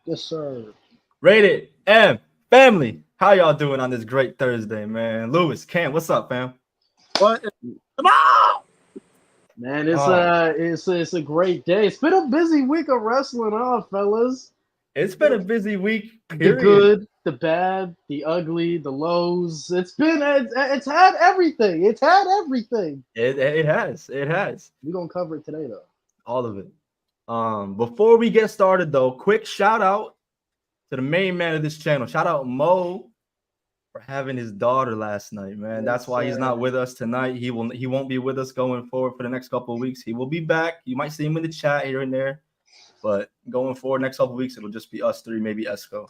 Yes, sir. Rated M family. How y'all doing on this great Thursday, man? Lewis, Cam, what's up, fam? What? Come on! Man, it's Oh, a it's a great day. It's been a busy week of wrestling, fellas. it's been a busy week, The period. good, the bad, the ugly, the lows. It's had everything. It's had everything. It has. It has. We're gonna cover it today though. All of it. Before we get started though, quick shout out to the main man of this channel. Shout out Mo for having his daughter last night, man. That's Yes, why he's not sir. with us tonight. He won't be with us going forward for the next couple of weeks. He will be back. You might see him in the chat here and there, but going forward next couple of weeks, it'll just be us three, maybe Esco.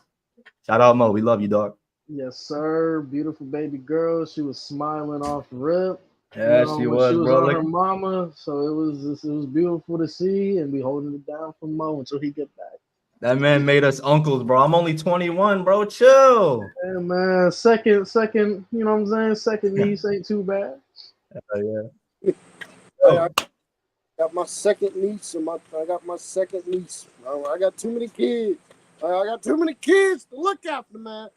Shout out Mo. We love you, dog. Yes, sir. Beautiful baby girl. She was smiling off rip. Yeah, she When she was, was bro. on Like her mama, so it was beautiful to see, and we holding it down for Mo until he get back. that man made us uncles, bro. I'm only 21, bro. Chill. Yeah, man. Second, you know what I'm saying? Second niece ain't too bad. Yeah. Hey, I Oh, got my second niece, and I got my second niece. I got too many kids. I got too many kids to look after, man.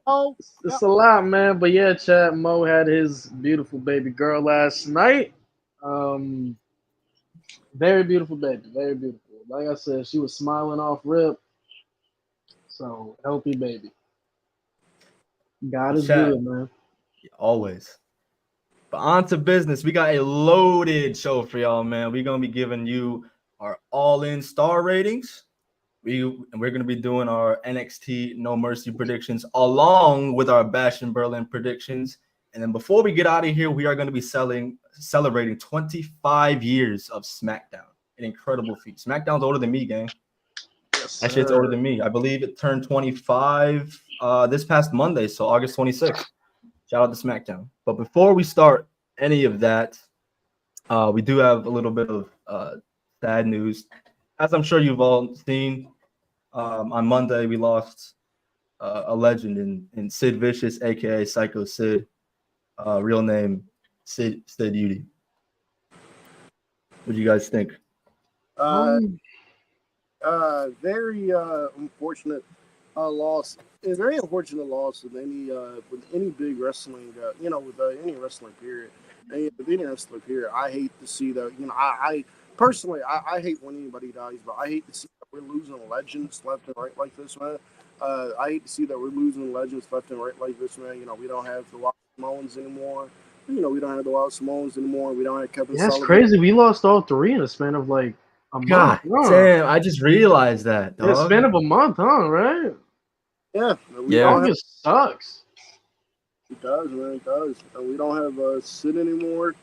Oh, yeah. It's a lot, man. But yeah, Chad Mo had his beautiful baby girl last night. Um, very beautiful baby, very beautiful. Like I said, she was smiling off rip. So healthy baby. God is chat good, man. always. But on to business. We got a loaded show for y'all, man. We're gonna be giving you our all-in star ratings. We're gonna be doing our NXT No Mercy predictions along with our Bash in Berlin predictions. And then before we get out of here, we are gonna be celebrating 25 years of SmackDown. An incredible feat. SmackDown's older than me, gang. Yes, That shit's older sir. than me. I believe it turned 25 this past Monday, so August 26th. Shout out to SmackDown. But before we start any of that, we do have a little bit of sad news. As I'm sure you've all seen, on Monday we lost a legend in Sid Vicious, aka Psycho Sid, real name Sid Udy. What do you guys think? uh, Um, very unfortunate loss. A very unfortunate loss with any big wrestling. With any wrestling period. And with any wrestling period, I hate to see that. I personally, I hate when anybody dies, but I hate to see that we're losing legends left and right like this, man. I hate to see that we're losing legends left and right like this, man. We don't have the Wild Samoans anymore. We don't have the Wild Samoans anymore. We don't have Kevin yeah, it's Sullivan. crazy. We lost all three in a span of like a month. God Huh? damn, I just realized that, Yeah, span dog. of a month, huh? Right? Yeah, we Yeah. don't have. August sucks. It does, man. It does. And we don't have Sid anymore.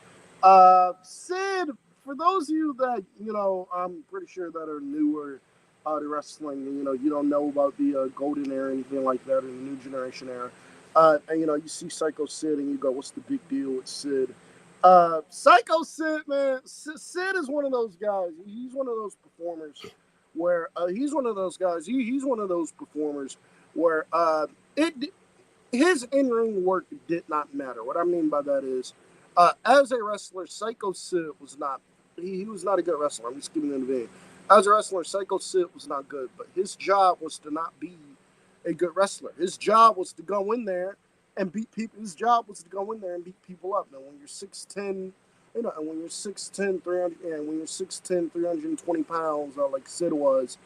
Sid, for those of you that I'm pretty sure that are newer to wrestling, and you don't know about the golden era or anything like that, or the new generation era. And you see Psycho Sid, and you go, "What's the big deal with Sid?" Psycho Sid, man. Sid is one of those guys. He's one of those performers where he's one of those guys. He's one of those performers where it his in-ring work did not matter. What I mean by that is, as a wrestler, Psycho Sid was not. He was not a good wrestler. I'm just giving him the name. As a wrestler, Psycho Sid was not good, but his job was to not be a good wrestler. His job was to go in there and beat people. His job was to go in there and beat people up. Now, when you're 6'10", and when you're 6'10", 300, and when you're 6'10", 320 pounds, like Sid was,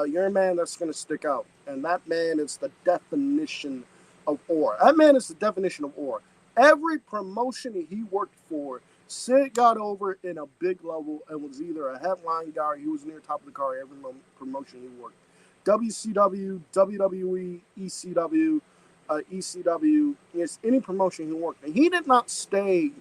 you're a man that's going to stick out. And that man is the definition of aura. That man is the definition of aura. Every promotion he worked for, Sid got over in a big level and was either a headline guy or he was near top of the card every promotion he worked. WCW, WWE, ECW, ECW, yes, any promotion he worked in. He did not stay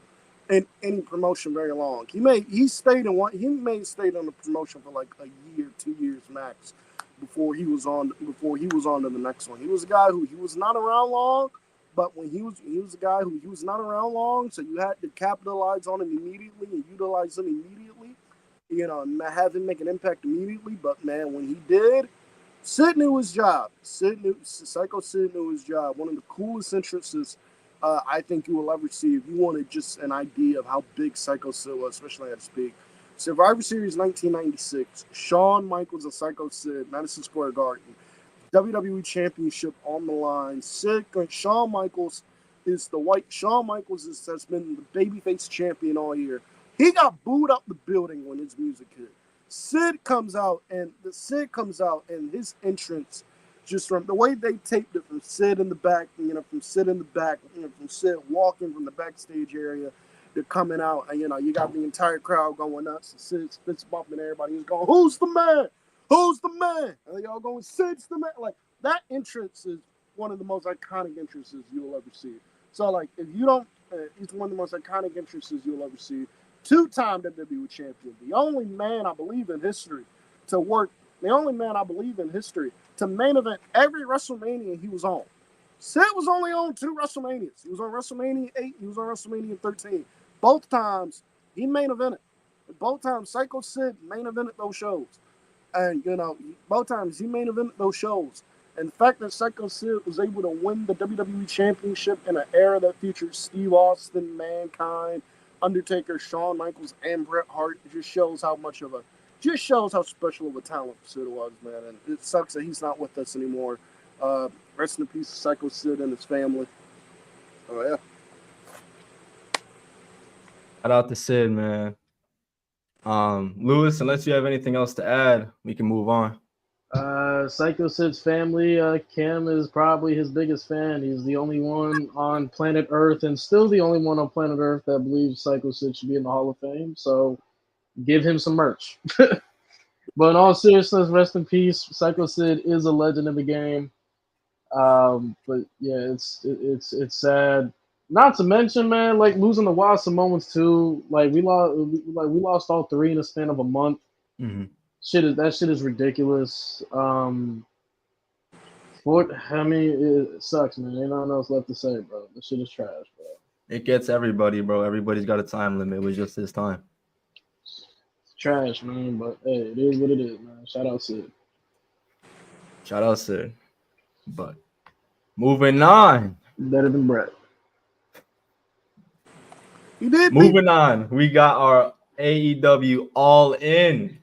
in any promotion very long. He stayed in the promotion for like a year, 2 years max before he was on to the next one. He was a guy who he was not around long, but when he was a guy who he was not around long, so you had to capitalize on him immediately and utilize him immediately, and have him make an impact immediately. But man, when he did, Sid knew his job. Psycho Sid knew his job. One of the coolest entrances I think you will ever see if you wanted just an idea of how big Psycho Sid was, especially at his peak. Survivor Series 1996. Shawn Michaels and Psycho Sid, Madison Square Garden. WWE Championship on the line. Shawn Michaels is the white. Shawn Michaels has been the babyface champion all year. He got booed out the building when his music hit. Sid comes out and his entrance, just from the way they taped it from Sid in the back, from Sid walking from the backstage area, they're coming out, and you got the entire crowd going nuts. Sid spits bumping everybody. He's going, "Who's the man? Who's the man?" And they all going, "Sid's the man." Like, that entrance is one of the most iconic entrances you'll ever see. So, like, if you don't, it's one of the most iconic entrances you'll ever see. Two-time WWE champion, the only man I believe in history to main event every WrestleMania he was on. Sid was only on 2 WrestleManias. He was on WrestleMania 8, he was on WrestleMania 13. Both times he main evented. Both times Psycho Sid main evented those shows. And, both times he main evented those shows. And the fact that Psycho Sid was able to win the WWE Championship in an era that featured Steve Austin, Mankind, Undertaker, Shawn Michaels, and Bret Hart, it just shows how special of a talent Sid was, man. And it sucks that he's not with us anymore. Rest in peace, Psycho Sid and his family. Oh, yeah. Shout out to Sid, man. Lewis, unless you have anything else to add, we can move on. Psycho Sid's family, Kim is probably his biggest fan. He's the only one on planet Earth, and still the only one on planet Earth that believes Psycho Sid should be in the Hall of Fame. So give him some merch. But in all seriousness, rest in peace. Psycho Sid is a legend in the game. But yeah, it's sad. Not to mention, man, like losing the Wild Samoans too. Like we lost all 3 in the span of a month. Mm-hmm. That shit is ridiculous. It sucks, man. Ain't nothing else left to say, bro. This shit is trash, bro. It gets everybody, bro. Everybody's got a time limit. It was just his time. It's trash, man. But hey, it is what it is, man. Shout out Sid. Shout out Sid. But moving on. Better than Brett. Moving on. We got our AEW All In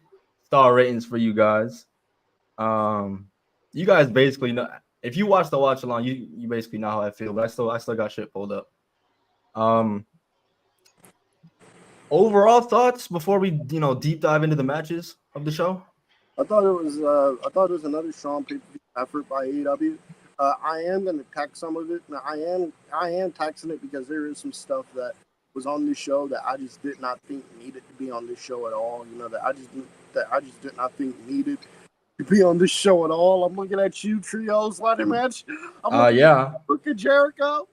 star ratings for you guys. You guys basically know, if you watch the watch along, you basically know how I feel, but I still got shit pulled up. Overall thoughts before we deep dive into the matches of the show. I thought it was another strong pay-per-view effort by AEW. I am going to tax some of it. Now, I am taxing it because there is some stuff that was on this show that I just did not think needed to be on this show at all. That I just did not think needed to be on this show at all. I'm looking at you, Trios ladder match. Hooker Jericho.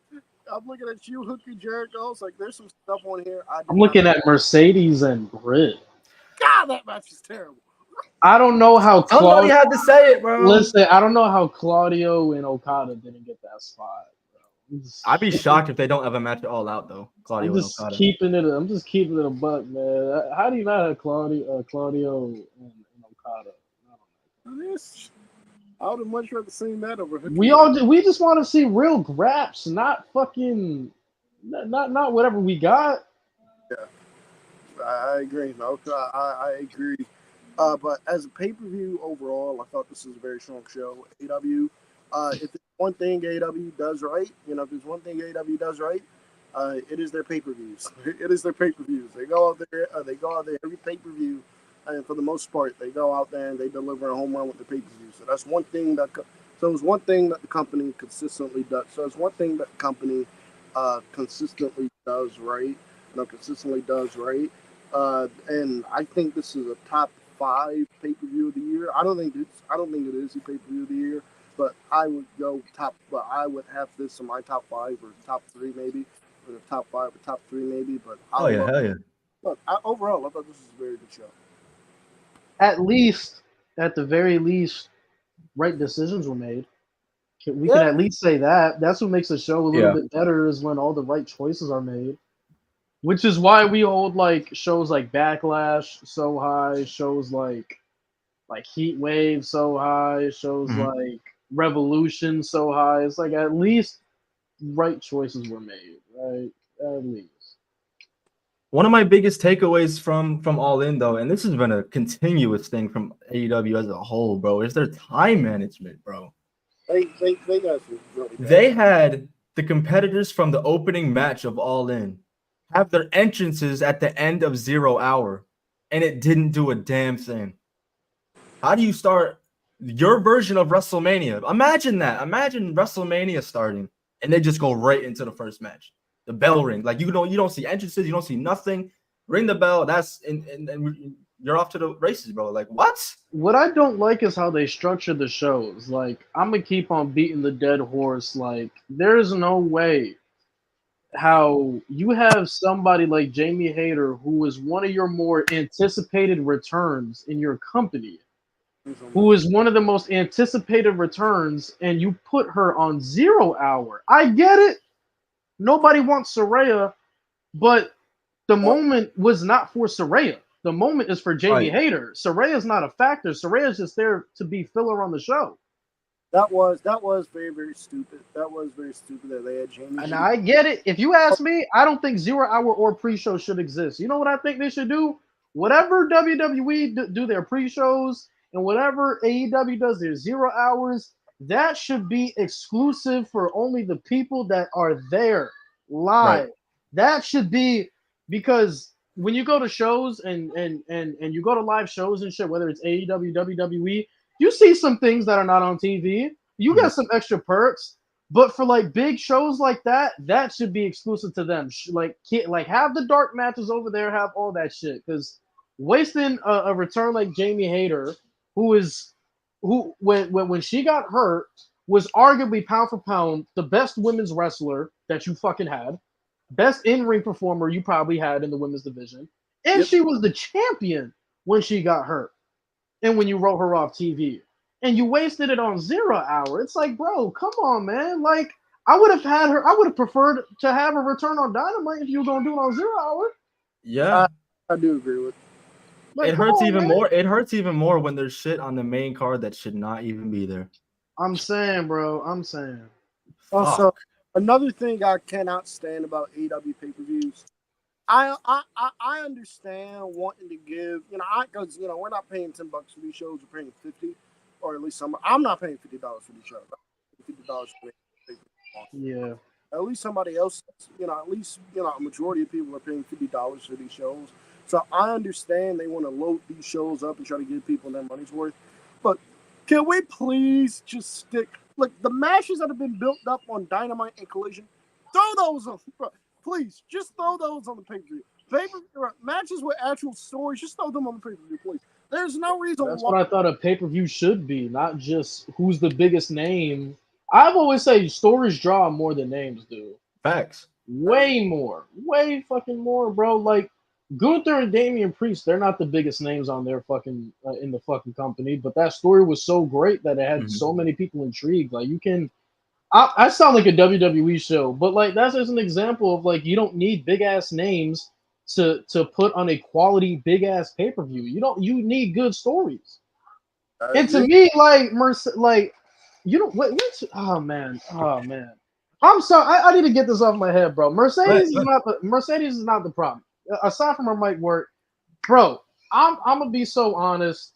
I'm looking at you, Hooker Jericho. It's like there's some stuff on here. I'm looking at Mercedes and Britt. God, that match is terrible. I don't know how Somebody had to say it, bro. Listen, I don't know how Claudio and Okada didn't get that spot, bro. I'd be shocked if they don't have a match all out though. Claudio I'm just keeping it a buck, man. How do you not have Claudio and Okada? I would have much rather seen that over. We just want to see real graps, not fucking, not whatever we got. Yeah, I agree. I agree. But as a pay-per-view overall, I thought this was a very strong show. AEW, if there's one thing AEW does right, it is their pay-per-views. It is their pay-per-views. They go out there every pay-per-view, and for the most part, they go out there and they deliver a home run with the pay-per-view. So that's one thing that. So it's one thing that the company consistently does. So it's one thing that the company consistently does right. And I think this is a top 5 pay-per-view of the year. I don't think it is the pay-per-view of the year, but I would have this in my top 5 or top 3 maybe, or the top 5 or top 3 maybe. But hell yeah! Look, overall, I thought this was a very good show. At the very least, right decisions were made. We can at least say that. That's what makes the show a little bit better, is when all the right choices are made. Which is why we hold like shows like Backlash so high, shows like Heat Wave so high, shows like Revolution so high. It's like at least right choices were made, right? At least. One of my biggest takeaways from All In though, and this has been a continuous thing from AEW as a whole, bro, is their time management, bro. They got some really bad. They had the competitors from the opening match of All In have their entrances at the end of 0 hour, and it didn't do a damn thing. How do you start your version of WrestleMania? Imagine that. Imagine WrestleMania starting, and they just go right into the first match. The bell ring, like you don't see entrances, you don't see nothing. Ring the bell. That's and you're off to the races, bro. Like what? What I don't like is how they structure the shows. Like, I'm gonna keep on beating the dead horse. Like, there's no way how you have somebody like Jamie Hayter, who is one of your more anticipated returns in your company, who is one of the most anticipated returns, and you put her on 0 hour. I get it. Nobody wants Saraya, but the moment was not for Saraya. The moment is for Jamie Right. Hayter. Saraya is not a factor. Saraya is just there to be filler on the show. That was very stupid. That was very stupid that they had Jamie. And I get it. If you ask me, I don't think 0 hour or pre-show should exist. You know what I think they should do? Whatever WWE do their pre-shows and whatever AEW does their 0 hours, that should be exclusive for only the people that are there live. Right. That should be, because when you go to shows and you go to live shows and shit, whether it's AEW, WWE, you see some things that are not on TV. You got some extra perks. But for like big shows like that, that should be exclusive to them. Like have the dark matches over there, have all that shit. Because wasting a return like Jamie Hayter, who when she got hurt was arguably pound for pound the best women's wrestler that you fucking had, best in-ring performer you probably had in the women's division, and she was the champion when she got hurt, and when you wrote her off TV. And you wasted it on 0 hour. It's like, bro, come on, man. Like, I would have preferred to have a return on Dynamite if you were gonna do it on 0 hour. Yeah. I do agree with. Like, It hurts on, even man. more. It hurts even more when there's shit on the main card that should not even be there. I'm saying, bro. I'm saying. Also, Fuck. another thing I cannot stand about AEW pay-per-views, I understand wanting to give, because we're not paying $10 for these shows, we're paying $50, or at least some. I'm not paying $50 for these shows. $50 for Yeah. at least somebody else, at least a majority of people are paying $50 for these shows. So I understand they want to load these shows up and try to give people their money's worth, but can we please just stick? Like, the matches that have been built up on Dynamite and Collision, throw those on, bro. Please, just throw those on the pay-per-view. Matches with actual stories, just throw them on the pay-per-view, please. There's no reason That's why. what I thought a pay-per-view should be, not just who's the biggest name. I've always said stories draw more than names do. Facts. Way more. Way fucking more, bro. Like, Gunther and Damian Priest, they're not the biggest names on their fucking in the fucking company, but that story was so great that it had so many people intrigued. Like, you can, I sound like a WWE show, but like that's just an example of like you don't need big ass names to put on a quality big ass pay per view. You need good stories. And to me, like you don't oh man. I'm sorry. I need to get this off my head, bro. Mercedes is not the problem. Aside from her mic work, bro. I'm gonna be so honest.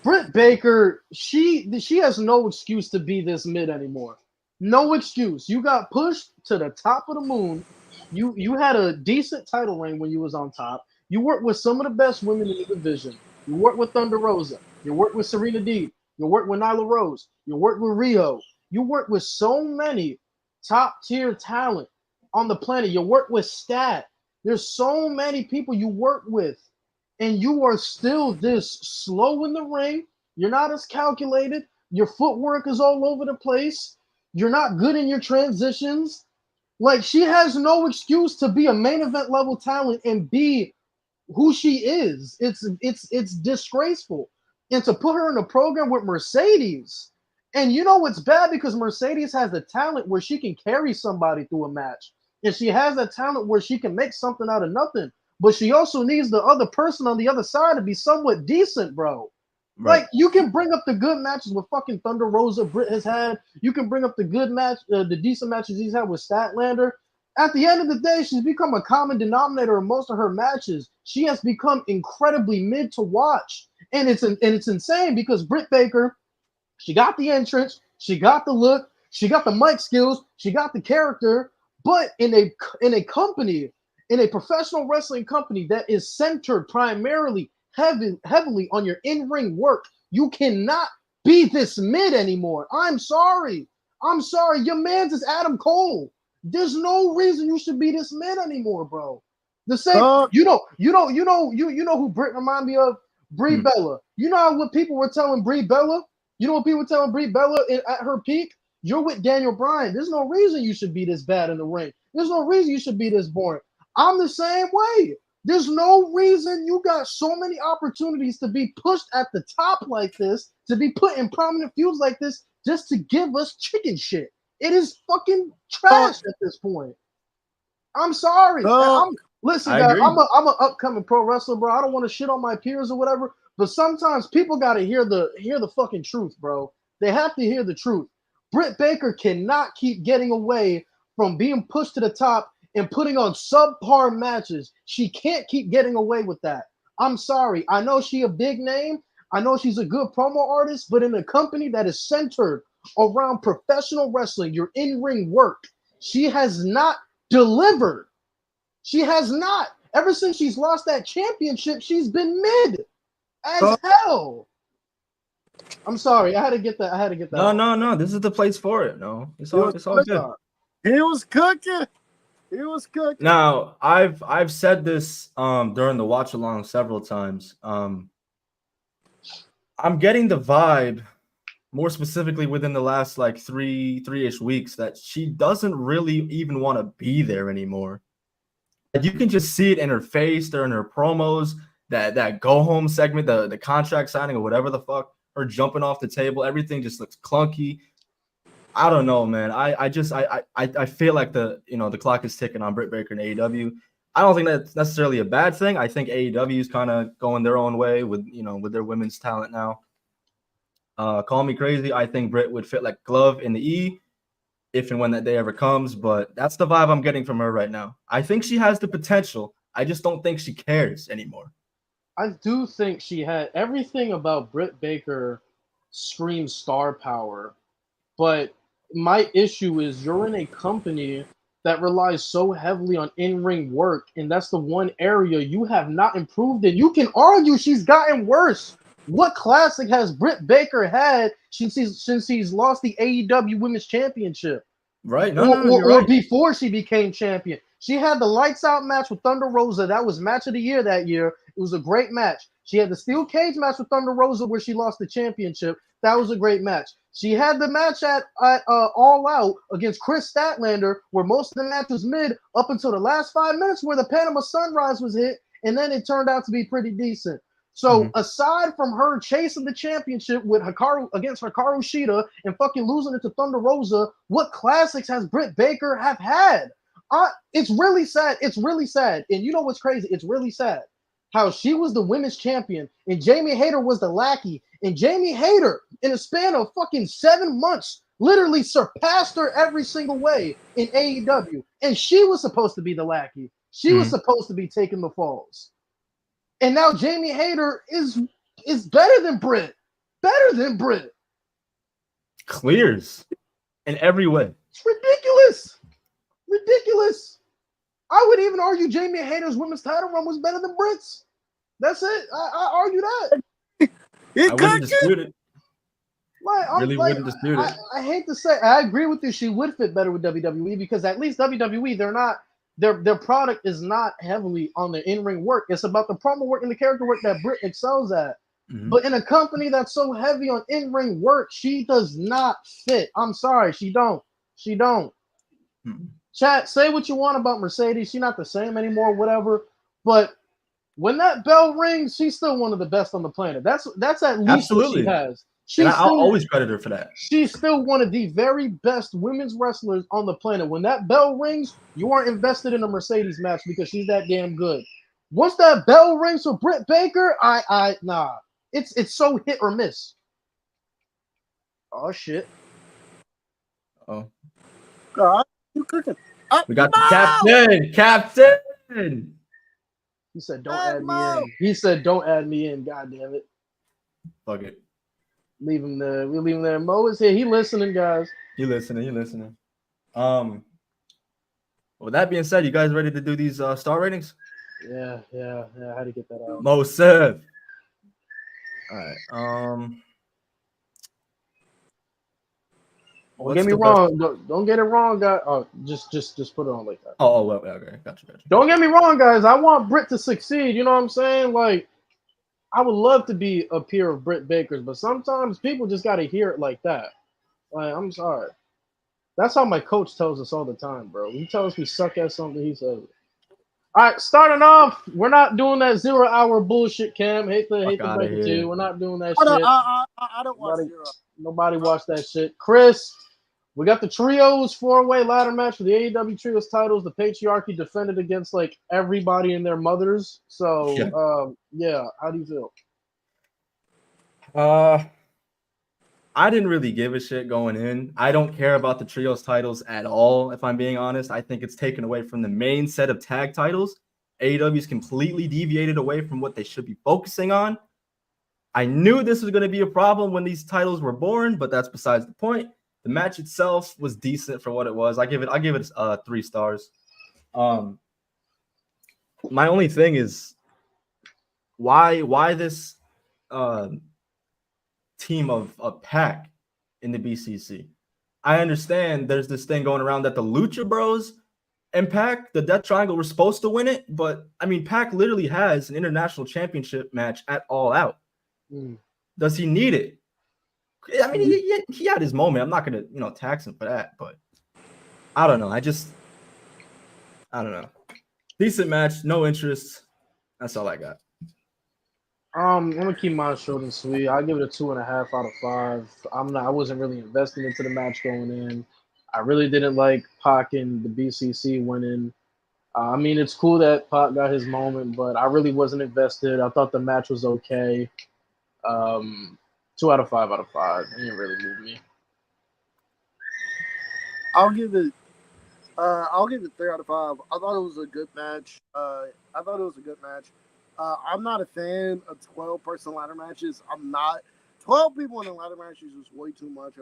Britt Baker, she has no excuse to be this mid anymore. No excuse. You got pushed to the top of the moon. You had a decent title reign when you was on top. You worked with some of the best women in the division. You worked with Thunder Rosa. You worked with Serena Deeb. You worked with Nyla Rose. You worked with Rio. You worked with so many top tier talent on the planet. You worked with Stat. There's so many people you work with, and you are still this slow in the ring. You're not as calculated. Your footwork is all over the place. You're not good in your transitions. Like, she has no excuse to be a main event level talent and be who she is. It's disgraceful. And to put her in a program with Mercedes, and it's bad because Mercedes has the talent where she can carry somebody through a match. And she has that talent where she can make something out of nothing. But she also needs the other person on the other side to be somewhat decent, bro. Right. Like, you can bring up the good matches with fucking Thunder Rosa Britt has had. You can bring up the good match, the decent matches he's had with Statlander. At the end of the day, she's become a common denominator in most of her matches. She has become incredibly mid to watch, and it's insane because Britt Baker, she got the entrance, she got the look, she got the mic skills, she got the character, but in a company, in a professional wrestling company that is centered primarily heavily on your in-ring work, you cannot be this mid anymore. I'm sorry. Your man's is Adam Cole. There's no reason you should be this mid anymore, bro. The same, you know who Britt remind me of? Brie Bella. You know what people were telling Brie Bella? You know what people were telling Brie Bella at her peak? You're with Daniel Bryan. There's no reason you should be this bad in the ring. There's no reason you should be this boring. I'm the same way. There's no reason you got so many opportunities to be pushed at the top like this, to be put in prominent feuds like this, just to give us chicken shit. It is fucking trash at this point. I'm sorry. Listen, guys, I'm an upcoming pro wrestler, bro. I don't want to shit on my peers or whatever, but sometimes people gotta hear the fucking truth, bro. They have to hear the truth. Britt Baker cannot keep getting away from being pushed to the top and putting on subpar matches. She can't keep getting away with that. I'm sorry. I know she a big name. I know she's a good promo artist, but in a company that is centered around professional wrestling, your in-ring work, she has not delivered. She has not. Ever since she's lost that championship, she's been mid as hell. I'm sorry. I had to get that. No. This is the place for it. No, it's all good. He was cooking. Now, I've said this during the watch along several times. I'm getting the vibe, more specifically within the last like three-ish weeks, that she doesn't really even want to be there anymore. You can just see it in her face, during her promos, that go home segment, the contract signing or whatever the fuck, her jumping off the table, everything just looks clunky. I don't know, man. I feel like the clock is ticking on Britt Baker and AEW. I don't think that's necessarily a bad thing. I think AEW is kind of going their own way with their women's talent now. Call me crazy. I think Britt would fit like glove in the E if and when that day ever comes, but that's the vibe I'm getting from her right now. I think she has the potential. I just don't think she cares anymore. I do think she had everything about Britt Baker screams star power, but my issue is you're in a company that relies so heavily on in-ring work, and that's the one area you have not improved in. You can argue she's gotten worse. What classic has Britt Baker had since he's lost the AEW Women's Championship? Right. Or before she became champion. She had the lights out match with Thunder Rosa. That was match of the year that year. It was a great match. She had the steel cage match with Thunder Rosa where she lost the championship. That was a great match. She had the match at All Out against Khris Statlander where most of the match was mid up until the last 5 minutes where the Panama Sunrise was hit, and then it turned out to be pretty decent. So aside from her chasing the championship with against Hikaru Shida and fucking losing it to Thunder Rosa, what classics has Britt Baker have had? It's really sad. It's really sad. And you know what's crazy? It's really sad how she was the women's champion and Jamie Hayter was the lackey. And Jamie Hayter, in a span of fucking 7 months, literally surpassed her every single way in AEW. And she was supposed to be the lackey. She was supposed to be taking the falls. And now Jamie Hayter is better than Britt. Better than Britt. Clears in every way. It's ridiculous. Ridiculous. I would even argue Jamie Hayter's women's title run was better than Britt's. That's it. I argue that. I wouldn't dispute it. Wouldn't dispute it. I hate to say, I agree with you. She would fit better with WWE because at least WWE, they're not. Their product is not heavily on the in-ring work. It's about the promo work and the character work that Britt excels at. But in a company that's so heavy on in-ring work, she does not fit. I'm sorry, she don't. Chat, say what you want about Mercedes. She's not the same anymore, whatever. But when that bell rings, she's still one of the best on the planet. That's at least what she has. I'll always credit her for that. She's still one of the very best women's wrestlers on the planet. When that bell rings, you are invested in a Mercedes match because she's that damn good. Once that bell rings for Britt Baker, nah. It's so hit or miss. Oh shit. Oh. God, you cooking. We got the captain. He said, "Don't add me in." He said, "Don't add me in." God damn it. Fuck it. Leave him there. We leave him there. Mo is here. He listening, guys. You listening. With that being said, you guys ready to do these star ratings? Yeah. I had to get that out. Mo Sev. All right. Don't get me wrong. Don't get it wrong, guys. Oh, just put it on like that. Oh, well, okay, gotcha. Don't get me wrong, guys. I want Britt to succeed. You know what I'm saying? Like, I would love to be a peer of Britt Baker's, but sometimes people just got to hear it like that. Like, I'm sorry. That's how my coach tells us all the time, bro. He tells us we suck at something, he says it. All right, starting off, we're not doing that 0 hour bullshit, Cam. Hate to break it to you. We're not doing that shit. I don't watch Zero. Nobody watched that shit. Khris, we got the trios 4-way ladder match for the AEW trios titles. The patriarchy defended against like everybody and their mothers. So, yeah, how do you feel? I didn't really give a shit going in. I don't care about the trios titles at all, if I'm being honest. I think it's taken away from the main set of tag titles. AEW's completely deviated away from what they should be focusing on. I knew this was going to be a problem when these titles were born, but that's besides the point. The match itself was decent for what it was. I give it 3 stars. My only thing is why this team of Pac in the BCC. I understand there's this thing going around that the Lucha Bros and Pac, the Death Triangle, were supposed to win it, but I mean, Pac literally has an international championship match at All Out. Does he need it? I mean, he had his moment. I'm not gonna tax him for that, but I don't know. I don't know. Decent match, no interest. That's all I got. I'm gonna keep mine short and sweet. I'll give it a 2.5 out of 5. I wasn't really investing into the match going in. I really didn't like Pac and the BCC winning. I mean, it's cool that Pac got his moment, but I really wasn't invested. I thought the match was okay. 2 out of 5 out of 5. It didn't really move me. I'll give it 3 out of 5. I thought it was a good match. I'm not a fan of 12-person ladder matches. I'm not. 12 people in a ladder match is just way too much.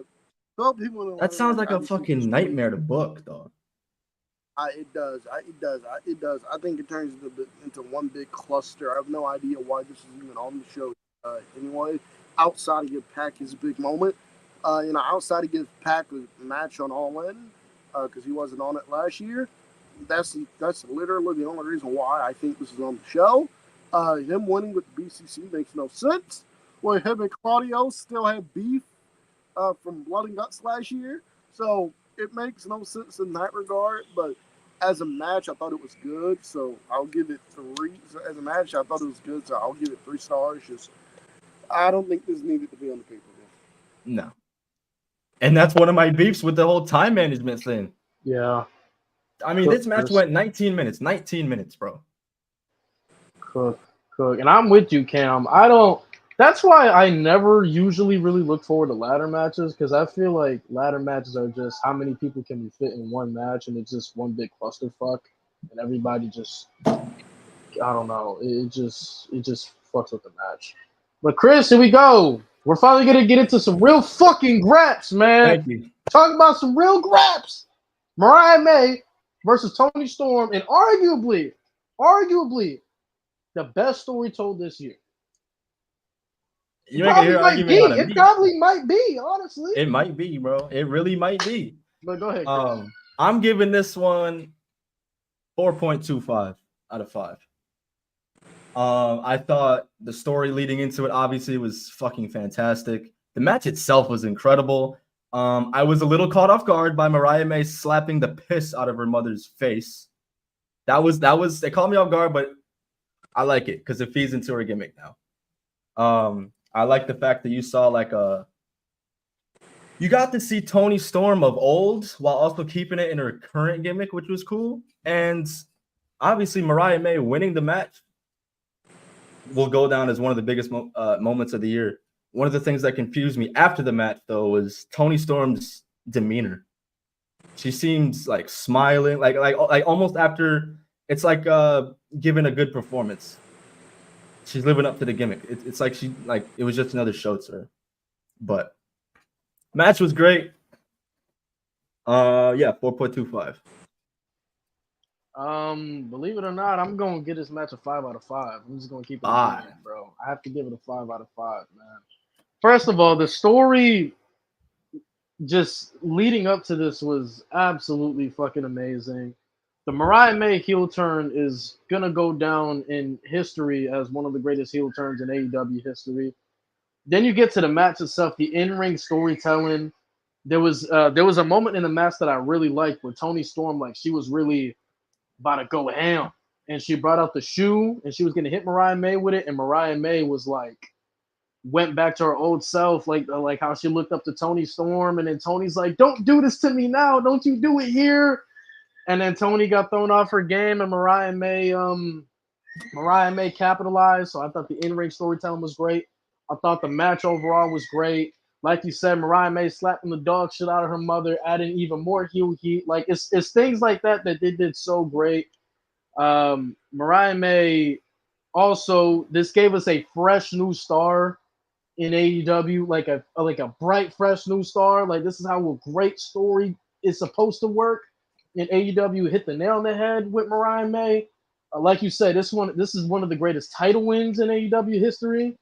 12 people in a ladder That sounds like a fucking nightmare to book, dog. It does. I think it turns into one big cluster. I have no idea why this is even on the show anyway. Outside of give Pac his big moment, outside of give Pac a match on All In, because he wasn't on it last year. That's literally the only reason why I think this is on the show. Him winning with the BCC makes no sense. Well, him and Claudio still have beef from Blood and Guts last year, so it makes no sense in that regard. But as a match, I thought it was good, so I'll give it 3. As a match, I thought it was good, so I'll give it 3 stars. Just I don't think this needed to be on the pay-per-view. No. And that's one of my beefs with the whole time management thing. Yeah. I mean, this match went 19 minutes. 19 minutes, bro. Cook. And I'm with you, Cam. That's why I never usually really look forward to ladder matches, because I feel like ladder matches are just how many people can we fit in one match, and it's just one big clusterfuck, and everybody just, I don't know, it just fucks with the match. But Khris, here we go. We're finally gonna get into some real fucking graps, man. Thank you. Talk about some real graps. Mariah May versus Toni Storm, and arguably, the best story told this year. You ain't gonna hear argument on it probably might be, honestly. It might be, bro. It really might be. But go ahead, Khris. I'm giving this one 4.25 out of 5. I thought the story leading into it obviously was fucking fantastic. The match itself was incredible. I was a little caught off guard by Mariah May slapping the piss out of her mother's face. That was they caught me off guard, but I like it because it feeds into her gimmick now. I like the fact that you saw you got to see Toni Storm of old while also keeping it in her current gimmick, which was cool. And obviously Mariah May winning the match will go down as one of the biggest moments of the year. One of the things that confused me after the match, though, was Toni Storm's demeanor. She seems like smiling, like almost after it's like giving a good performance. She's living up to the gimmick. It's like it was just another show to her. But match was great. Yeah, 4.25. Believe it or not, I'm gonna get this match a 5 out of 5. I'm just gonna keep it a Five. beat, bro. I have to give it a 5 out of 5, man. First of all, the story just leading up to this was absolutely fucking amazing. The Mariah May heel turn is gonna go down in history as one of the greatest heel turns in AEW history. Then you get to the match itself, the in-ring storytelling. There was a moment in the match that I really liked where Toni Storm, like, she was really about to go ham, and she brought out the shoe and she was gonna hit Mariah May with it, and Mariah May was like went back to her old self, like how she looked up to Toni Storm, and then Tony's like, "Don't do this to me now, don't you do it here." And then Toni got thrown off her game, and Mariah May capitalized. So I thought the in-ring storytelling was great. I thought the match overall was great. Like you said, Mariah May slapping the dog shit out of her mother, adding even more heel heat. Like it's things like that they did so great. Mariah May also, this gave us a fresh new star in AEW, like a bright, fresh new star. Like, this is how a great story is supposed to work. In AEW, hit the nail on the head with Mariah May. Like you said, this is one of the greatest title wins in AEW history.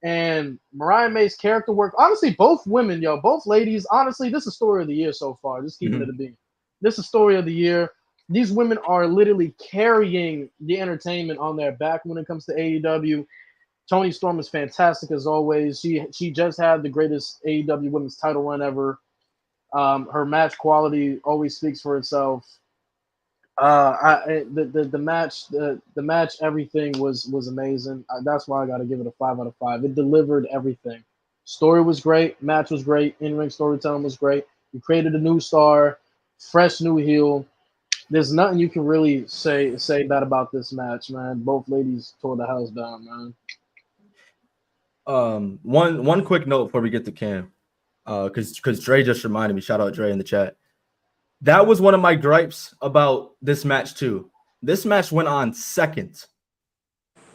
And Mariah May's character work, honestly, both women, both ladies, honestly, this is story of the year so far. Just keeping it a beat. This is story of the year. These women are literally carrying the entertainment on their back when it comes to AEW. Toni Storm is fantastic as always. She just had the greatest AEW women's title run ever. Her match quality always speaks for itself. The match, everything was amazing. That's why I got to give it a 5 out of 5. It delivered everything. Story was great. Match was great. In-ring storytelling was great. You created a new star, fresh new heel. There's nothing you can really say bad about this match, man. Both ladies tore the house down, man. One quick note before we get to Cam, because Dre just reminded me. Shout out Dre in the chat. That was one of my gripes about this match too. This match went on second.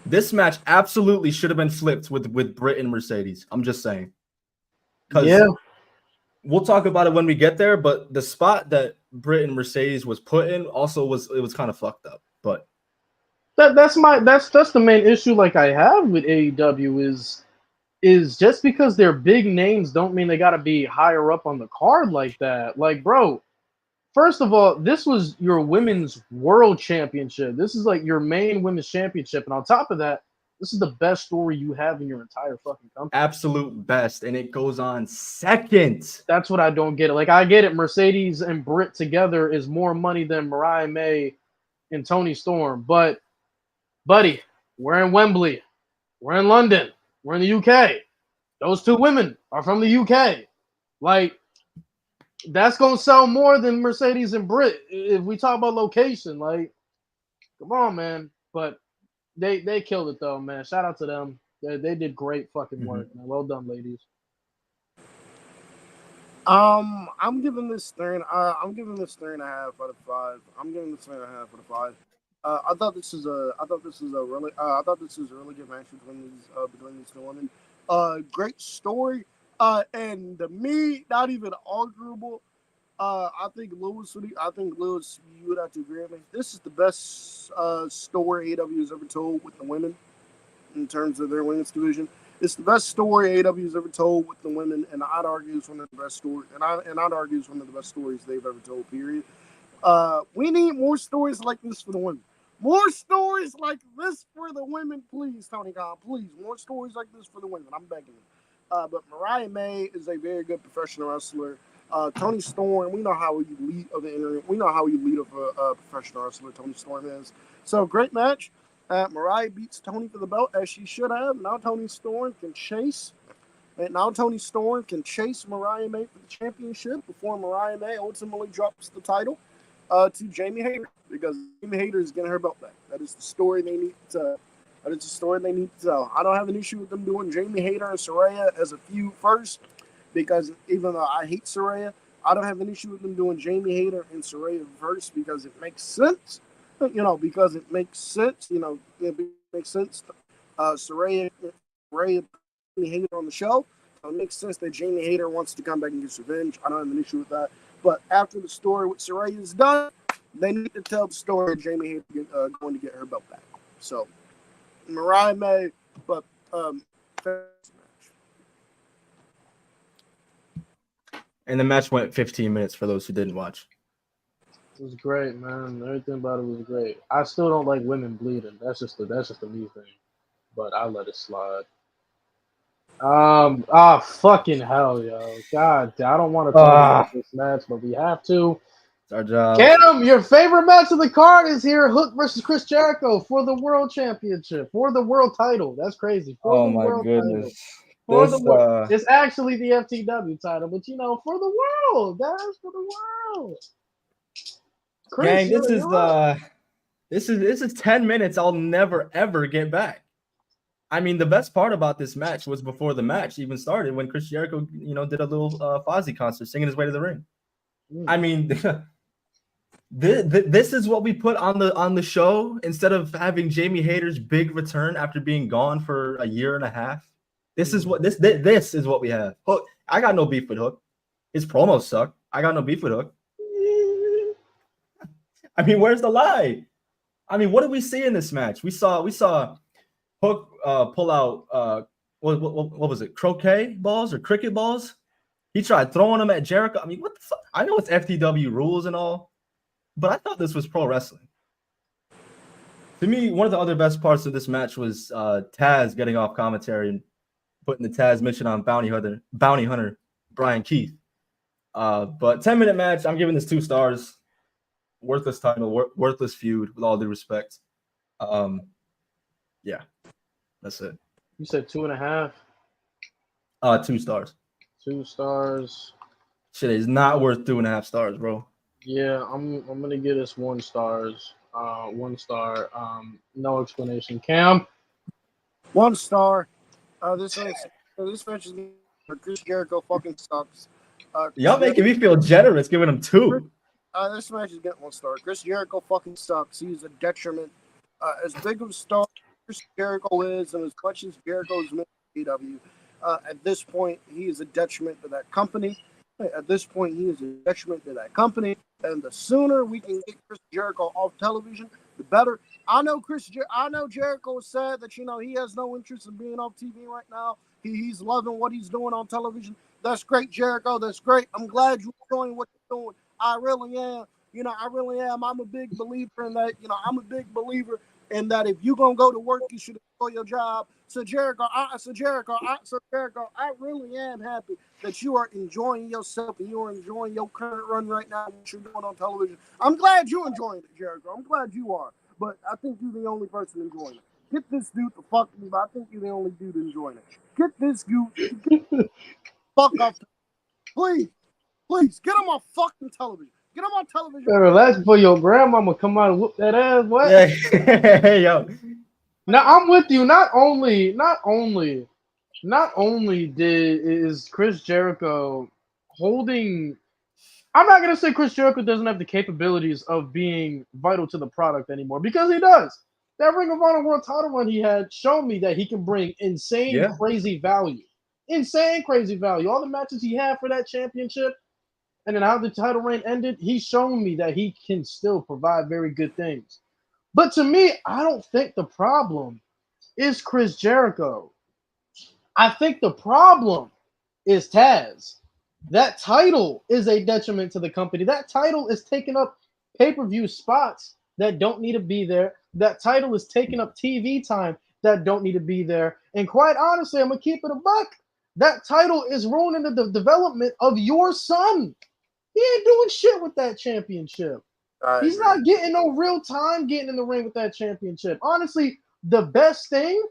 This match absolutely should have been flipped with Britt and Mercedes. I'm just saying. Yeah. We'll talk about it when we get there, but the spot that Britt and Mercedes was put in also was kind of fucked up. But that's the main issue like I have with AEW is just because they're big names don't mean they got to be higher up on the card like that. Like, bro, first of all, this was your women's world championship. This is like your main women's championship. And on top of that, this is the best story you have in your entire fucking company. Absolute best. And it goes on second. That's what I don't get. Like, I get it. Mercedes and Britt together is more money than Mariah May and Toni Storm. But, buddy, we're in Wembley. We're in London. We're in the UK. Those two women are from the UK. Like, that's going to sell more than Mercedes and Britt if we talk about location. Like, come on, man. But they killed it, though, man. Shout out to them. They did great fucking work, man. Well done, ladies. I'm giving this 3.5 out of 5. I'm giving this 3.5 out of 5. I thought this was a really good match between these two women. Great story. And to me, not even arguable. I think Lewis, you would have to agree with me. This is the best story AEW has ever told with the women in terms of their women's division. It's the best story AEW has ever told with the women, and I'd argue it's one of the best stories. And I'd argue it's one of the best stories they've ever told. Period. We need more stories like this for the women. More stories like this for the women, please, Tony Khan. Please, more stories like this for the women. I'm begging you. But Mariah May is a very good professional wrestler. Toni Storm, we know how you lead of the interim. We know how you lead of a professional wrestler. Toni Storm is. So great match. Mariah beats Toni for the belt as she should have. Now Toni Storm can chase. And now Toni Storm can chase Mariah May for the championship before Mariah May ultimately drops the title to Jamie Hayter, because Jamie Hayter is getting her belt back. That is the story they need to. That is the story they need to tell. I don't have an issue with them doing Jamie Hayter and Saraya as a feud first, because even though I hate Saraya, I don't have an issue with them doing Jamie Hayter and Saraya first because it makes sense. Because it makes sense. It makes sense. Saraya, Jamie Hayter on the show. So it makes sense that Jamie Hayter wants to come back and get revenge. I don't have an issue with that. But after the story with Saraya is done, they need to tell the story of Jamie Hayter going to get her belt back. So Mariah May, but And the match went 15 minutes for those who didn't watch. It was great, man. Everything about it was great. I still don't like women bleeding. That's just a me thing. But I let it slide. Fucking hell, yo. God, I don't want to talk about this match, but we have to. It's our job. Canham, your favorite match of the card is here: Hook versus Chris Jericho for the World Championship, for the World Title. That's crazy. For the World Title. For the world. It's actually the FTW title, but for the world, guys, for the world. Chris, gang, this is 10 minutes I'll never ever get back. I mean, the best part about this match was before the match even started when Chris Jericho, did a little Fozzy concert singing his way to the ring. I mean, this is what we put on the show instead of having Jamie Hayter's big return after being gone for a year and a half. This is what this is what we have. Hook, I got no beef with Hook. His promos suck. I got no beef with Hook. I mean, where's the lie? I mean, what did we see in this match? We saw Hook pull out what was it? Croquet balls or cricket balls? He tried throwing them at Jericho. I mean, what the fuck? I know it's FTW rules and all, but I thought this was pro wrestling. To me, one of the other best parts of this match was Taz getting off commentary and putting the Taz mission on Bounty Hunter Brian Keith. But 10-minute match, I'm giving this 2 stars. Worthless title, worthless feud, with all due respect. Yeah, that's it. You said 2.5? 2 stars. 2 stars. Shit is not worth 2.5 stars, bro. Yeah, I'm gonna give this 1 stars. 1 star. No explanation. Cam? 1 star. This match is Chris Jericho fucking sucks. Y'all making me feel generous giving him 2. This match is getting 1 star. Chris Jericho fucking sucks. He's a detriment. As big of a star Chris Jericho is, and as much as Jericho is made AEW, at this point, he is a detriment to that company. At this point, he is a detriment to that company. And the sooner we can get Chris Jericho off television, the better. I know Jericho is sad that he has no interest in being off TV right now. He's loving what he's doing on television. That's great, Jericho. That's great. I'm glad you're doing what you're doing. I really am. I really am. I'm a big believer in that. I'm a big believer in that. If you're gonna go to work, you should enjoy your job. So Jericho, I really am happy that you are enjoying yourself and you are enjoying your current run right now, what you're doing on television. I'm glad you're enjoying it, Jericho. I'm glad you are. But I think you're the only person enjoying it. Get this dude the fuck. I think you're the only dude enjoying it. Get this dude fuck off. Please, get him on fucking television. Get him on television. Hey, relax before your grandmama come out and whoop that ass. What? Yeah. Hey, yo. Now I'm with you. Not only is Chris Jericho holding. I'm not gonna say Chris Jericho doesn't have the capabilities of being vital to the product anymore, because he does. That Ring of Honor World Title run he had showed me that he can bring insane, crazy value. Insane, crazy value. All the matches he had for that championship, and then how the title reign ended, he's shown me that he can still provide very good things. But to me, I don't think the problem is Chris Jericho. I think the problem is Taz. That title is a detriment to the company. That title is taking up pay-per-view spots that don't need to be there. That title is taking up TV time that don't need to be there. And quite honestly, I'm going to keep it a buck. That title is ruining the development of your son. He ain't doing shit with that championship. He's not getting no real time getting in the ring with that championship. Honestly, the best thing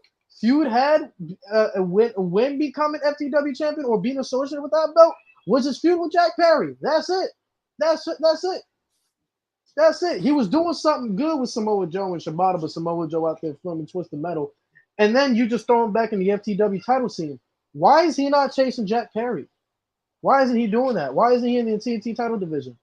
Feud had when becoming FTW champion or being associated with that belt was his feud with Jack Perry. That's it. That's it. He was doing something good with Samoa Joe and Shibata, but Samoa Joe out there filming Twisted Metal. And then you just throw him back in the FTW title scene. Why is he not chasing Jack Perry? Why isn't he doing that? Why isn't he in the TNT title division?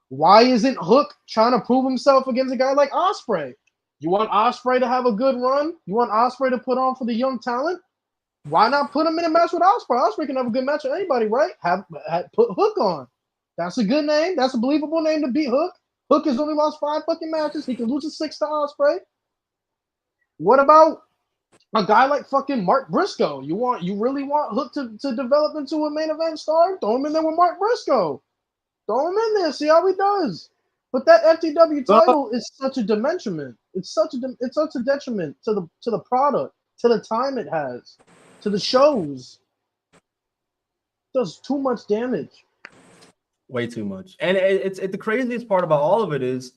Why isn't Hook trying to prove himself against a guy like Ospreay? You want Ospreay to have a good run? You want Ospreay to put on for the young talent? Why not put him in a match with Ospreay? Ospreay can have a good match with anybody, right? Put Hook on. That's a good name. That's a believable name to beat Hook. Hook has only lost 5 fucking matches. He can lose a 6 to Ospreay. What about a guy like fucking Mark Briscoe? You really want Hook to develop into a main event star? Throw him in there with Mark Briscoe. Throw him in there. See how he does. But that FTW title is such a detriment. It's such a detriment to the product, to the time it has, to the shows. It does too much damage. Way too much. And it's the craziest part about all of it is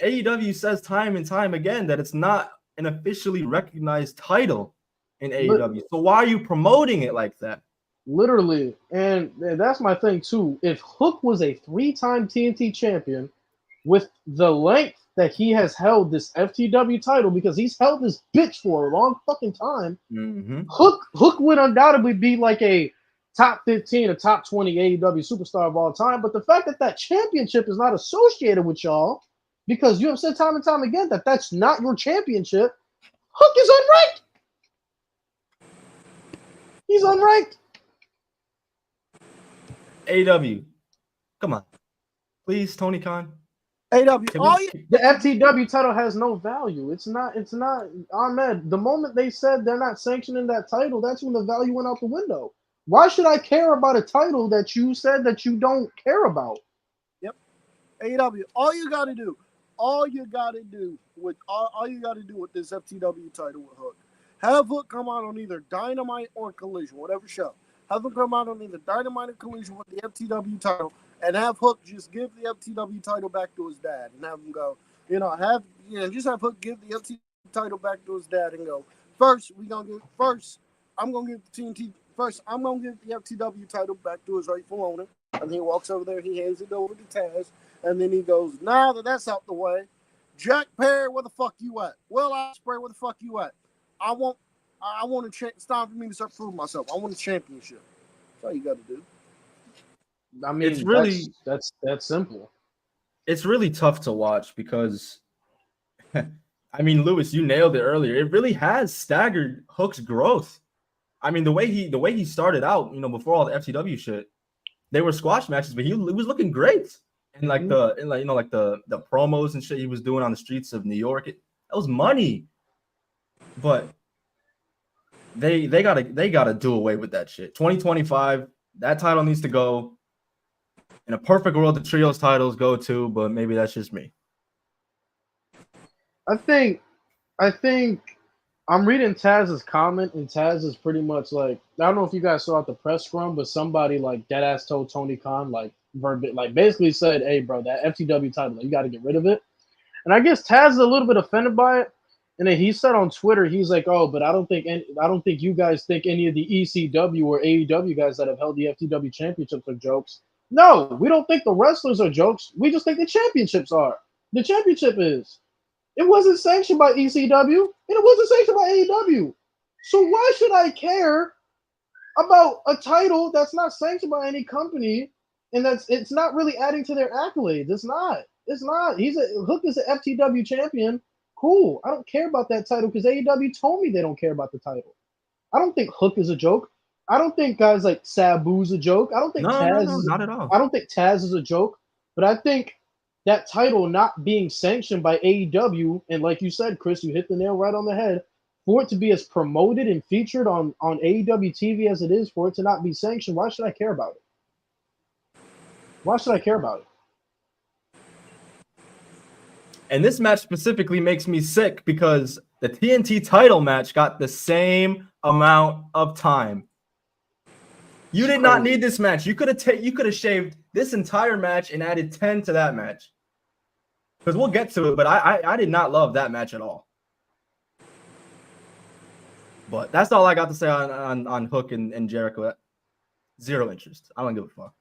AEW says time and time again that it's not an officially recognized title in AEW. So why are you promoting it like that? Literally. And that's my thing too. If Hook was a 3-time TNT champion with the length that he has held this FTW title, because he's held this bitch for a long fucking time, Hook would undoubtedly be like a top 15 or top 20 AEW superstar of all time. But the fact that that championship is not associated with y'all, because you have said time and time again that that's not your championship, Hook is unranked. He's unranked. AEW, come on, please, Tony Khan. AEW, the FTW title has no value. It's not. Ahmed, the moment they said they're not sanctioning that title, that's when the value went out the window. Why should I care about a title that you said that you don't care about? Yep. AEW, all you got to do with this FTW title with Hook, have Hook come out on either Dynamite or Collision, whatever show. Have him come out on either Dynamite or Collision with the FTW title, and have Hook just give the FTW title back to his dad, and have him go, just have Hook give the FTW title back to his dad and go, I'm gonna give the FTW title back to his rightful owner, and he walks over there, he hands it over to Taz, and then he goes, now that that's out the way, Jack Perry, where the fuck you at? Will Ospreay, where the fuck you at? I want it's time for me to start proving myself. I want a championship. That's all you got to do. I mean, it's really that's simple. It's really tough to watch because, I mean, Lewis, you nailed it earlier. It really has staggered Hook's growth. I mean, the way he started out, before all the FTW shit, they were squash matches, but he was looking great. And the promos and shit he was doing on the streets of New York, that was money. But they gotta do away with that shit. 2025, that title needs to go. In a perfect world, the trios titles go too, but maybe that's just me. I think I'm reading Taz's comment, and Taz is pretty much like, I don't know if you guys saw at the press scrum, but somebody like deadass told Tony Khan basically said, "Hey, bro, that FTW title, you got to get rid of it." And I guess Taz is a little bit offended by it. And then he said on Twitter, he's like, "Oh, but I don't think you guys think any of the ECW or AEW guys that have held the FTW championships are jokes." No, we don't think the wrestlers are jokes. We just think the championships are. The championship is. It wasn't sanctioned by ECW, and it wasn't sanctioned by AEW. So why should I care about a title that's not sanctioned by any company, and it's not really adding to their accolades? It's not. Hook is an FTW champion. Cool. I don't care about that title because AEW told me they don't care about the title. I don't think Hook is a joke. I don't think guys like Sabu's a joke. I don't think Taz not at all. I don't think Taz is a joke, but I think that title not being sanctioned by AEW, and like you said, Chris, you hit the nail right on the head, for it to be as promoted and featured on AEW TV as it is, for it to not be sanctioned, why should I care about it? Why should I care about it? And this match specifically makes me sick because the TNT title match got the same amount of time. You did not need this match. You could have shaved this entire match and added 10 to that match. Because we'll get to it, but I did not love that match at all. But that's all I got to say on Hook and Jericho. Zero interest. I don't give a fuck.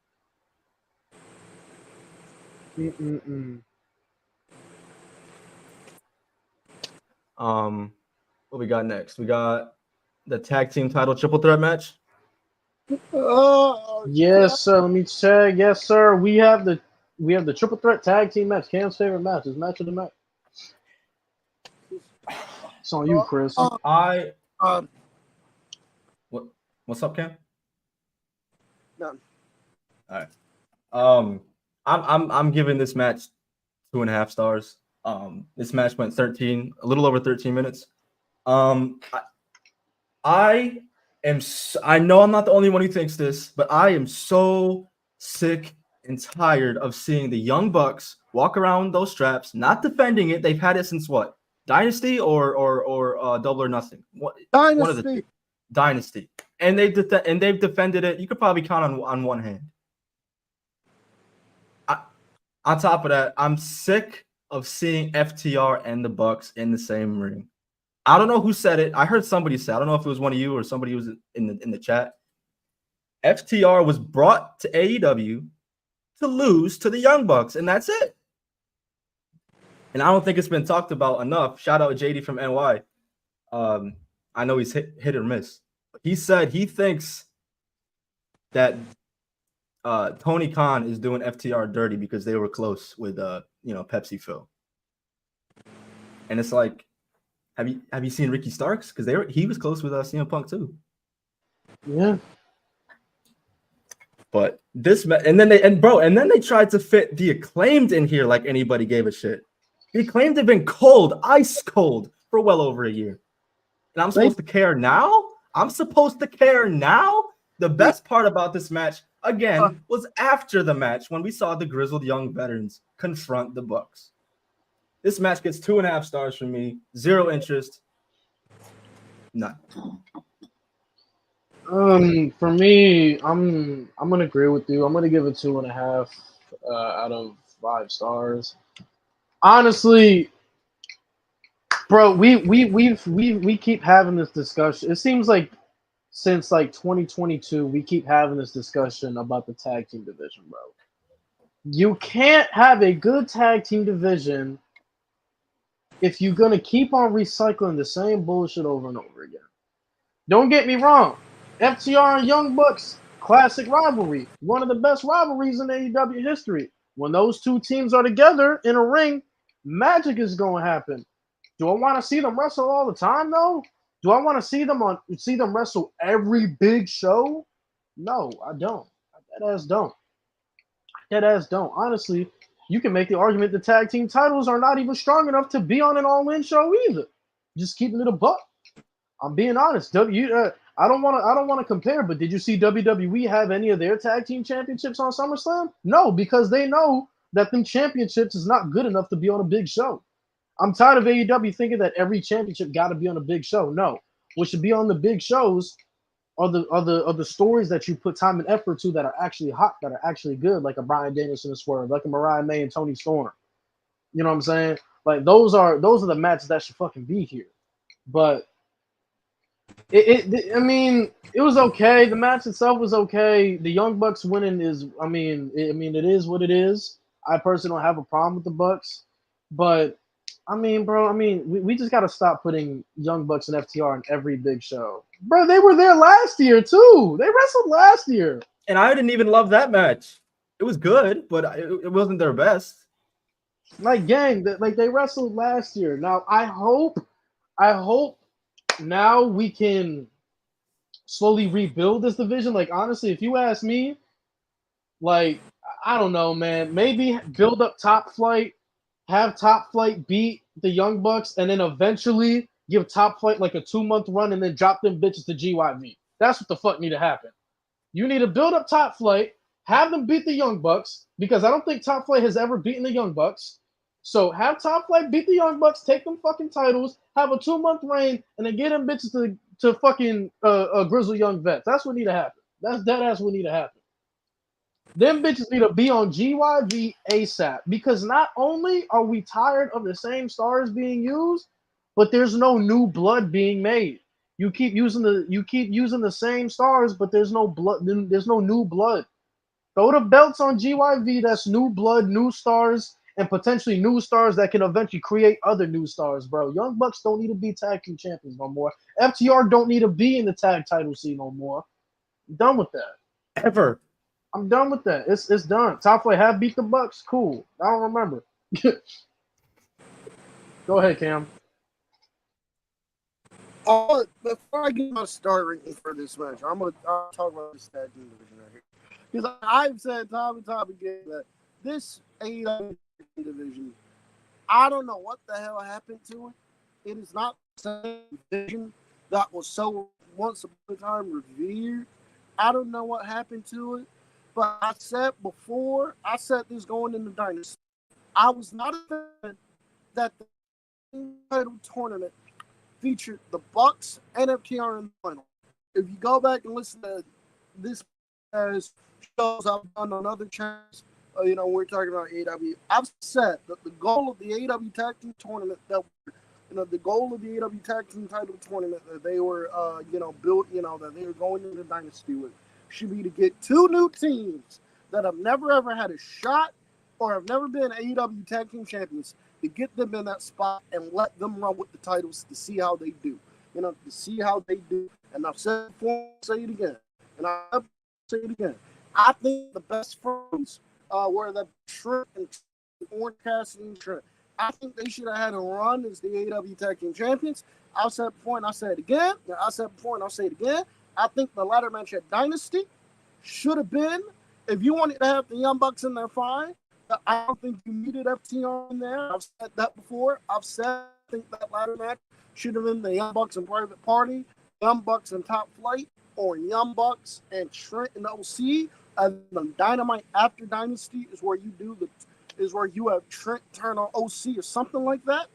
What we got next? We got the tag team title triple threat match. Oh Yes, sir. Let me check. Yes, sir. We have the triple threat tag team match. Cam's favorite match is match of the night. It's on you, Chris. I what's up, Cam? None. All right. I'm giving this match 2.5 stars. This match went a little over 13 minutes. I know I'm not the only one who thinks this, but I am so sick and tired of seeing the Young Bucks walk around those straps, not defending it. They've had it since what? Dynasty or Double or Nothing? Dynasty. One of the two. Dynasty. And they've defended it. You could probably count on one hand. On top of that, I'm sick of seeing FTR and the Bucks in the same ring. I don't know who said it. I heard somebody say, I don't know if it was one of you or somebody who was in the chat. FTR was brought to AEW to lose to the Young Bucks, and that's it. And I don't think it's been talked about enough. Shout out JD from NY. I know he's hit or miss. He said he thinks that Tony Khan is doing FTR dirty because they were close with Pepsi Phil. And it's like, have you seen Ricky Starks? Because he was close with CM Punk too. Yeah. But and then they tried to fit the Acclaimed in here like anybody gave a shit. The Acclaimed have been cold, ice cold for well over a year. And I'm supposed to care now? The best part about this match, again, was after the match when we saw the grizzled young veterans confront the Bucks. This match gets 2.5 stars from me. 0 interest. None. For me, I'm gonna agree with you. I'm gonna give it 2.5 out of 5 stars. Honestly, bro, we keep having this discussion. It seems like since like 2022, we keep having this discussion about the tag team division, bro. You can't have a good tag team division if you're gonna keep on recycling the same bullshit over and over again. Don't get me wrong. FTR and Young Bucks, classic rivalry. One of the best rivalries in AEW history. When those two teams are together in a ring, magic is going to happen. Do I want to see them wrestle all the time, though? Do I want to see them wrestle every big show? No, I don't. That ass don't. Honestly, you can make the argument the tag team titles are not even strong enough to be on an all-in show either. Just keeping it a buck. I'm being honest. I don't want to compare, but did you see WWE have any of their tag team championships on SummerSlam? No, because they know that them championships is not good enough to be on a big show. I'm tired of AEW thinking that every championship got to be on a big show. No, what should be on the big shows are the stories that you put time and effort to that are actually hot, that are actually good, like a Bryan Danielson and Swerve, like a Mariah May and Tony Storm. You know what I'm saying? Like those are the matches that should fucking be here. But it was okay. The match itself was okay. The Young Bucks winning is, it is what it is. I personally don't have a problem with the Bucks, but we just got to stop putting Young Bucks and FTR in every big show. Bro, they were there last year too. They wrestled last year. And I didn't even love that match. It was good, but it wasn't their best. Like, gang, they wrestled last year. Now, I hope now we can slowly rebuild this division. Like, honestly, if you ask me, like, I don't know, man. Maybe build up Top Flight, have Top Flight beat the Young Bucks, and then eventually give Top Flight like a 2-month run and then drop them bitches to GYV. That's what the fuck need to happen. You need to build up Top Flight, have them beat the Young Bucks, because I don't think Top Flight has ever beaten the Young Bucks. So have Top Flight beat the Young Bucks, take them fucking titles, have a 2-month reign, and then get them bitches to fucking Grizzle Young Vets. That's what need to happen. That's what need to happen. Them bitches need to be on GYV ASAP, because not only are we tired of the same stars being used, but there's no new blood being made. You keep using the same stars, but there's no blood. There's no new blood. Throw the belts on GYV. That's new blood, new stars, and potentially new stars that can eventually create other new stars, bro. Young Bucks don't need to be tag team champions no more. FTR don't need to be in the tag title scene no more. I'm done with that. Ever. I'm done with that. It's done. Top Flight have beat the Bucks. Cool. I don't remember. Go ahead, Cam. Before I get my star ranking for this match, I'll talk about this tag team division right here. Because I've said time and time again that this AEW division, I don't know what the hell happened to it. It is not the same division that was so once upon a time revered. I don't know what happened to it. But I said before, I said this going into Dynasty. I was not a fan that the title tournament featured the Bucks and FTR in the final. If you go back and listen to this as shows I've done on other channels, we're talking about AEW. I've said that the goal of the AEW Tag Team Tournament the goal of the AEW Tag Team Title Tournament that they were, that they were going into Dynasty with should be to get two new teams that have never ever had a shot or have never been AEW Tag Team Champions to get them in that spot and let them run with the titles to see how they do. To see how they do. And I've said it before, I'll say it again. And I'll say it again. I think the best friends were the Trent and Orange Cassidy and Trent. I think they should have had a run as the AEW Tag Team Champions. I've said it before and I'll say it again. I said it before and I'll say it again. I think the ladder match at Dynasty should have been, if you wanted to have the Young Bucks in there, fine. I don't think you needed FTR in there. I've said that before. I think that ladder match should have been the Young Bucks and Private Party, Young Bucks and Top Flight, or Young Bucks and Trent and OC. And then Dynamite after Dynasty is where you have Trent turn on OC or something like that.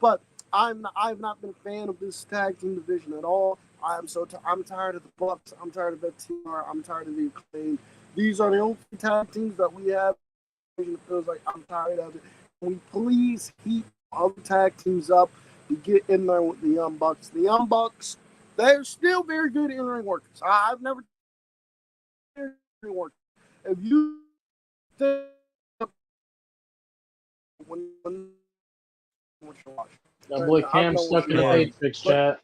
But I've not been a fan of this tag team division at all. I'm tired of the Bucks. I'm tired of FTR. I'm tired of the Acclaim. These are the only tag teams that we have. It feels like I'm tired of it. Can we please heat other tag teams up to get in there with the Young Bucks? The Young Bucks, they're still very good in-ring workers. I've never worked. If you think when That boy Cam stuck in the Matrix, chat.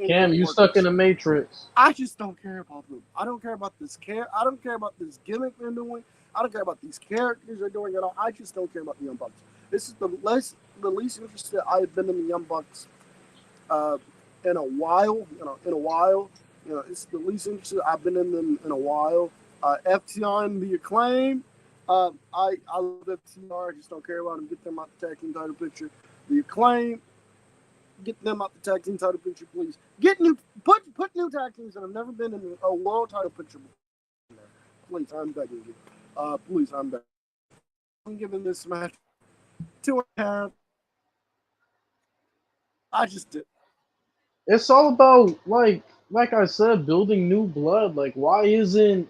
Cam, you stuck in the Matrix. I just don't care about them. I don't care about this I don't care about this gimmick they're doing. I don't care about these characters they're doing at all. I just don't care about the Young Bucks. This is the least interested I've been in the Young Bucks in a while. It's the least interested I've been in them in a while. FTR and the Acclaim. I love FTR. I just don't care about them. Get them out the tag team title picture. The Acclaim. Get them out the tag team title picture, please. Put new tag teams that have never been in a world title picture before. Please, I'm begging you. Please, I'm begging. I'm giving this match 2.5. I just did. It's all about like I said, building new blood. Why isn't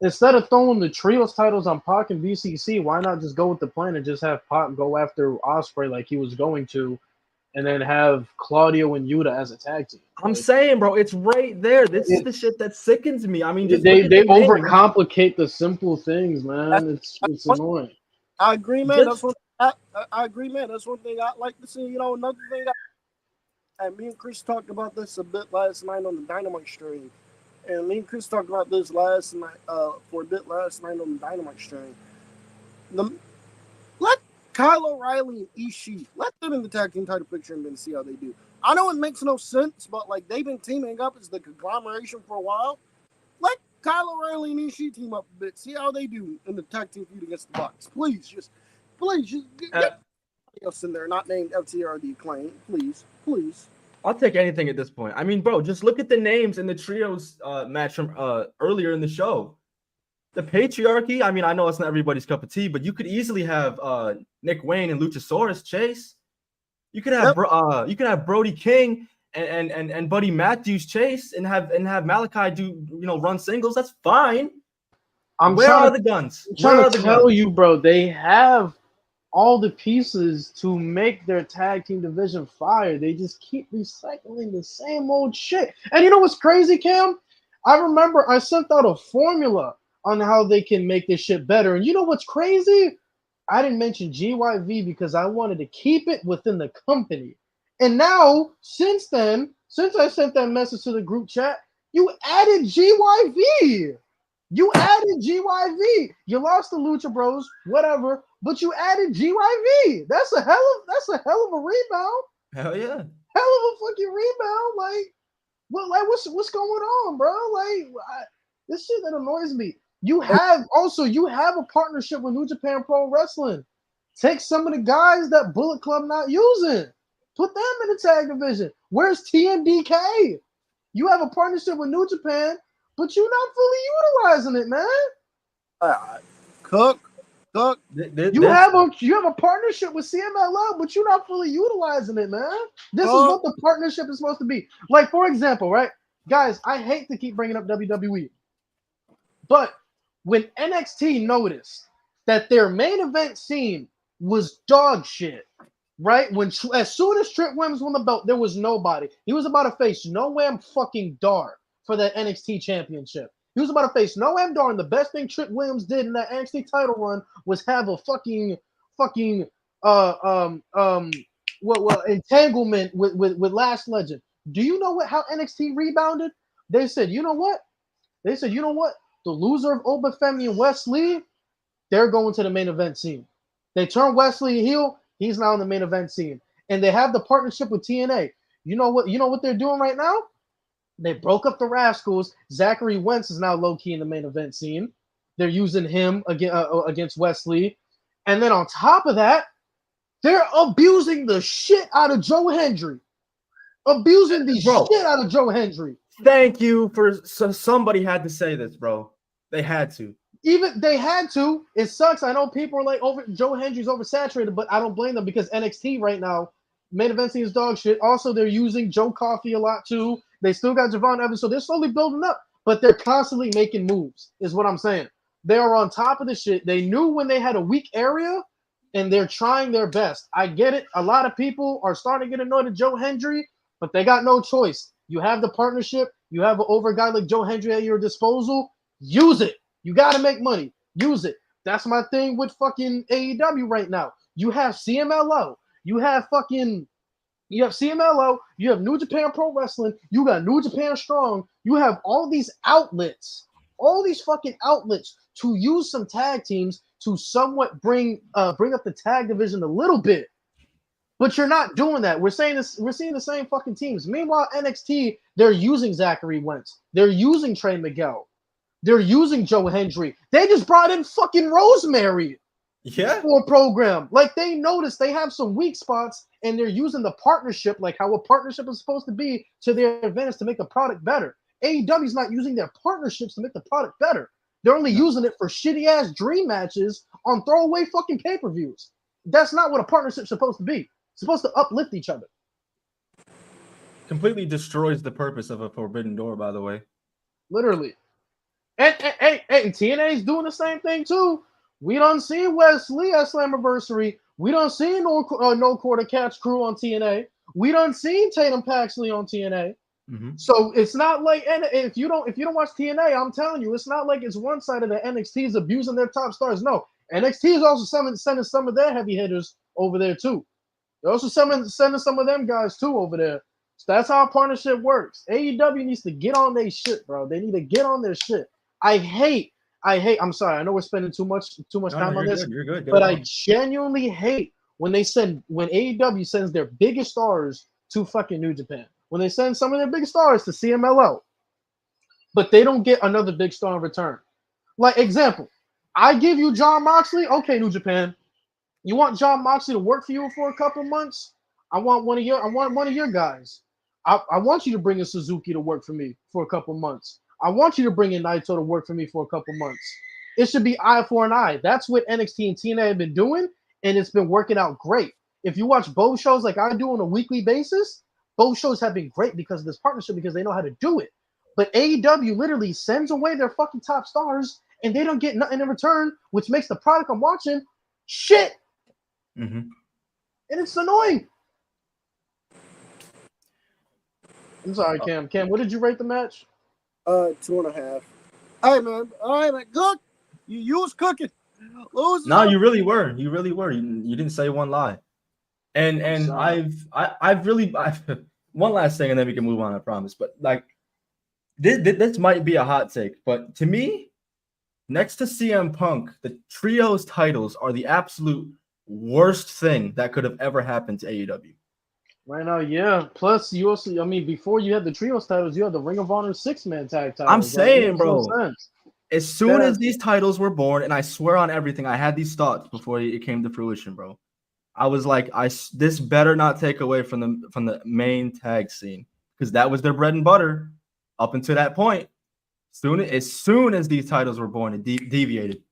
instead of throwing the trios titles on Pac and BCC, why not just go with the plan and just have Pac go after Ospreay like he was going to, and then have Claudio and Yuta as a tag team? I'm saying, bro, it's right there. This is the shit that sickens me. I mean, just they overcomplicate the simple things, man. It's annoying. I agree, man. I agree, man. That's one thing I'd like to see. Another thing. And me and Khris talked about this a bit last night on the Dynamite stream. And me and Khris talked about this last night on the Dynamite stream. Let Kyle O'Reilly and Ishii, let them in the tag team title picture and then see how they do. I know it makes no sense, but they've been teaming up as the conglomeration for a while. Let Kyle O'Reilly and Ishii team up a bit, see how they do in the tag team feud against the Bucks. Please just get somebody else in there, not named FTR the Acclaim. Please. I'll take anything at this point. I mean, bro, just look at the names in the trios match from earlier in the show. The patriarchy. I mean, I know it's not everybody's cup of tea, but you could easily have Nick Wayne and Luchasaurus chase. You could have Brody King and Buddy Matthews chase, and have Malachi do run singles. That's fine. Where are the guns? I'm trying to tell you, bro. They have all the pieces to make their tag team division fire. They just keep recycling the same old shit. And you know what's crazy, Cam? I remember I sent out a formula on how they can make this shit better. And you know what's crazy? I didn't mention GYV because I wanted to keep it within the company. And now, since I sent that message to the group chat, You added GYV. You added GYV. You lost the Lucha Bros, whatever, but you added GYV. That's a hell of a rebound. Hell yeah. Hell of a fucking rebound. What's going on, bro? This shit that annoys me. You have a partnership with New Japan Pro Wrestling. Take some of the guys that Bullet Club not using. Put them in the tag division. Where's TMDK? You have a partnership with New Japan, but you're not fully utilizing it, man. Cook. You have a partnership with CMLL, but you're not fully utilizing it, man. This is what the partnership is supposed to be. Like, for example, right? Guys, I hate to keep bringing up WWE, but when NXT noticed that their main event scene was dog shit, right? As soon as Trick Williams won the belt, there was nobody. He was about to face Noam fucking Dar for that NXT championship. He was about to face Noam Dar, and the best thing Trick Williams did in that NXT title run was have a entanglement with Last Legend. Do you know how NXT rebounded? They said, you know what? The loser of Oba Femi and Wes Lee, they're going to the main event scene. They turn Wesley heel. He's now in the main event scene, and they have the partnership with TNA. You know what they're doing right now? They broke up the Rascals. Zachary Wentz is now low key in the main event scene. They're using him against Wesley, and then on top of that, they're abusing the shit out of Joe Hendry. Shit out of Joe Hendry. Thank you somebody had to say this, bro. They had to. They had to. It sucks. I know people are like, Joe Hendry's oversaturated, but I don't blame them because NXT right now, main event scene is dog shit. Also, they're using Joe Coffey a lot too. They still got Javon Evans, so they're slowly building up, but they're constantly making moves, is what I'm saying. They are on top of the shit. They knew when they had a weak area, and they're trying their best. I get it. A lot of people are starting to get annoyed at Joe Hendry, but they got no choice. You have the partnership. You have an over guy like Joe Hendry at your disposal. Use it. You got to make money. Use it. That's my thing with fucking AEW right now. You have CMLO. You have CMLO. You have New Japan Pro Wrestling. You got New Japan Strong. You have all these outlets, to use some tag teams to somewhat bring up the tag division a little bit. But you're not doing that. We're seeing the same fucking teams. Meanwhile, NXT, they're using Zachary Wentz. They're using Trey Miguel. They're using Joe Hendry. They just brought in fucking Rosemary for a program. Like, they noticed they have some weak spots, and they're using the partnership, like how a partnership is supposed to be, to their advantage to make the product better. AEW's not using their partnerships to make the product better. They're only using it for shitty-ass dream matches on throwaway fucking pay-per-views. That's not what a partnership's supposed to be. It's supposed to uplift each other. Completely destroys the purpose of a Forbidden Door, by the way. Literally. And TNA's doing the same thing too. We don't see Wesley at Slammiversary. We don't see no quarter catch crew on TNA. We don't see Tatum Paxley on TNA. Mm-hmm. So it's not like, and if you don't watch TNA, I'm telling you, it's not like it's one side of the NXT is abusing their top stars. No, NXT is also sending some of their heavy hitters over there too. They're also sending some of them guys too over there. So that's how a partnership works. AEW needs to get on their shit, bro. They need to get on their shit. I hate. I'm sorry. I know we're spending too much time on this. You're good. But I genuinely hate when AEW sends their biggest stars to fucking New Japan. When they send some of their biggest stars to CMLL, but they don't get another big star in return. Like, example, I give you Jon Moxley. Okay, New Japan, you want Jon Moxley to work for you for a couple months? I want one of your guys. I want you to bring in Suzuki to work for me for a couple months. I want you to bring in Naito to work for me for a couple months. It should be eye for an eye. That's what NXT and TNA have been doing, and it's been working out great. If you watch both shows like I do on a weekly basis, both shows have been great because of this partnership, because they know how to do it. But AEW literally sends away their fucking top stars, and they don't get nothing in return, which makes the product I'm watching shit. Mm-hmm. And it's annoying. I'm sorry, Cam. Cam, what did you rate the match? 2.5. All right, man. Cook. You was cooking. No, you really were. You really were. You didn't say one lie. And I've one last thing, and then we can move on. I promise. But like, this might be a hot take, but to me, next to CM Punk, the trios titles are the absolute worst thing that could have ever happened to AEW. Right now, yeah. Plus, you also, I mean, before you had the trios titles, you had the Ring of Honor 6-man tag titles. I'm saying, it makes bro. no sense. As soon as these titles were born, and I swear on everything, I had these thoughts before it came to fruition, bro. I was like, this better not take away from the main tag scene, because that was their bread and butter up until that point. As soon as these titles were born, it deviated.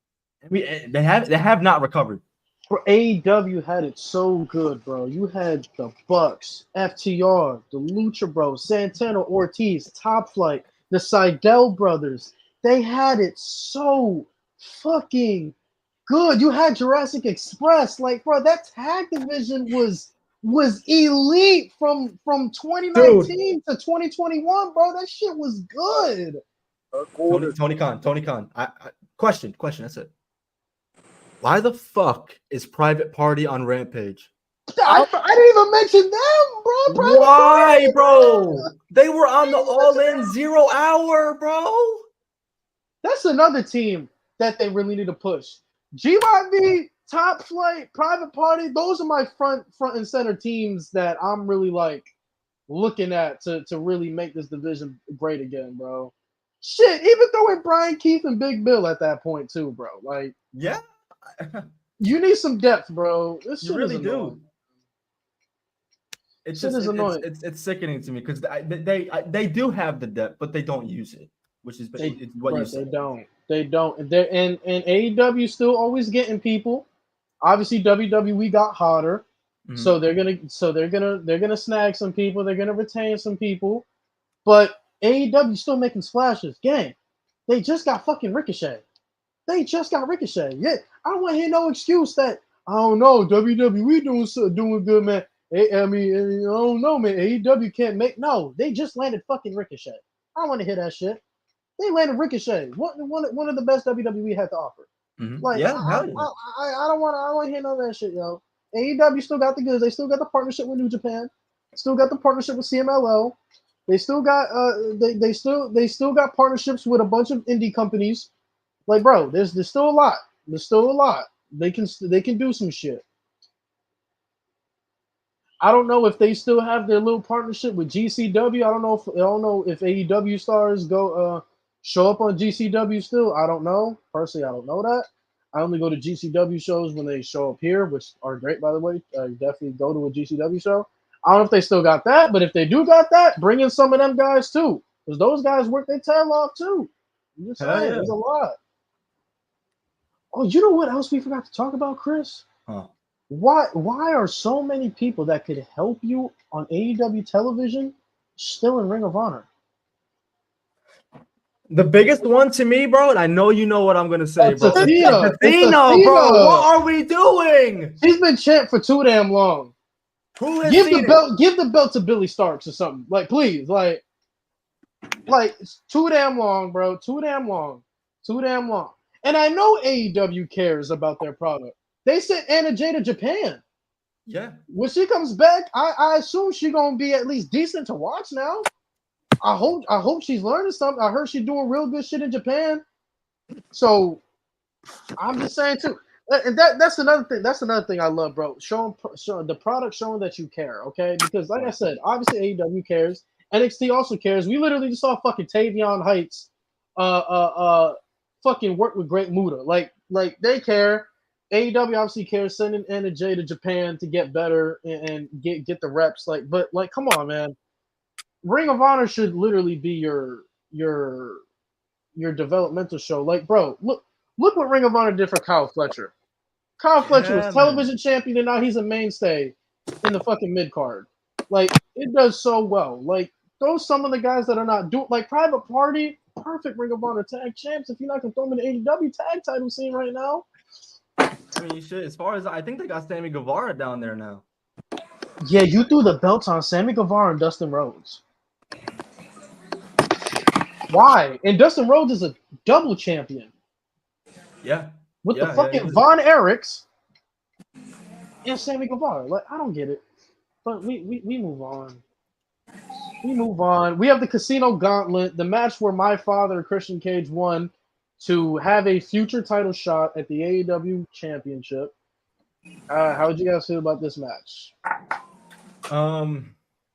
They have not recovered. Bro, AEW had it so good, bro. You had the Bucks, FTR, the Lucha Bros, Santana, Ortiz, Top Flight, the Seidel brothers. They had it so fucking good. You had Jurassic Express. Like, bro, that tag division was elite from 2019 to 2021, bro. That shit was good. Tony Khan. Question. That's it. Why the fuck is Private Party on Rampage? I didn't even mention them, bro. Why, bro? They were on the All In 0 Hour, bro. That's another team that they really need to push. GYV, Top Flight, Private Party, those are my front and center teams that I'm really like looking at to really make this division great again, bro. Shit, even throw in Brian Keith and Big Bill at that point too, bro. Like, yeah. You need some depth, bro. This shit really is annoying. It's just annoying. It's sickening to me because they do have the depth, but they don't use it, which is what you said. They don't. And AEW still always getting people. Obviously, WWE got hotter, so they're gonna snag some people. They're gonna retain some people, but AEW still making splashes. Gang, they just got fucking Ricochet. Yeah, I don't want to hear no excuse that I don't know WWE doing good, man. I mean, I don't know, man. AEW can't make no. They just landed fucking Ricochet. I don't want to hear that shit. They landed Ricochet. One of the best WWE had to offer. Like, I don't want to hear none of that shit, yo. AEW still got the goods. They still got the partnership with New Japan. Still got the partnership with CMLL. They still got they still got partnerships with a bunch of indie companies. Like, bro, there's still a lot. There's still a lot. They can do some shit. I don't know if they still have their little partnership with GCW. I don't know if AEW stars go show up on GCW still. I don't know. Personally, I don't know that. I only go to GCW shows when they show up here, which are great, by the way. Definitely go to a GCW show. I don't know if they still got that, but if they do got that, bring in some of them guys too, because those guys work their tail off too. I'm just saying, there's a lot. Oh, you know what else we forgot to talk about, Chris? Huh. Why are so many people that could help you on AEW television still in Ring of Honor? The biggest one to me, bro, and I know you know what I'm gonna say, bro. Athena, bro. What are we doing? She's been champ for too damn long. Who has give the belt to Billy Starks or something. Like, please, like it's too damn long, bro. Too damn long. And I know AEW cares about their product. They sent Anna Jay to Japan. Yeah. When she comes back, I assume she's gonna be at least decent to watch now. I hope she's learning something. I heard she's doing real good shit in Japan. So I'm just saying too. And that's another thing. That's another thing I love, bro. Showing the product, showing that you care, okay? Because like I said, obviously AEW cares. NXT also cares. We literally just saw fucking Tavion Heights fucking work with Great Muta. Like they care. AEW obviously cares, sending Anna Jay to Japan to get better and get the reps. But come on, man. Ring of Honor should literally be your developmental show. Like, bro, look what Ring of Honor did for Kyle Fletcher. Kyle Fletcher was television champion, and now he's a mainstay in the fucking mid card. Like, it does so well. Like, throw some of the guys that are not doing, like Private Party, perfect Ring of Honor tag champs. If you're not gonna throw them in the AEW tag title scene right now. I mean, shit. As far as I think they got Sammy Guevara down there now. Yeah, you threw the belts on Sammy Guevara and Dustin Rhodes. Why? And Dustin Rhodes is a double champion. Yeah. With the fucking Von Erichs and Sammy Guevara. Like, I don't get it. But we move on. We move on. We have the Casino Gauntlet, the match where my father, Christian Cage, won to have a future title shot at the AEW Championship. How would you guys feel about this match?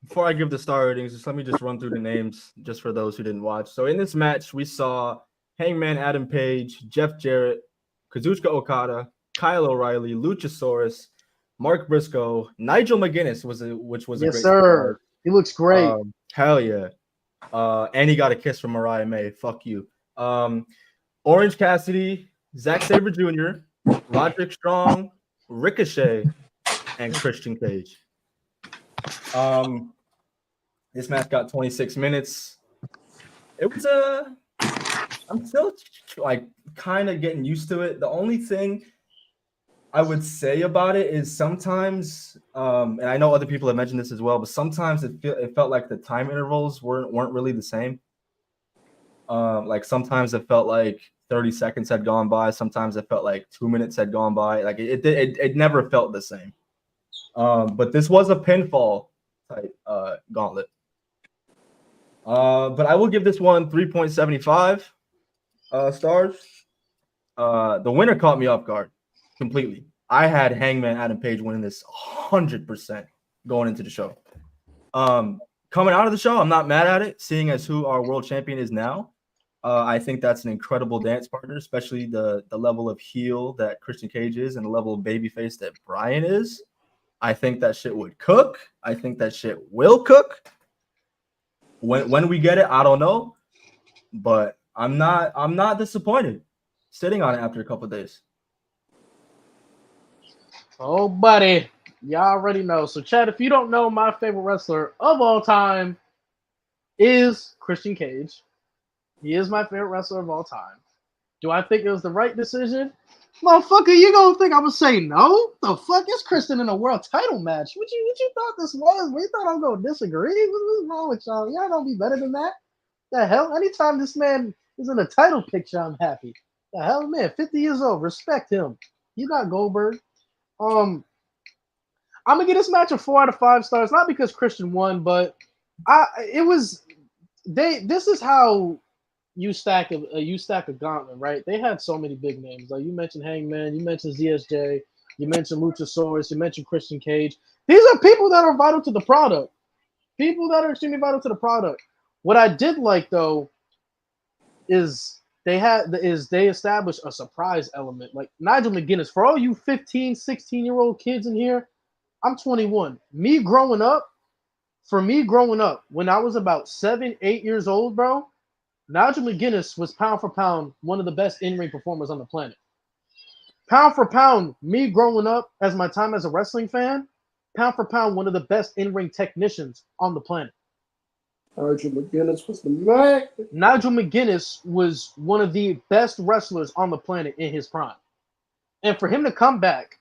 Before I give the star ratings, just let me just run through the names just for those who didn't watch. So in this match, we saw Hangman Adam Page, Jeff Jarrett, Kazuchika Okada, Kyle O'Reilly, Luchasaurus, Mark Briscoe, Nigel McGuinness which was a Yes, great sir. surprise. He looks great. Hell yeah. And he got a kiss from Mariah May. Fuck you. Orange Cassidy, Zack Sabre Jr., Roderick Strong, Ricochet, and Christian Cage. This match got 26 minutes. It was I'm still like kind of getting used to it. The only thing I would say about it is sometimes, and I know other people have mentioned this as well, but sometimes it felt like the time intervals weren't really the same. Like sometimes it felt like 30 seconds had gone by. Sometimes it felt like 2 minutes had gone by. Like it never felt the same. But this was a pinfall type gauntlet. But I will give this one 3.75 stars. The winner caught me off guard completely. I had Hangman Adam Page winning this 100% going into the show. Coming out of the show, I'm not mad at it, seeing as who our world champion is now. I think that's an incredible dance partner, especially the level of heel that Christian Cage is and the level of babyface that Bryan is. I think that shit would cook. I think that shit will cook. When we get it, I don't know. But I'm not disappointed sitting on it after a couple of days. Oh, buddy. Y'all already know. So, Chad, if you don't know, my favorite wrestler of all time is Christian Cage. He is my favorite wrestler of all time. Do I think it was the right decision? Motherfucker, you gonna think I'm gonna say no? The fuck is Christian in a world title match? What you thought this was? You thought I'm gonna disagree? What's wrong with y'all? Y'all don't be better than that. The hell? Anytime this man is in a title picture, I'm happy. The hell, man, 50 years old. Respect him. He's not Goldberg. I'm gonna give this match a 4 out of 5 stars, not because Christian won, but this is how you stack a gauntlet, right? They had so many big names. Like you mentioned Hangman, you mentioned ZSJ, you mentioned Luchasaurus, you mentioned Christian Cage. These are people that are vital to the product. People that are extremely vital to the product. What I did like though is they established a surprise element. Like Nigel McGuinness, for all you 15, 16-year-old kids in here, I'm 21. For me growing up, when I was about 7, 8 years old, bro, Nigel McGuinness was pound for pound one of the best in-ring performers on the planet. Pound for pound, me growing up as my time as a wrestling fan, pound for pound, one of the best in-ring technicians on the planet. Nigel McGuinness was the man. Nigel McGuinness was one of the best wrestlers on the planet in his prime. And for him to come back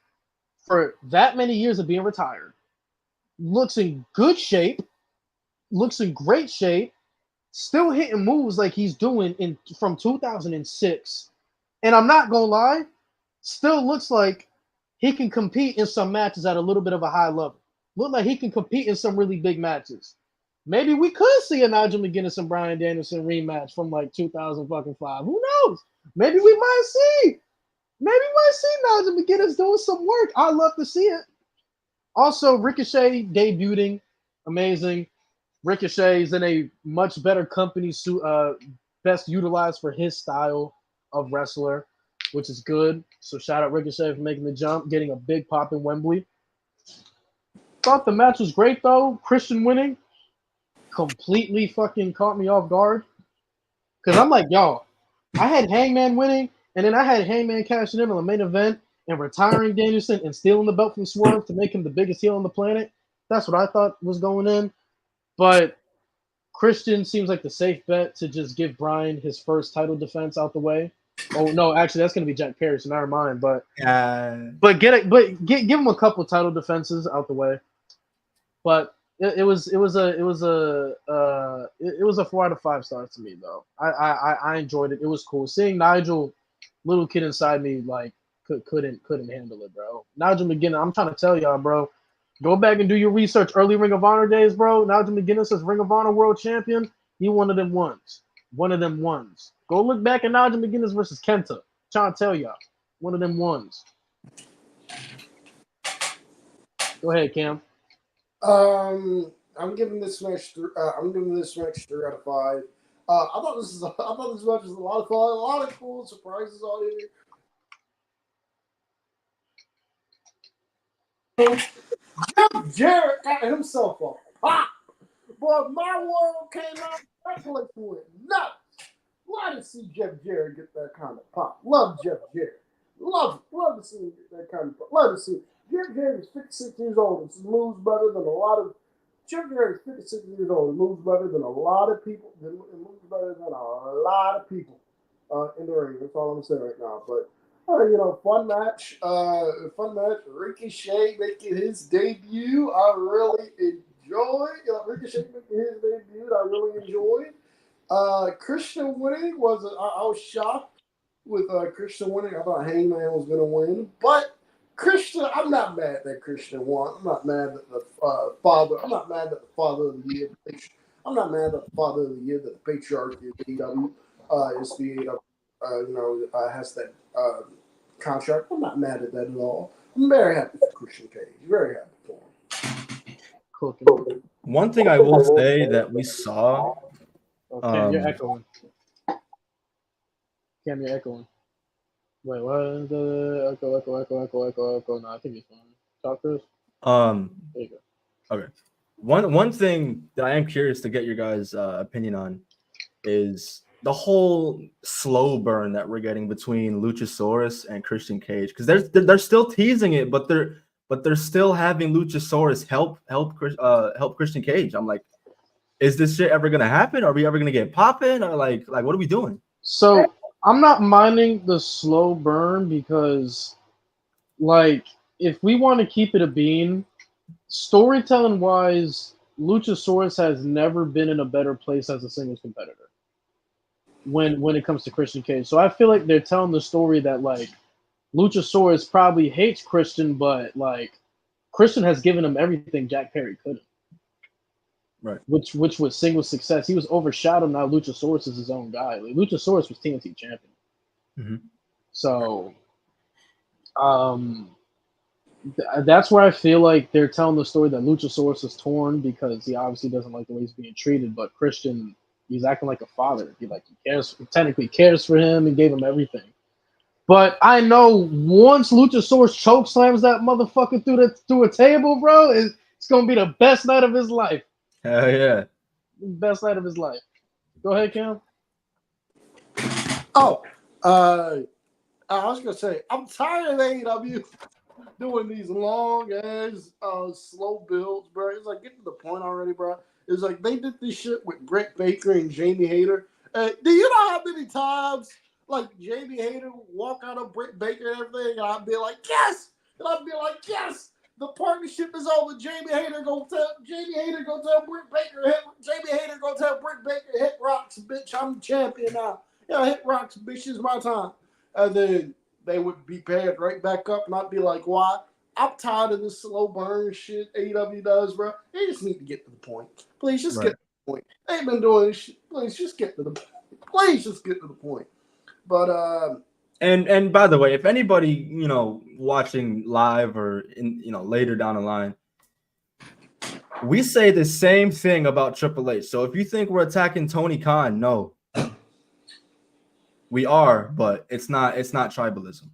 for that many years of being retired, looks in good shape, looks in great shape, still hitting moves like he's doing from 2006. And I'm not going to lie, still looks like he can compete in some matches at a little bit of a high level. Look like he can compete in some really big matches. Maybe we could see a Nigel McGuinness and Bryan Danielson rematch from like 2005. Who knows? Maybe we might see. Maybe we might see Nigel McGuinness doing some work. I'd love to see it. Also, Ricochet debuting. Amazing. Ricochet is in a much better company, best utilized for his style of wrestler, which is good. So shout out Ricochet for making the jump, getting a big pop in Wembley. Thought the match was great, though. Christian winning completely fucking caught me off guard. Because I'm like, y'all, I had Hangman winning, and then I had Hangman cashing in on the main event and retiring Danielson and stealing the belt from Swerve to make him the biggest heel on the planet. That's what I thought was going in. But Christian seems like the safe bet to just give Bryan his first title defense out the way. Oh no, actually that's gonna be Jack Perry, so never mind. But give him a couple title defenses out the way. But it was a 4 out of 5 stars to me though. I enjoyed it. It was cool seeing Nigel, little kid inside me, like couldn't handle it, bro. Nigel McGuinness, I'm trying to tell y'all, bro. Go back and do your research. Early Ring of Honor days, bro. Nigel McGuinness is Ring of Honor World Champion. He one of them ones. One of them ones. Go look back at Nigel McGuinness versus Kenta. Trying to tell y'all. One of them ones. Go ahead, Cam. I'm giving this match. I'm giving this match 3 out of 5. I thought this match was a lot of fun. A lot of cool surprises on here. Jeff Jarrett got himself a pop. But my world came out. That place went nuts. Love to see Jeff Jarrett get that kind of pop. Love Jeff Jarrett. Love to see him get that kind of pop. Love to see it. Jeff Jarrett is 56 years old and moves better than a lot of. Jeff Jarrett is 56 years old and moves better than a lot of people. It moves better than a lot of people in the ring. That's all I'm saying right now. But fun match. Fun match. Ricochet making his debut. I really enjoyed. Ricochet making his debut. I really enjoyed. Christian winning was. I was shocked with Christian winning. I thought Hangman was going to win, but Christian. I'm not mad that Christian won. I'm not mad that the father. I'm not mad that the father of the year. I'm not mad that the father of the year that the patriarch of AEW is the has that contract. I'm not mad at that at all. I'm very happy for Christian Cage. Very happy for him. Cool. One thing I will say that we saw. Cam, you're echoing. Cam, you're echoing. Wait, what? Echo. No, I think it's fine. Talk, Chris. There you go. Okay. One thing that I am curious to get your guys' opinion on is the whole slow burn that we're getting between Luchasaurus and Christian Cage, because they're still teasing it, but they're still having Luchasaurus help Christian Cage. I'm like, is this shit ever gonna happen? Are we ever gonna get popping? Or like what are we doing? So I'm not minding the slow burn because, like, if we want to keep it a bean, storytelling wise, Luchasaurus has never been in a better place as a singles competitor when it comes to Christian Cage. So I feel like they're telling the story that, like, Luchasaurus probably hates Christian, but, like, Christian has given him everything Jack Perry couldn't. Right. Which was singles success. He was overshadowed. Now Luchasaurus is his own guy. Like, Luchasaurus was TNT champion. Mm-hmm. So that's where I feel like they're telling the story that Luchasaurus is torn because he obviously doesn't like the way he's being treated, but Christian, he's acting like a father. He technically cares for him and gave him everything. But I know once Luchasaurus choke slams that motherfucker through a table, bro, it's gonna be the best night of his life. Hell yeah. Best night of his life. Go ahead, Cam. I was gonna say I'm tired of AEW doing these long ass slow builds, bro. It's like get to the point already, bro. It's like they did this shit with Britt Baker and Jamie Hayter. Do you know how many times like Jamie Hayter would walk out of Britt Baker and everything, and I'd be like, yes, and I'd be like, yes. The partnership is over. Jamie Hayter go tell Britt Baker. Jamie Hayter go tell Britt Baker, hit rocks, bitch. I'm the champion now. Yeah, hit rocks, bitch. It's my time. And then they would be paired right back up, and I'd be like, why? I'm tired of this slow burn shit AEW does, bro. They just need to get to the point. Please just get to the point. They ain't been doing this shit. Please just get to the point. Please just get to the point. But And by the way, if anybody, watching live or in, later down the line, we say the same thing about Triple H. So if you think we're attacking Tony Khan, no. We are, but it's not tribalism.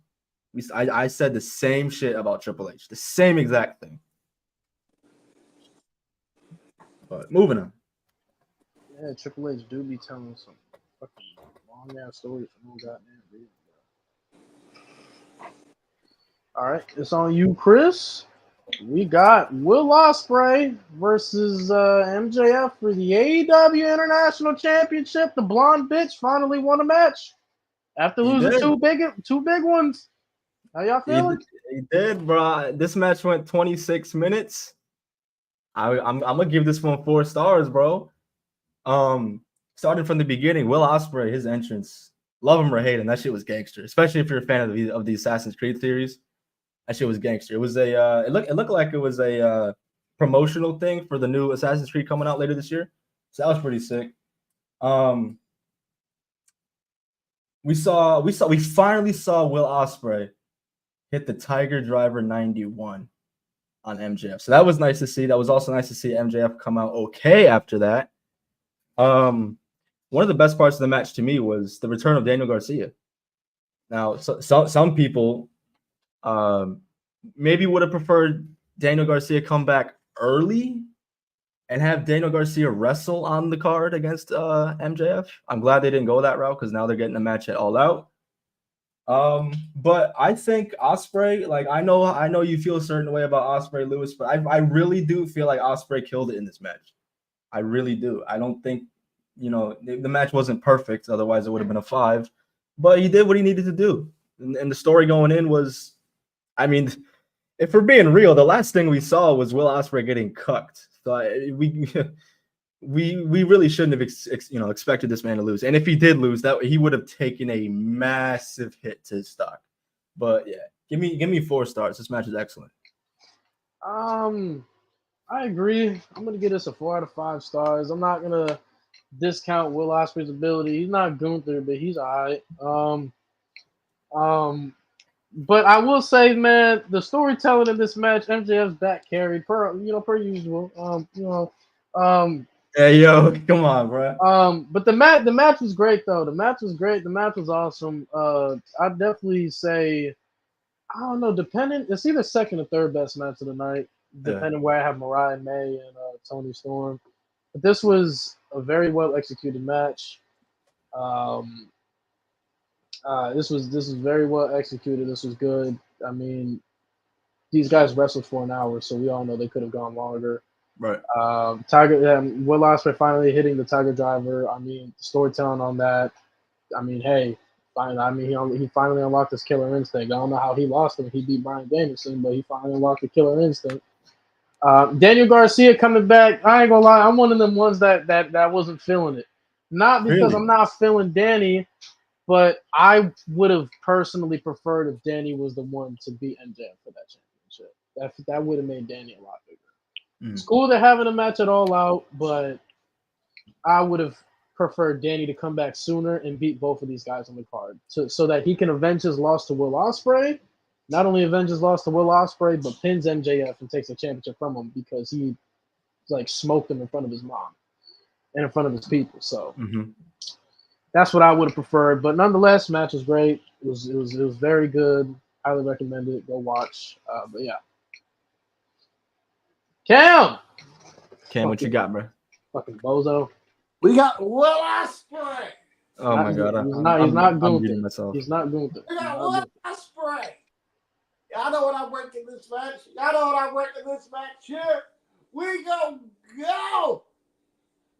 I said the same shit about Triple H. The same exact thing. But moving on. Yeah, Triple H do be telling some fucking long ass stories for no goddamn reason. All right, it's on you, Chris. We got Will Ospreay versus MJF for the AEW International Championship. The blonde bitch finally won a match after losing two big ones. How y'all feeling? He did, bro. This match went 26 minutes. I'm gonna give this one 4 stars, bro. Starting from the beginning, Will Ospreay, his entrance, love him or hate him, that shit was gangster. Especially if you're a fan of the Assassin's Creed series. That shit was gangster. It was it looked like it was a promotional thing for the new Assassin's Creed coming out later this year. So that was pretty sick. We finally saw Will Ospreay hit the Tiger Driver 91 on MJF. So that was nice to see. That was also nice to see MJF come out okay after that. One of the best parts of the match to me was the return of Daniel Garcia. Now, some people maybe would have preferred Daniel Garcia come back early and have Daniel Garcia wrestle on the card against MJF. I'm glad they didn't go that route because now they're getting a match at All Out. But I think Ospreay, like I know you feel a certain way about Ospreay, Lewis, but I really do feel like Ospreay killed it in this match. I really do. I don't think, the match wasn't perfect, otherwise it would have been a 5. But he did what he needed to do. And the story going in was, I mean, if we're being real, the last thing we saw was Will Ospreay getting cucked. So we really shouldn't have expected this man to lose. And if he did lose, that he would have taken a massive hit to his stock. But yeah, give me 4 stars. This match is excellent. I agree. I'm gonna give this a 4 out of 5 stars. I'm not gonna discount Will Ospreay's ability. He's not Gunther, but he's alright. But I will say, man, the storytelling in this match, MJF's back carried per usual. Hey yo, come on, bro. But the match was great though. The match was great. The match was awesome. I'd definitely say, I don't know, it's either second or third best match of the night, depending where I have Mariah May and Toni Storm. But this was a very well executed match. This was very well executed. This was good. I mean, these guys wrestled for an hour, so we all know they could have gone longer. Right. Will Ospreay finally hitting the Tiger Driver. I mean, storytelling on that. I mean, hey, fine. I mean, he finally unlocked his killer instinct. I don't know how he lost him. He beat Bryan Danielson, but he finally unlocked the killer instinct. Daniel Garcia coming back. I ain't gonna lie. I'm one of them ones that wasn't feeling it. Not because Really? I'm not feeling Danny, but I would have personally preferred if Danny was the one to beat MJF for that championship. That would have made Danny a lot bigger. It's cool they're having a match at All Out, but I would have preferred Danny to come back sooner and beat both of these guys on the card so that he can avenge his loss to Will Ospreay. Not only avenge his loss to Will Ospreay, but pins MJF and takes the championship from him because he smoked him in front of his mom and in front of his people. So that's what I would have preferred. But nonetheless, match was great. It was very good. Highly recommend it. Go watch. But yeah. Cam, what you got, bro? fucking bozo. We got Will Ospreay. Oh my god, He's not Gunther. muting myself. He's not Gunther. We got Will Ospreay. Y'all know what I worked in this match. Here we go.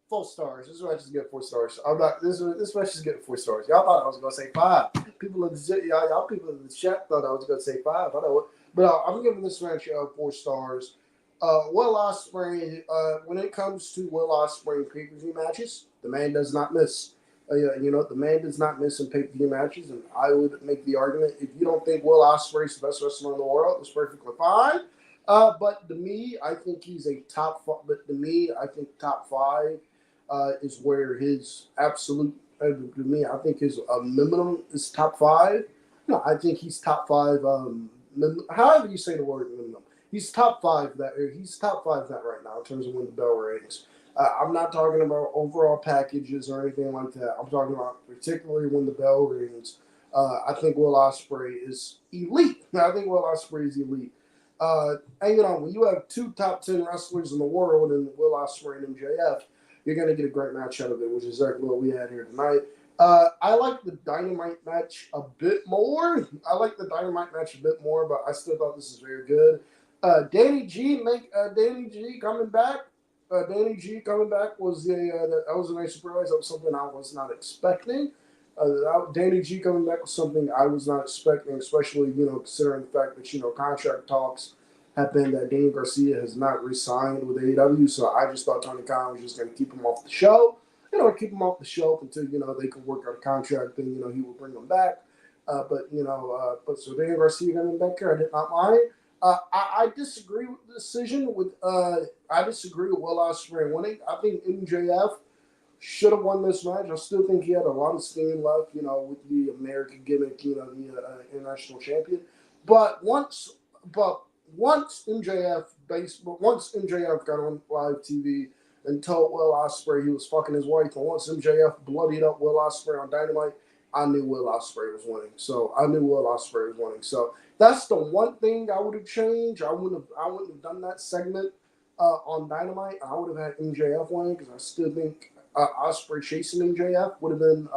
4 stars. This match is getting 4 stars. I'm not. This match is getting 4 stars. Y'all thought I was gonna say 5. People in the chat thought I was gonna say 5. I know, but I'm giving this match 4 stars. Will Ospreay. When it comes to Will Ospreay pay-per-view matches, the man does not miss. The man does not miss in pay-per-view matches, and I would make the argument if you don't think Will Ospreay is the best wrestler in the world, it's perfectly fine. But to me, I think he's a top 5. But to me, I think top 5 is where his absolute. To me, I think his minimum is top 5. No, I think he's top 5. However you say the word minimum, he's top 5. He's top 5 that right now in terms of when the bell rings. I'm not talking about overall packages or anything like that. I'm talking about particularly when the bell rings. I think Will Ospreay is elite. And when you have 2 top 10 wrestlers in the world and Will Ospreay and MJF, you're going to get a great match out of it, which is exactly what we had here tonight. I like the Dynamite match a bit more. But I still thought this was very good. Danny G coming back. Danny G coming back was that was a nice surprise. That was something I was not expecting. Danny G coming back was something I was not expecting, especially considering the fact that contract talks have been that Daniel Garcia has not re-signed with AEW. So I just thought Tony Khan was just going to keep him off the show. Keep him off the shelf until they could work out a contract. Then he will bring him back. But so Daniel Garcia got Becker. I did not mind. I disagree with the decision. I disagree with Will Ospreay winning. I think MJF should have won this match. I still think he had a lot of steam left, with the American gimmick, the international champion. But once MJF got on live TV and told Will Ospreay he was fucking his wife, and once MJF bloodied up Will Ospreay on Dynamite, I knew Will Ospreay was winning. So that's the one thing I would have changed. I wouldn't have done that segment on Dynamite. I would have had MJF winning because I still think Ospreay chasing MJF would have been,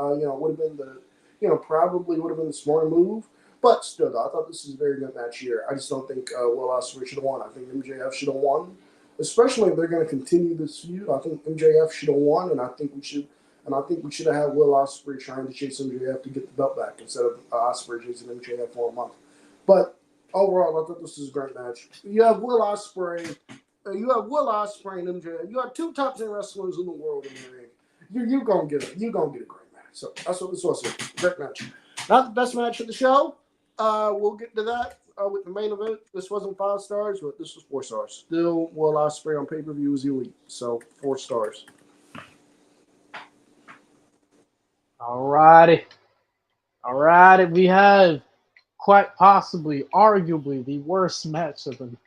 probably would have been the smarter move. But still, though, I thought this was a very good match here. I just don't think Will Ospreay should have won. I think MJF should have won, especially if they're going to continue this feud. I think MJF should have won, and I think we should have had Will Ospreay trying to chase MJF to get the belt back instead of Ospreay chasing MJF for a month. But overall, I thought this was a great match. You have Will Ospreay and MJF. You have two top 10 wrestlers in the world in the ring. You're gonna get a great match. So that's what this was. A great match. Not the best match of the show. We'll get to that with the main event. This wasn't 5 stars, but this was 4 stars. Still, Will Ospreay on pay-per-view is elite. So 4 stars. Alrighty. We have quite possibly, arguably, the worst match of the night.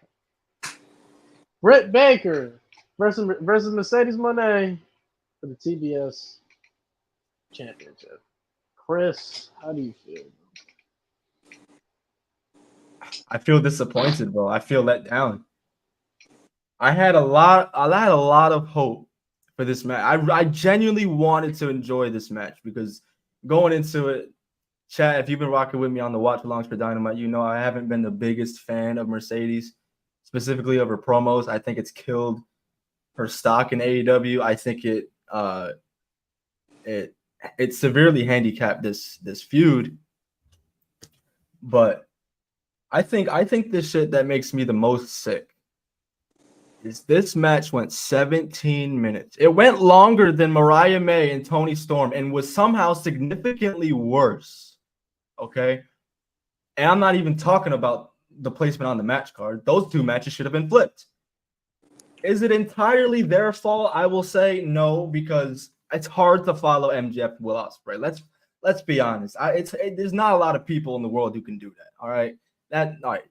Britt Baker versus Mercedes Moné for the TBS Championship. Khris, how do you feel? I feel disappointed, bro. I feel let down. I had a lot of hope for this match. I genuinely wanted to enjoy this match because going into it, chat, if you've been rocking with me on the watch alongs for Dynamite, you know I haven't been the biggest fan of Mercedes, specifically of her promos. I think it's killed her stock in AEW. I think it severely handicapped this feud. But I think the shit that makes me the most sick is this match went 17 minutes. It went longer than Mariah May and Toni Storm and was somehow significantly worse. Okay? And I'm not even talking about the placement on the match card. Those 2 matches should have been flipped. Is it entirely their fault? I will say no, because it's hard to follow MJF Will Ospreay. Let's be honest. There's not a lot of people in the world who can do that. All right. All right.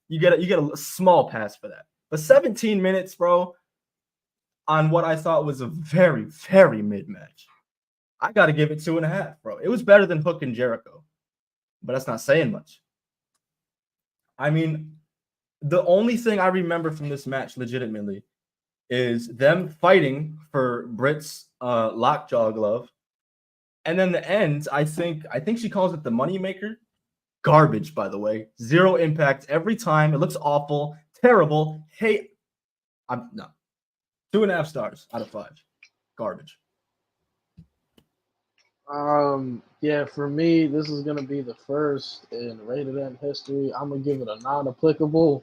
You get a small pass for that. But 17 minutes, bro, on what I thought was a very, very mid match. I got to give it 2.5, bro. It was better than Hook and Jericho, but that's not saying much. I mean, the only thing I remember from this match legitimately is them fighting for Britt's lockjaw glove. And then the end, I think she calls it the moneymaker. Garbage, by the way. 0 impact every time. It looks awful, terrible. Hey, I'm no 2.5 stars out of 5. Garbage. Yeah, for me, this is gonna be the first in Rated M history. I'm gonna give it a non-applicable.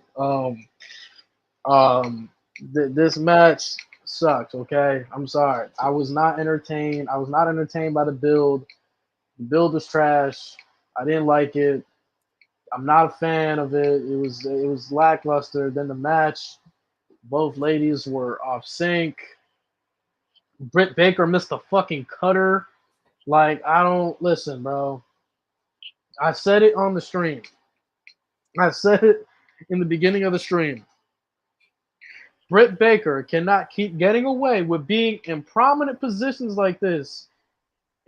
This match sucked. Okay, I'm sorry. I was not entertained. I was not entertained by the build. The build was trash. I didn't like it. I'm not a fan of it. It was lackluster. Then the match, both ladies were off sync. Britt Baker missed a fucking cutter. Like, I don't listen, bro. I said it on the stream. I said it in the beginning of the stream. Britt Baker cannot keep getting away with being in prominent positions like this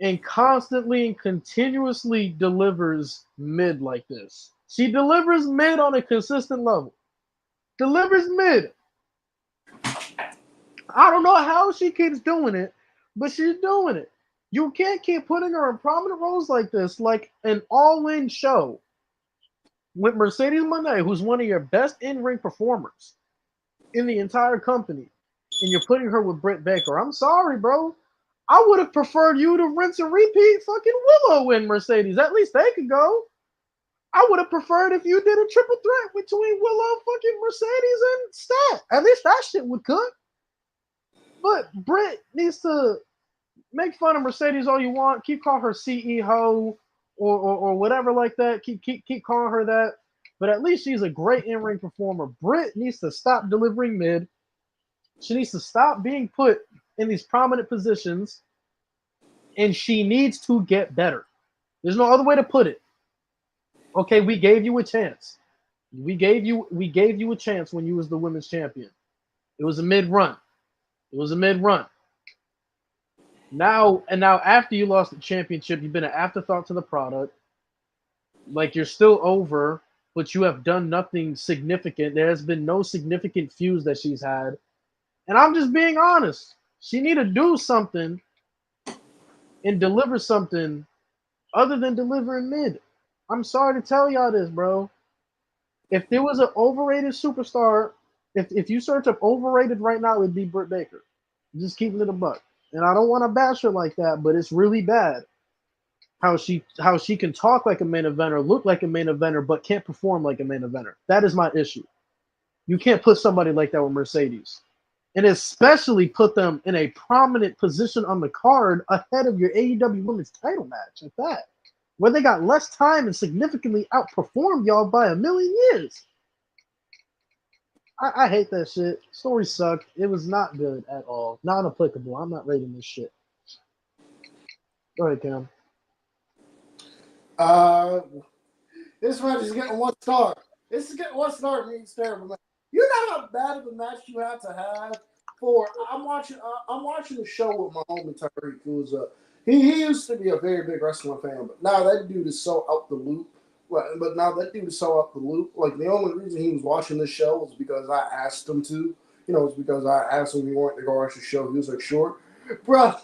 and constantly and continuously delivers mid like this. She delivers mid on a consistent level. Delivers mid. I don't know how she keeps doing it, but she's doing it. You can't keep putting her in prominent roles like this, like an all-in show with Mercedes Moné, who's one of your best in-ring performers in the entire company, and you're putting her with Britt Baker. I'm sorry, bro. I would have preferred you to rinse and repeat fucking Willow and Mercedes. At least they could go. I would have preferred if you did a triple threat between Willow, fucking Mercedes, and Stat. At least that shit would cook. But Britt needs to make fun of Mercedes all you want. Keep calling her CEO or whatever like that. Keep calling her that. But at least she's a great in-ring performer. Britt needs to stop delivering mid. She needs to stop being put in these prominent positions, and she needs to get better. There's no other way to put it. Okay, we gave you a chance. We gave you a chance when you was the women's champion. It was a mid-run. Now after you lost the championship, you've been an afterthought to the product. Like, you're still over, but you have done nothing significant. There has been no significant feuds that she's had. And I'm just being honest. She need to do something and deliver something other than delivering mid. I'm sorry to tell y'all this, bro. If there was an overrated superstar, if you search up overrated right now, it'd be Britt Baker. Just keeping it a buck. And I don't want to bash her like that, but it's really bad how she can talk like a main eventer, look like a main eventer, but can't perform like a main eventer. That is my issue. You can't put somebody like that with Mercedes. And especially put them in a prominent position on the card ahead of your AEW Women's title match at that, where they got less time and significantly outperformed y'all by a million years. I hate that shit. Story sucked. It was not good at all. Not applicable. I'm not rating this shit. Go ahead, Cam. This match is getting 1 star. This is getting 1 star. Means terrible, man. You know how bad of a match you have to have for. I'm watching the show with my homie Tyreek, who's he used to be a very big wrestling fan, but now that dude is so out the loop. But now that dude is so out the loop. Like, the only reason he was watching this show was because I asked him to. You know, it's because I asked him if he wanted to go watch the show. He was like, sure. Bruh,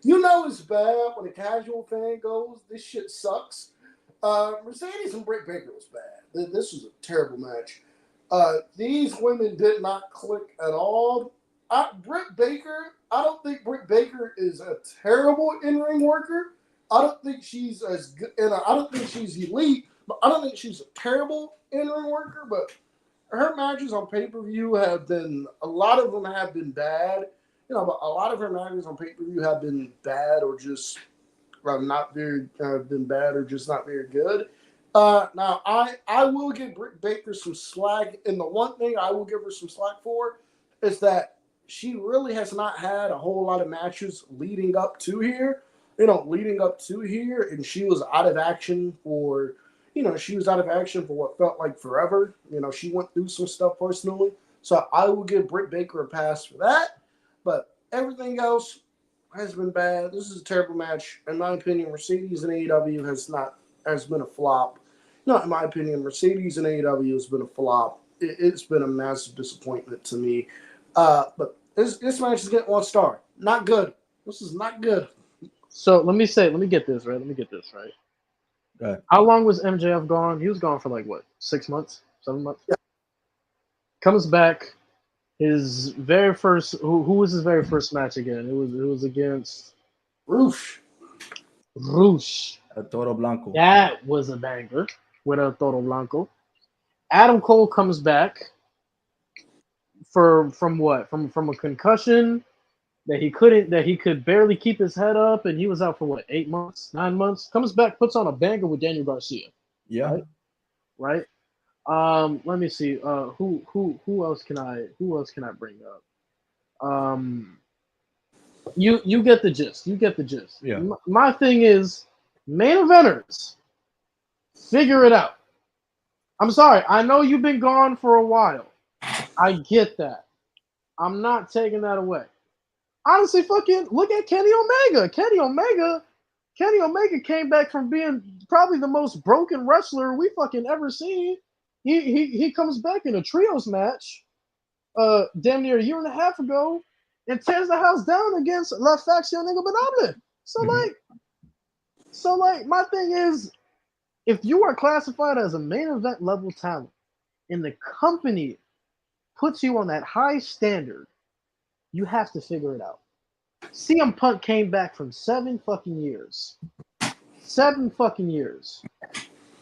you know it's bad when a casual fan goes, this shit sucks. Mercedes and Britt Baker was bad. This was a terrible match. These women did not click at all. Britt Baker, I don't think Britt Baker is a terrible in-ring worker. I don't think she's as good, and I don't think she's elite. But I don't think she's a terrible in-ring worker, but her matches on pay-per-view have been, a lot of them have been bad. You know, but a lot of her matches on pay-per-view have been bad or just not very, been bad or just not very good. Now, I will give Britt Baker some slack, and the one thing I will give her some slack for is that she really has not had a whole lot of matches leading up to here. And she was out of action for... she was out of action for what felt like forever. She went through some stuff personally. So I will give Britt Baker a pass for that. But everything else has been bad. This is a terrible match. In my opinion, Mercedes and AEW has been a flop. In my opinion, Mercedes and AEW has been a flop. It's been a massive disappointment to me. But this match is getting 1 star. Not good. This is not good. So let me get this right. Right. How long was MJF gone? He was gone for like what, 6 months, 7 months? Yeah. Comes back. His very first who was his very first match again? It was against Roosh. El Toro Blanco. That was a banger with El Toro Blanco. Adam Cole comes back from what? From a concussion that he could barely keep his head up, and he was out for what, 8 months, 9 months. Comes back, puts on a banger with Daniel Garcia. Yeah. Right. Let me see. Who else can I bring up? You get the gist. Yeah. My thing is, main eventers, figure it out. I'm sorry. I know you've been gone for a while. I get that. I'm not taking that away. Honestly, fucking look at Kenny Omega. Kenny Omega came back from being probably the most broken wrestler we fucking ever seen. He comes back in a trios match, damn near a year and a half ago, and tears the house down against La Facción Ingobernable. So my thing is, if you are classified as a main event level talent, and the company puts you on that high standard, you have to figure it out. CM Punk came back from 7 fucking years. 7 fucking years.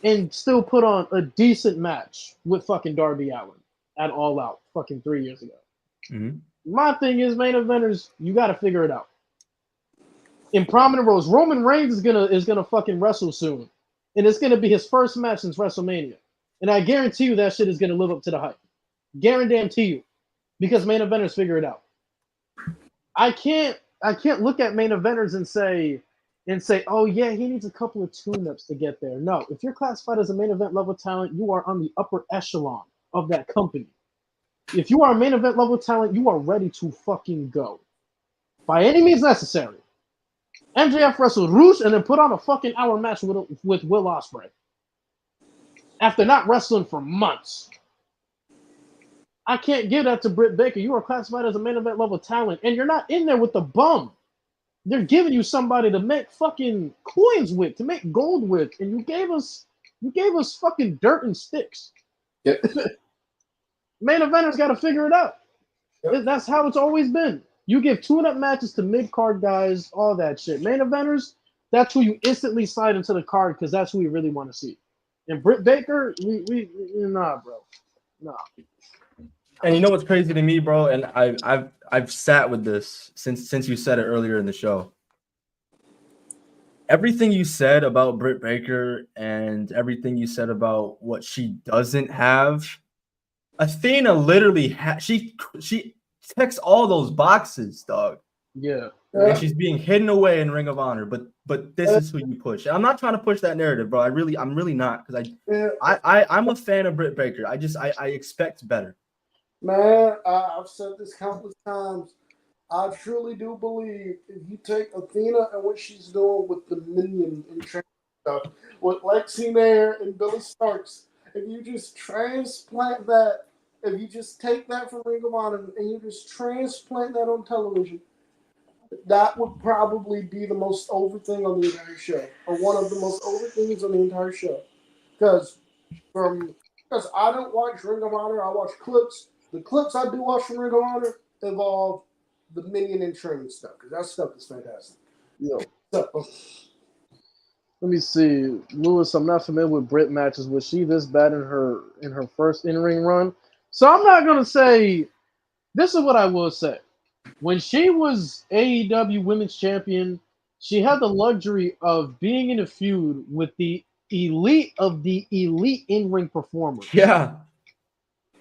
And still put on a decent match with fucking Darby Allin at All Out fucking 3 years ago. Mm-hmm. My thing is, main eventers, you got to figure it out. In prominent roles, Roman Reigns is gonna fucking wrestle soon. and it's going to be his first match since WrestleMania. And I guarantee you that shit is going to live up to the hype. Guarantee you, because main eventers figure it out. I can't look at main eventers and say, oh yeah, he needs a couple of tune-ups to get there. No, if you're classified as a main event level talent, you are on the upper echelon of that company. If you are a main event level talent, you are ready to fucking go. By any means necessary. MJF wrestled Rush and then put on a fucking hour match with Will Ospreay. After not wrestling for months. I can't give that to Britt Baker. You are classified as a main event level talent, and you're not in there with the bum. They're giving you somebody to make fucking coins with, to make gold with, and you gave us fucking dirt and sticks. Yep. Main eventers got to figure it out. Yep. That's how it's always been. You give tune-up matches to mid-card guys, all that shit. Main eventers, that's who you instantly slide into the card because that's who we really want to see. And Britt Baker, nah, bro. Nah. And you know what's crazy to me, bro? And I've sat with this since you said it earlier in the show. Everything you said about Britt Baker and everything you said about what she doesn't have, Athena literally she checks all those boxes, dog. Yeah. And she's being hidden away in Ring of Honor, but this is who you push. I'm not trying to push that narrative, bro. I'm really not, because I'm a fan of Britt Baker. I expect better. Man, I've said this countless times. I truly do believe if you take Athena and what she's doing with the Minion and stuff, with Lexi Nair and Billy Starks, if you just transplant that, if you just take that from Ring of Honor and you just transplant that on television, that would probably be the most over thing on the entire show, or one of the most over things on the entire show. Because I don't watch Ring of Honor, I watch clips. The clips I do watch from Ring of Honor involve the Minion and training stuff, because that stuff is fantastic. Yo. So, let me see. Lewis, I'm not familiar with Britt matches. Was she this bad in her first in-ring run? So I'm not gonna say. This is what I will say. When she was AEW Women's Champion, she had the luxury of being in a feud with the elite of the elite in-ring performers. Yeah.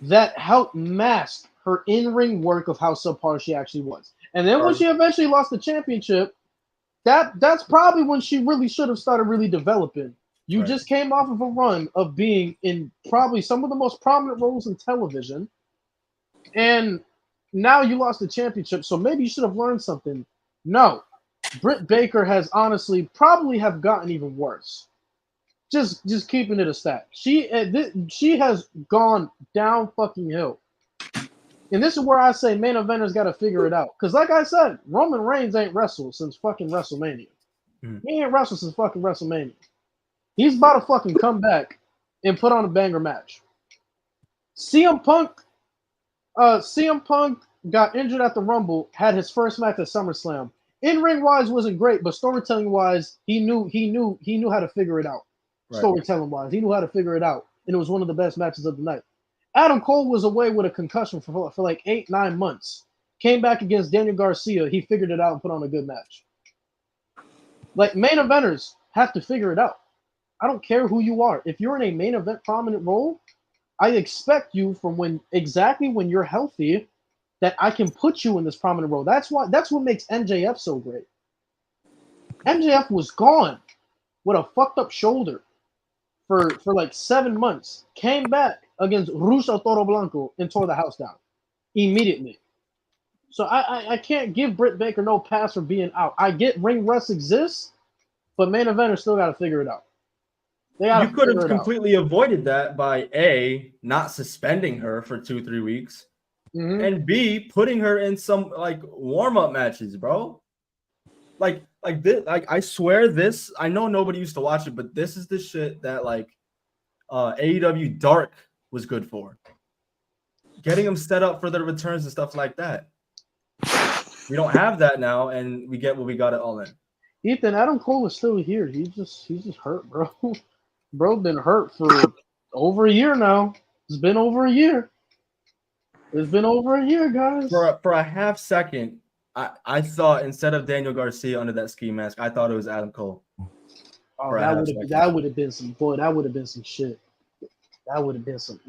That helped mask her in-ring work of how subpar she actually was. And then when she eventually lost the championship, that's probably when she really should have started really developing. You just came off of a run of being in probably some of the most prominent roles in television, and now you lost the championship, so maybe you should have learned something. No, Britt Baker has honestly probably have gotten even worse. Just keeping it a stat. She has gone down fucking hill. And this is where I say main eventers got to figure it out. Because like I said, Roman Reigns ain't wrestled since fucking WrestleMania. He ain't wrestled since fucking WrestleMania. He's about to fucking come back and put on a banger match. CM Punk got injured at the Rumble, had his first match at SummerSlam. In-ring wise wasn't great, but storytelling wise, he knew how to figure it out. Storytelling wise, he knew how to figure it out, and it was one of the best matches of the night. Adam Cole was away with a concussion for like 8-9 months. Came back against Daniel Garcia. He figured it out and put on a good match. Like, main eventers have to figure it out. I don't care who you are. If you're in a main event prominent role, I expect you from when you're healthy that I can put you in this prominent role. That's what makes MJF so great. MJF was gone with a fucked up shoulder for like 7 months. Came back against Russo Toro Blanco and tore the house down immediately. So I can't give Britt Baker no pass for being out. I get ring rust exists, but main eventers still got to figure it out. You could have completely avoided that by A, not suspending her for 2-3 weeks, and B, putting her in some like warm-up matches, bro. Like this, like I swear this. I know nobody used to watch it, but this is the shit that like AEW Dark was good for. Getting them set up for their returns and stuff like that. We don't have that now, and we get what we got it all in. Ethan, Adam Cole is still here. He's just hurt, bro. Bro been hurt for over a year now. It's been over a year. It's been over a year, guys. For a half second, I thought instead of Daniel Garcia under that ski mask, I thought it was Adam Cole. Oh, for a half second. that would have been some boy. That would have been some shit. That would have been some.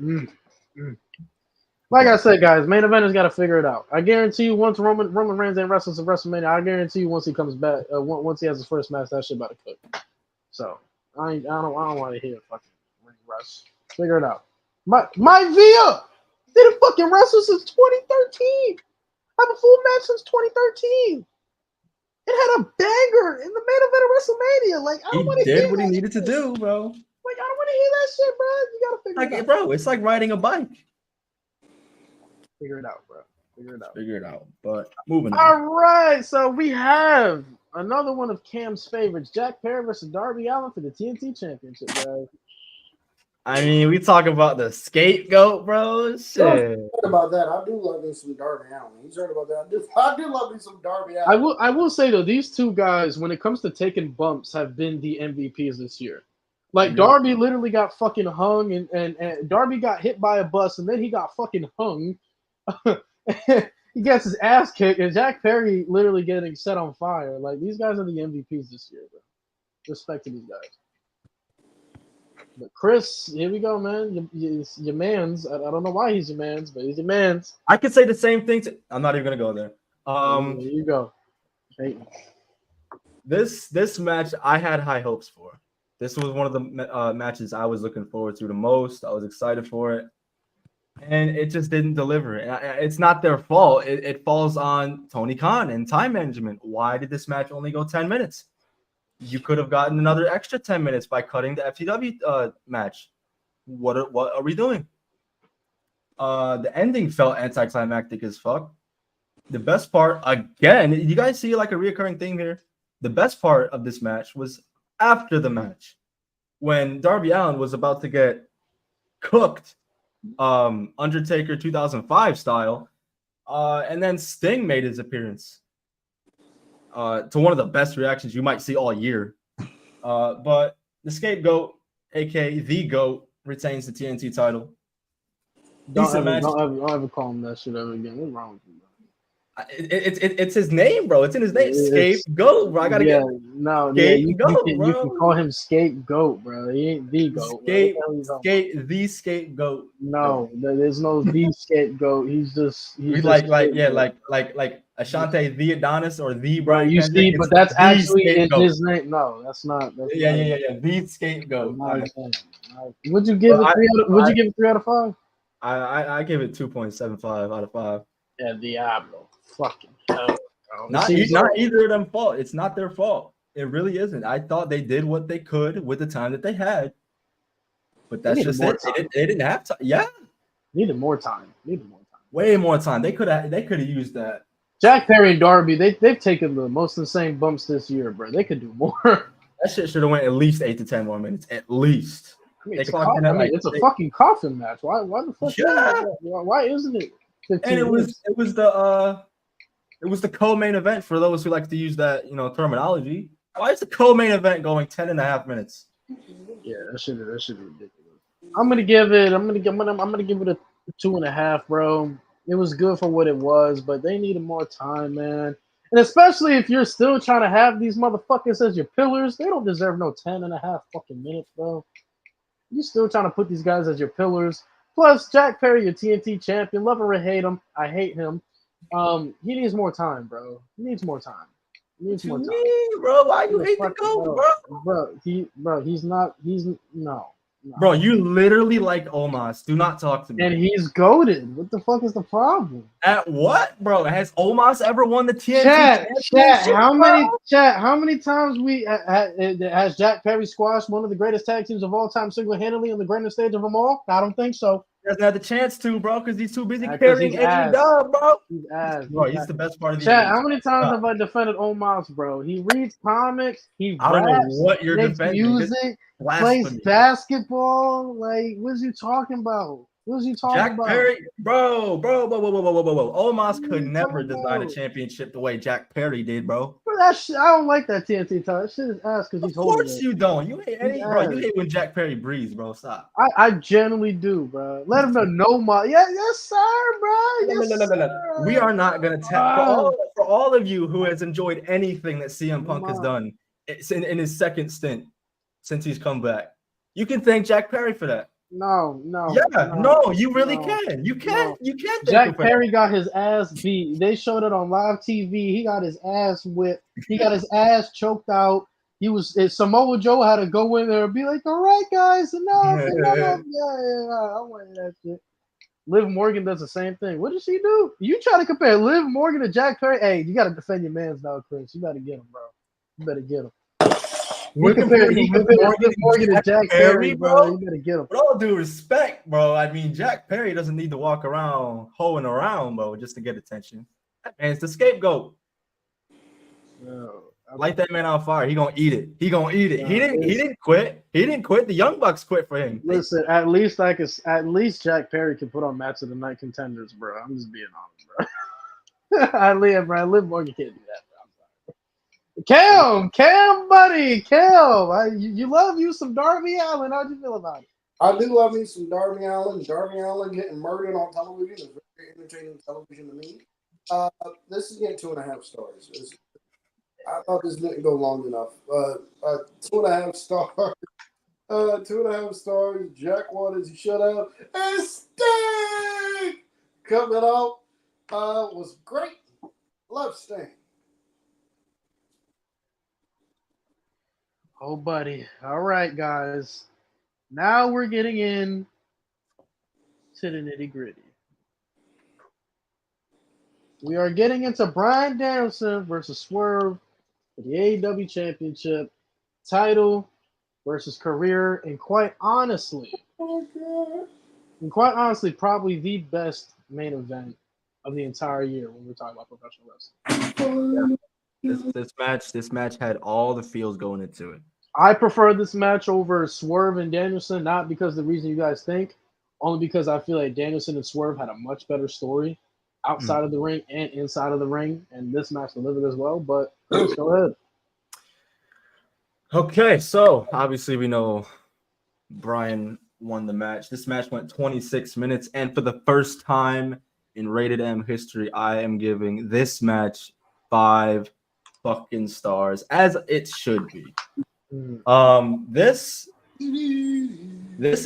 Like I said, guys, main event has got to figure it out. I guarantee you, once Roman Reigns ain't wrestles at WrestleMania, I guarantee you, once he comes back, once he has his first match, that shit about to cook. So I don't want to hear fucking ring rush. Figure it out. My Via didn't fucking wrestle since 2013. Have a full match since 2013. It had a banger in the main event of WrestleMania. Like I don't want to hear. He did what he that needed shit. to do, bro. Like I don't want to hear that shit, bro. You gotta figure it out. Bro, it's like riding a bike. Figure it out, bro. Figure it out. But moving on. All right, so we have another one of Cam's favorites, Jack Perry versus Darby Allin for the TNT Championship, guys. I mean, we talk about the scapegoat, bro. Shit. About that, I do love me some Darby Allin. He's heard about that. I do love me some Darby Allin. I will say though, these two guys, when it comes to taking bumps, have been the MVPs this year. Like Darby literally got fucking hung, and Darby got hit by a bus, and then he got fucking hung. He gets his ass kicked, and Jack Perry literally getting set on fire. Like these guys are the MVPs this year, bro. Respect to these guys. But Khris, here we go, man. Your man's. I don't know why he's your man's, but he's your man's. I could say the same thing. I'm not even gonna go there. There you go. This match I had high hopes for. This was one of the matches I was looking forward to the most. I was excited for it, and it just didn't deliver. It's not their fault. It falls on Tony Khan and time management. Why did this match only go 10 minutes? You could have gotten another extra 10 minutes by cutting the FTW match. What are we doing? The ending felt anticlimactic as fuck. The best part, again, you guys see like a reoccurring theme here. The best part of this match was after the match, when Darby Allin was about to get cooked, Undertaker 2005 style, and then Sting made his appearance. To one of the best reactions you might see all year. But the scapegoat, aka the GOAT, retains the TNT title. Don't ever call him that shit ever again. What's wrong with you, bro? It's his name, bro. It's in his name. Scapegoat, bro. I gotta get you can call him scapegoat, bro. He ain't the goat. The scapegoat. No, there's no the scapegoat. He's like Ashante the Adonis or the Brian. You see, but that's actually in his name. No, that's not. Yeah. The scapegoat. Would you give it? Would you give it 3 out of 5? I give it 2.75 out of 5. Yeah, Diablo. Fucking hell. Not either of them fault. It's not their fault. It really isn't. I thought they did what they could with the time that they had. But that's just it. They didn't have time. Yeah. Needed more time. Way more time. They could have used that. Jack Perry and Darby, they've taken the most insane bumps this year, bro. They could do more. That shit should have went at least 8 to 10 more minutes. At least. I mean, it's a fucking coffin match. Why the fuck? Yeah. Why isn't it? And it was the co-main event for those who like to use that terminology. Why is the co-main event going 10.5 minutes? Yeah, that shit is ridiculous. I'm gonna give it a 2.5, bro. It was good for what it was, but they needed more time, man. And especially if you're still trying to have these motherfuckers as your pillars, they don't deserve no 10.5 fucking minutes, bro. You still trying to put these guys as your pillars. Plus, Jack Perry, your TNT champion. Love or hate him. I hate him. He needs more time, bro. He needs more time. Bro, why you hate the GOAT, bro? He's no. Bro, you literally like Omos. Do not talk to me. And he's goated. What the fuck is the problem? At what, bro? Has Omos ever won the TNT? How many times has Jack Perry squashed one of the greatest tag teams of all time single-handedly on the greatest stage of them all? I don't think so. He doesn't have the chance to, bro, because he's too busy carrying any dub, bro. He's the best part of the chat. How many times have I defended Omos, bro? He reads comics. I don't know what you're defending. Music. Plays basketball. Like, what is you talking about? Jack Perry, bro. Omos could never design a championship the way Jack Perry did, bro. That shit, I don't like that TNT title. That shit is ass because he's holding it. Of course you don't. You hate You hate when Jack Perry breathes, bro. Stop. I genuinely do, bro. Let him know. Yes, sir, bro. No. We are not gonna tap for all of you who has enjoyed anything that CM Punk has done. It's in his second stint. since he's come back. You can thank Jack Perry for that. No, You really no, can. You no. can thank him Jack for Perry got his ass beat. They showed it on live TV. He got his ass whipped. He got his ass choked out. Samoa Joe had to go in there and be like, all right, guys, enough. that. Yeah, I want that shit. Liv Morgan does the same thing. What does she do? You try to compare Liv Morgan to Jack Perry? Hey, you got to defend your man's now, Chris. You got to get him, bro. You better get him. He compared Liv Morgan to Jack Perry, bro. You better get him. With all due respect, bro, I mean, Jack Perry doesn't need to walk around hoeing around, bro, just to get attention. That man's the scapegoat. No, Light that man on fire. He gonna eat it. He didn't quit. He didn't quit. The Young Bucks quit for him. Listen, at least Jack Perry can put on match of the night contenders, bro. I'm just being honest, bro. Liv Morgan can't do that, bro. Cam, buddy, you love you some Darby Allin. How'd you feel about it? I do love me some Darby Allin. Darby Allin getting murdered on television is very entertaining television to me. This is getting 2.5 stars. I thought this didn't go long enough. 2.5 stars. 2.5 stars. Jack Waters, he shut out. And Sting coming out was great. Love Sting. Oh, buddy. All right, guys. Now we're getting in to the nitty-gritty. We are getting into Bryan Danielson versus Swerve for the AEW Championship title versus career, and quite honestly, probably the best main event of the entire year when we're talking about professional wrestling. This match had all the feels going into it. I prefer this match over Swerve and Danielson, not because of the reason you guys think, only because I feel like Danielson and Swerve had a much better story outside of the ring and inside of the ring, and this match delivered as well. But Chris, go ahead. Okay, so obviously we know Bryan won the match. This match went 26 minutes, and for the first time in Rated M history, I am giving this match 5 fucking stars, as it should be. This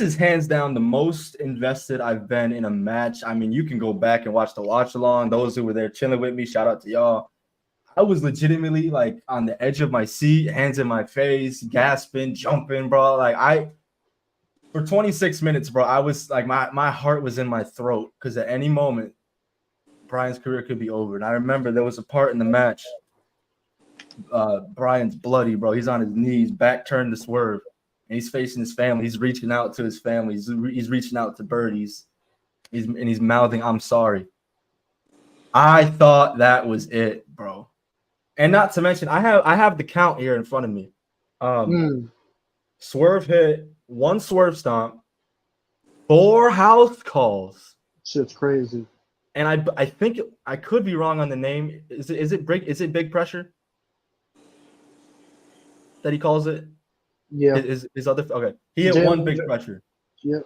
is hands down the most invested I've been in a match. I mean, you can go back and watch the watch along. Those who were there chilling with me, shout out to y'all. I was legitimately like on the edge of my seat, hands in my face, gasping, jumping, bro. Like for 26 minutes, bro, I was like my heart was in my throat because at any moment Bryan's career could be over. And I remember there was a part in the match. Bryan's bloody, bro. He's on his knees, back turned to Swerve, and he's facing his family. He's reaching out to his family. He's reaching out to Birdies. He's mouthing, "I'm sorry." I thought that was it, bro. And not to mention, I have the count here in front of me. Swerve hit 1 Swerve stomp, 4 house calls. Shit's crazy. And I think I could be wrong on the name. Is it Big Pressure that he calls it? Yeah. His other okay. He hit 1 Big Pressure. Yep.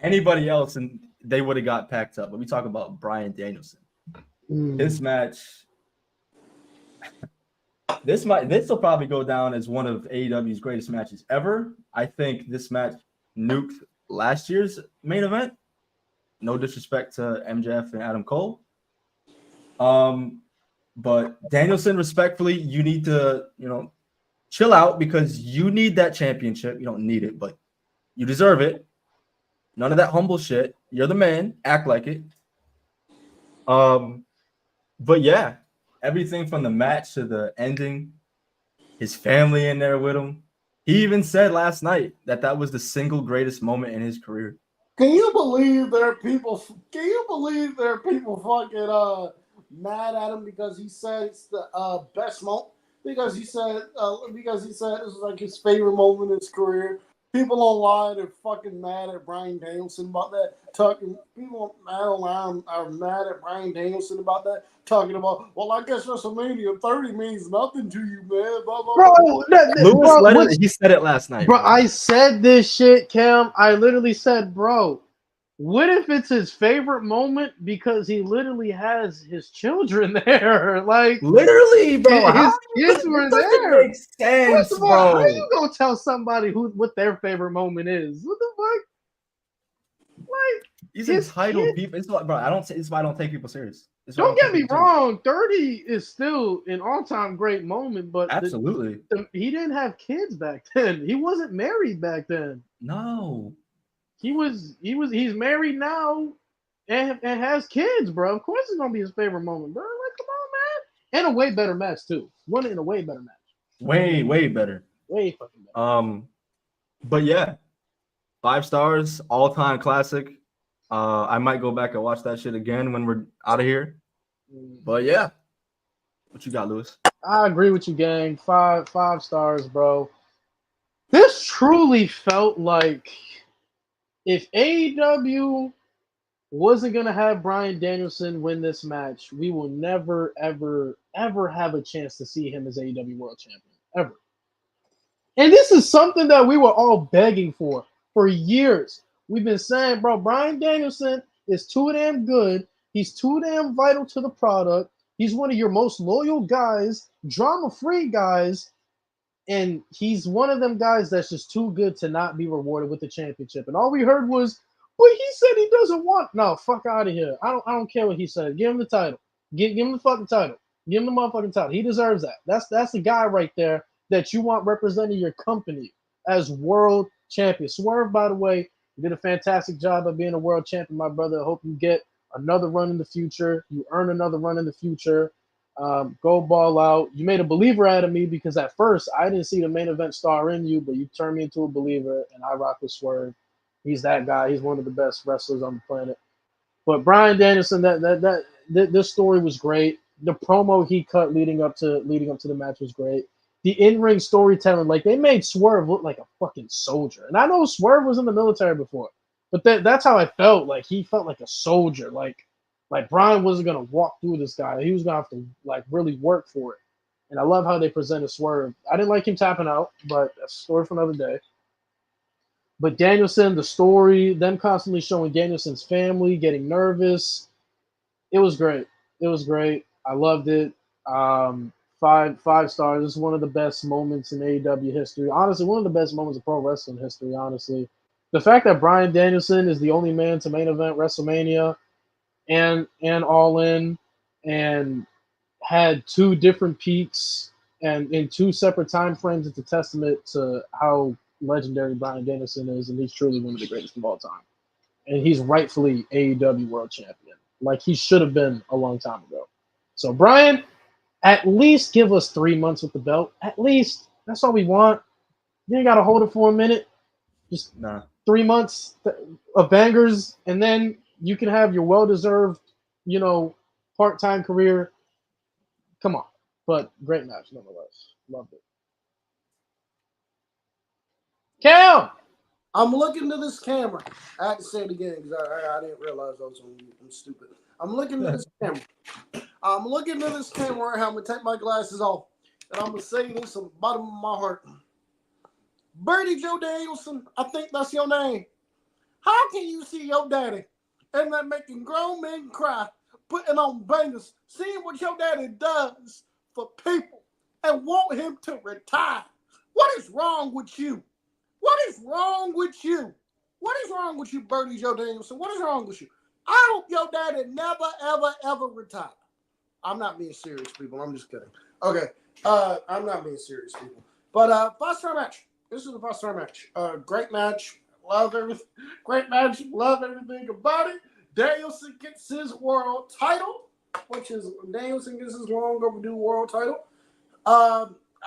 Anybody else and they would have got packed up. But we talk about Bryan Danielson. This match. This will probably go down as one of AEW's greatest matches ever. I think this match nuked last year's main event. No disrespect to MJF and Adam Cole. But Danielson, respectfully, you need to, chill out because you need that championship. You don't need it, but you deserve it. None of that humble shit. You're the man. Act like it. But yeah, everything from the match to the ending, his family in there with him. He even said last night that was the single greatest moment in his career. Can you believe there are people? Can you believe there are people fucking mad at him because he said it's the best moment? Because he said this was like his favorite moment in his career. People online are fucking mad at Bryan Danielson about that. People online are mad at Bryan Danielson about that. Talking about, well, I guess WrestleMania 30 means nothing to you, man. Blah, blah, blah. He said it last night. Bro, I said this shit, Cam. I literally said, bro, What if it's his favorite moment because he literally has his children there? Like Literally, bro. his How kids that were doesn't there. make First sense, of all, how bro. you gonna tell somebody what their favorite moment is? What the fuck? Like These his entitled kid. people. It's like, bro. I don't. It's why I don't take people serious. It's why I Don't don't take get me people serious. wrong. 30 is still an all-time great moment, but Absolutely. he didn't have kids back then. He wasn't married back then. No. He's married now and has kids, bro. Of course it's gonna be his favorite moment, bro. Like, come on, man. And a way better match too. One in a way better match. Way better. Way fucking better. But yeah, 5 stars, all time classic. I might go back and watch that shit again when we're out of here. But yeah, what you got, Lewis? I agree with you, gang. Five stars, bro. This truly felt like if AEW wasn't gonna have Bryan Danielson win this match, we will never, ever, ever have a chance to see him as AEW World Champion. Ever. And this is something that we were all begging for years. We've been saying, bro, Bryan Danielson is too damn good. He's too damn vital to the product. He's one of your most loyal guys, drama-free guys, and he's one of them guys that's just too good to not be rewarded with the championship. And all we heard was, well, he said he doesn't want. No, fuck out of here. I don't care what he said. Give him the title. Give him the fucking title. Give him the motherfucking title. He deserves that. That's the guy right there that you want representing your company as world champion. Swerve, by the way, did a fantastic job of being a world champion, my brother. I hope you get another run in the future. You earn another run in the future. Go ball out. You made a believer out of me because at first I didn't see the main event star in you, but you turned me into a believer, and I rock with Swerve. He's that guy. He's one of the best wrestlers on the planet. But Bryan Danielson, this story was great. The promo he cut leading up to the match was great. The in-ring storytelling, like they made Swerve look like a fucking soldier. And I know Swerve was in the military before, but that's how I felt. Like he felt like a soldier. Like Bryan wasn't gonna walk through this guy. He was gonna have to like really work for it. And I love how they presented Swerve. I didn't like him tapping out, but that's a story for another day. But Danielson, the story, them constantly showing Danielson's family, getting nervous. It was great. It was great. I loved it. Five stars. This is one of the best moments in AEW history. Honestly, one of the best moments of pro wrestling history, honestly. The fact that Bryan Danielson is the only man to main event WrestleMania and All In and had two different peaks and in two separate time frames, it's a testament to how legendary Bryan Danielson is, and he's truly one of the greatest of all time. And he's rightfully AEW World Champion, like he should have been a long time ago. So Bryan, at least give us 3 months with the belt. At least that's all we want. You ain't got to hold it for a minute. Just 3 months of bangers, and then you can have your well-deserved, part-time career. Come on. But great match nonetheless. Loved it. Cam! I'm looking to this camera. I had to say it again because I didn't realize I was on mute. I'm stupid. I'm looking to this camera. I'm looking to this camera right now. I'm going to take my glasses off. And I'm going to say this from the bottom of my heart. Birdie Joe Danielson, I think that's your name. How can you see your daddy and then making grown men cry, putting on bangers, seeing what your daddy does for people and want him to retire? What is wrong with you? What is wrong with you? What is wrong with you, Birdie Joe Danielson? What is wrong with you? I hope your daddy never, ever, ever retire. I'm not being serious, people. I'm just kidding. Okay. I'm not being serious, people. But 5-star match. This is a 5-star match. Great match. Love everything. Great match. Love everything about it. Danielson gets his world title, which is Danielson gets his long overdue world title.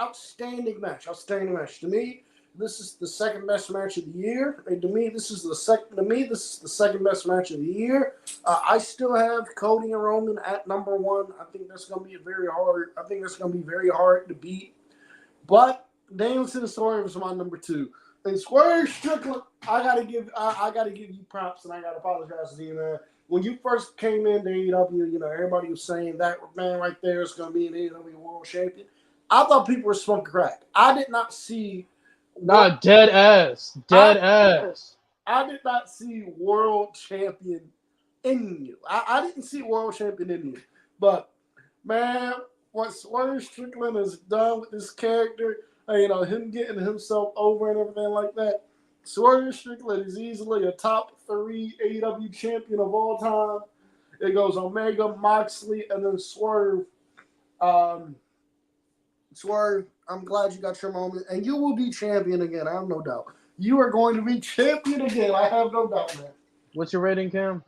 Outstanding match. Outstanding match. To me, this is the second best match of the year. And to me, this is the second best match of the year. I still have Cody and Roman at number 1. I think that's going to be very hard to beat. But Danielson and Story was my number 2. And Swerve Strickland, I gotta give you props, and I gotta apologize to you, man. When you first came into AEW, everybody was saying that man right there is gonna be an AEW World Champion. I thought people were smoking crack. I did not see. Dead ass. I did not see world champion in you. I didn't see world champion in you. But, man, what Swerve Strickland has done with this character, him getting himself over and everything like that, Swerve Strickland is easily a top 3 AEW champion of all time. It goes Omega, Moxley, and then Swerve. Swerve, I'm glad you got your moment, and you will be champion again. I have no doubt. You are going to be champion again. I have no doubt, man. What's your rating, Cam?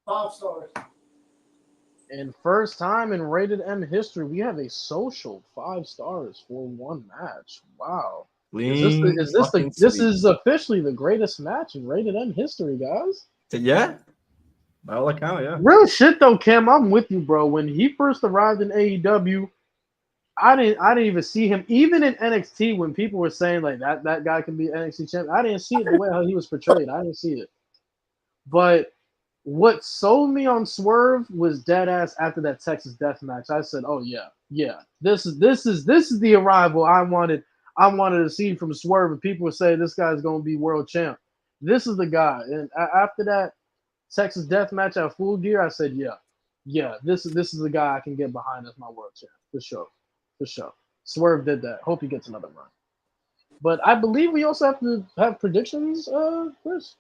5 stars. And first time in Rated M history, we have a social 5 stars for one match. Wow. This is officially the greatest match in Rated M history, guys? Yeah. By all accounts, yeah. Real shit though, Cam. I'm with you, bro. When he first arrived in AEW, I didn't even see him. Even in NXT, when people were saying like that guy can be NXT champion, I didn't see it the way how he was portrayed. I didn't see it. But what sold me on Swerve was dead ass after that Texas Death Match. I said, "Oh yeah, this is the arrival I wanted. I wanted to see from Swerve." And people would say this guy's gonna be world champ. This is the guy. And after that Texas Death Match at Full Gear, I said, yeah, this is the guy I can get behind as my world champ for sure. Swerve did that. Hope he gets another run. But I believe we also have to have predictions, Chris.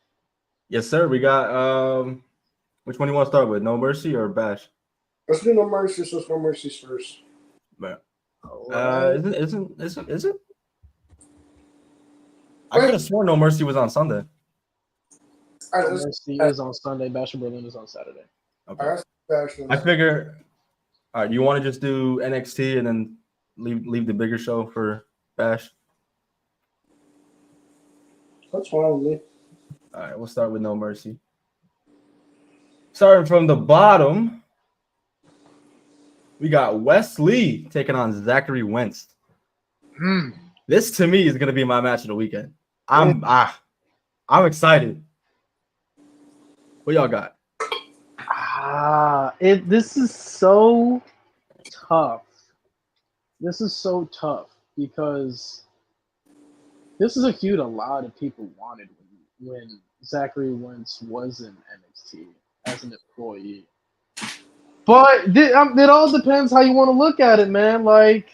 Yes, sir. We got which one do you want to start with? No Mercy or Bash? Let's do No Mercy. So it's No Mercy's first. But isn't it? I could have sworn No Mercy was on Sunday. No Mercy is on Sunday. Bash in Berlin is on Saturday. Okay. I figure. All right, you want to just do NXT and then leave the bigger show for Bash? That's fine with me. All right, we'll start with No Mercy. Starting from the bottom, we got Wes Lee taking on Zachary Wentz. This to me is going to be my match of the weekend. I'm excited. What y'all got? This is so tough. This is so tough because this is a feud a lot of people wanted when Zachary Wentz was in NXT as an employee. But it all depends how you want to look at it, man. Like,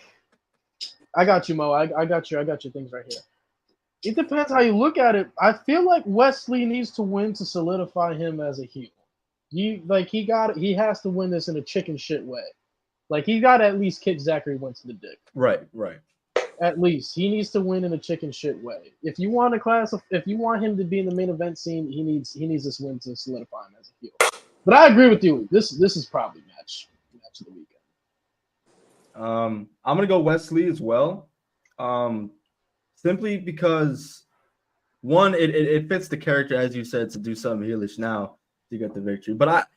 I got you, Mo. I got your things right here. It depends how you look at it. I feel like Wes Lee needs to win to solidify him as a heel. He has to win this in a chicken shit way. Like, he got to at least kick Zachary Wentz in the dick. Right. At least he needs to win in a chicken shit way. If you want him to be in the main event scene, he needs this win to solidify him as a heel. But I agree with you. This is probably match of the weekend. I'm gonna go Wes Lee as well. Simply because one, it fits the character, as you said, to do something heelish now to get the victory. But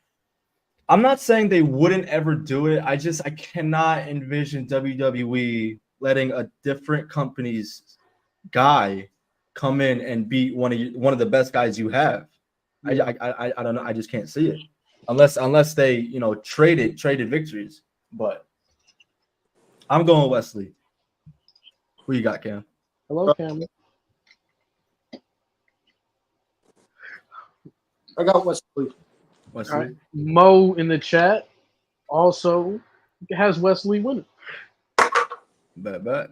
I'm not saying they wouldn't ever do it. I cannot envision WWE letting a different company's guy come in and beat one of the best guys you have. I don't know. I just can't see it unless they traded victories. But I'm going Wes Lee. Who you got, Cam? Hello, Cam. I got Wes Lee. Right. Mo in the chat also has Wes Lee winning. Bet.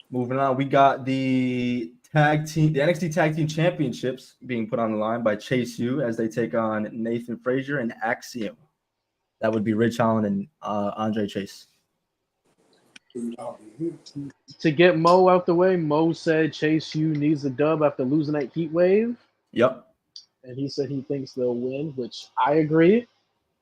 Moving on, we got the NXT Tag Team Championships being put on the line by Chase U as they take on Nathan Frazier and Axiom. That would be Rich Holland and Andre Chase. To get Mo out the way, Mo said Chase U needs a dub after losing that heat wave. Yep. And he said he thinks they'll win, which I agree.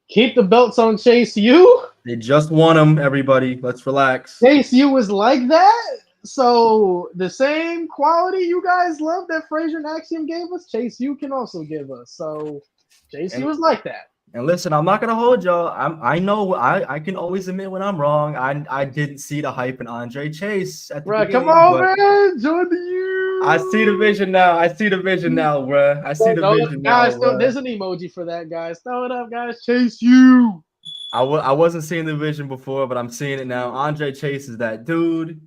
Keep the belts on Chase U. They just won them, everybody. Let's relax. Chase U was like that. So the same quality you guys love that Frazier and Axiom gave us, Chase U can also give us. So Chase U was like that. And listen, I'm not gonna hold y'all. I know I can always admit when I'm wrong. I didn't see the hype in Andre Chase at the beginning. Come on, man. Join the U. I see the vision now. I see the vision now, bruh. I see the vision now. Guys, there's an emoji for that, guys. Throw it up, guys. Chase U. I wasn't seeing the vision before, but I'm seeing it now. Andre Chase is that dude.